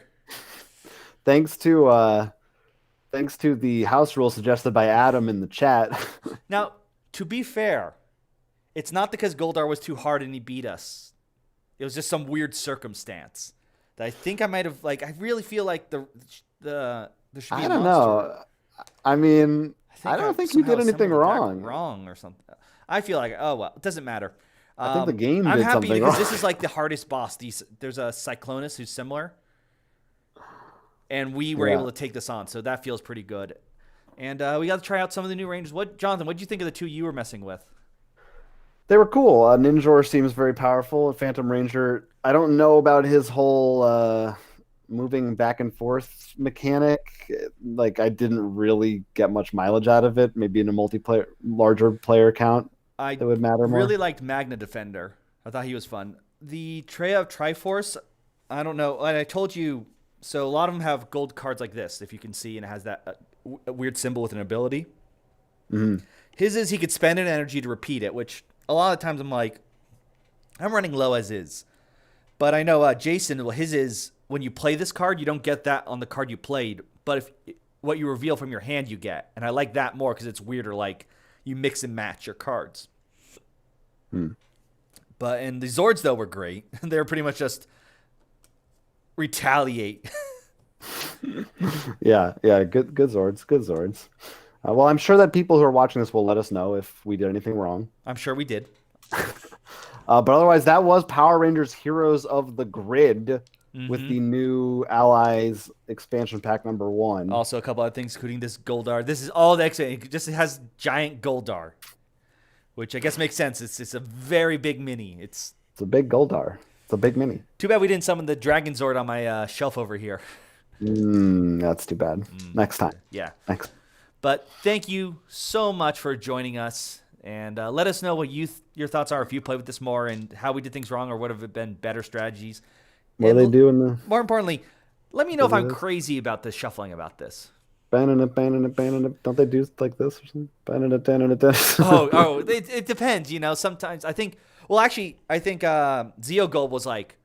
Thanks to the house rule suggested by Adam in the chat. Now, to be fair, it's not because Goldar was too hard and he beat us. It was just some weird circumstance that I think I might have I really feel like there should be I a don't monster. know. I mean, I don't think you did anything wrong. Wrong or something. I feel like, oh well, it doesn't matter. I think the game I'm did happy something because wrong. this is like the hardest boss. There's a Cyclonus who's similar, and we were able to take this on, so that feels pretty good. And we got to try out some of the new rangers. Jonathan? What did you think of the 2 you were messing with? They were cool. Ninjor seems very powerful. Phantom Ranger, I don't know about his whole moving back and forth mechanic. Like, I didn't really get much mileage out of it. Maybe in a larger player count, that would matter more. I really liked Magna Defender. I thought he was fun. The Treya of Triforce, I don't know. And I told you, so a lot of them have gold cards like this, if you can see, and it has that weird symbol with an ability. Mm-hmm. His is he could spend an energy to repeat it, which a lot of times I'm like, I'm running low as is. But I know Jason, well, his is when you play this card, you don't get that on the card you played. But if what you reveal from your hand, you get. And I like that more because it's weirder. Like you mix and match your cards. But and the Zords though were great. They're pretty much just retaliate. Yeah, good Zords. Well, I'm sure that people who are watching this will let us know if we did anything wrong. I'm sure we did. But otherwise, that was Power Rangers Heroes of the Grid. with the new Allies expansion pack number 1. Also, a couple other things, including this Goldar. This is all the it just has giant Goldar, which I guess makes sense. It's a very big mini. It's a big Goldar. It's a big mini. Too bad we didn't summon the Dragon Zord on my shelf over here. That's too bad. Next time. Yeah. Next. But thank you so much for joining us. And let us know what your thoughts are if you play with this more and how we did things wrong or what have been better strategies. What are they doing? More importantly, let me know if I'm crazy about this shuffling about this. Don't they do like this or something? It depends. You know, sometimes I think. Well, actually, I think Zeo Gold was like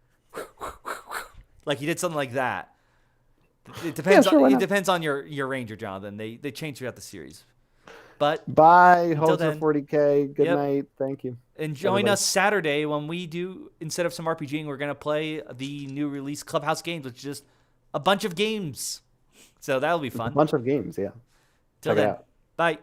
he did something like that. It depends. It depends on your ranger, Jonathan. They change throughout the series. But bye, host of 40K. Good night. Thank you. And join us Saturday when we do, instead of some RPGing, we're going to play the new release Clubhouse Games, which is just a bunch of games. So that'll be fun. A bunch of games, yeah. Till then, bye.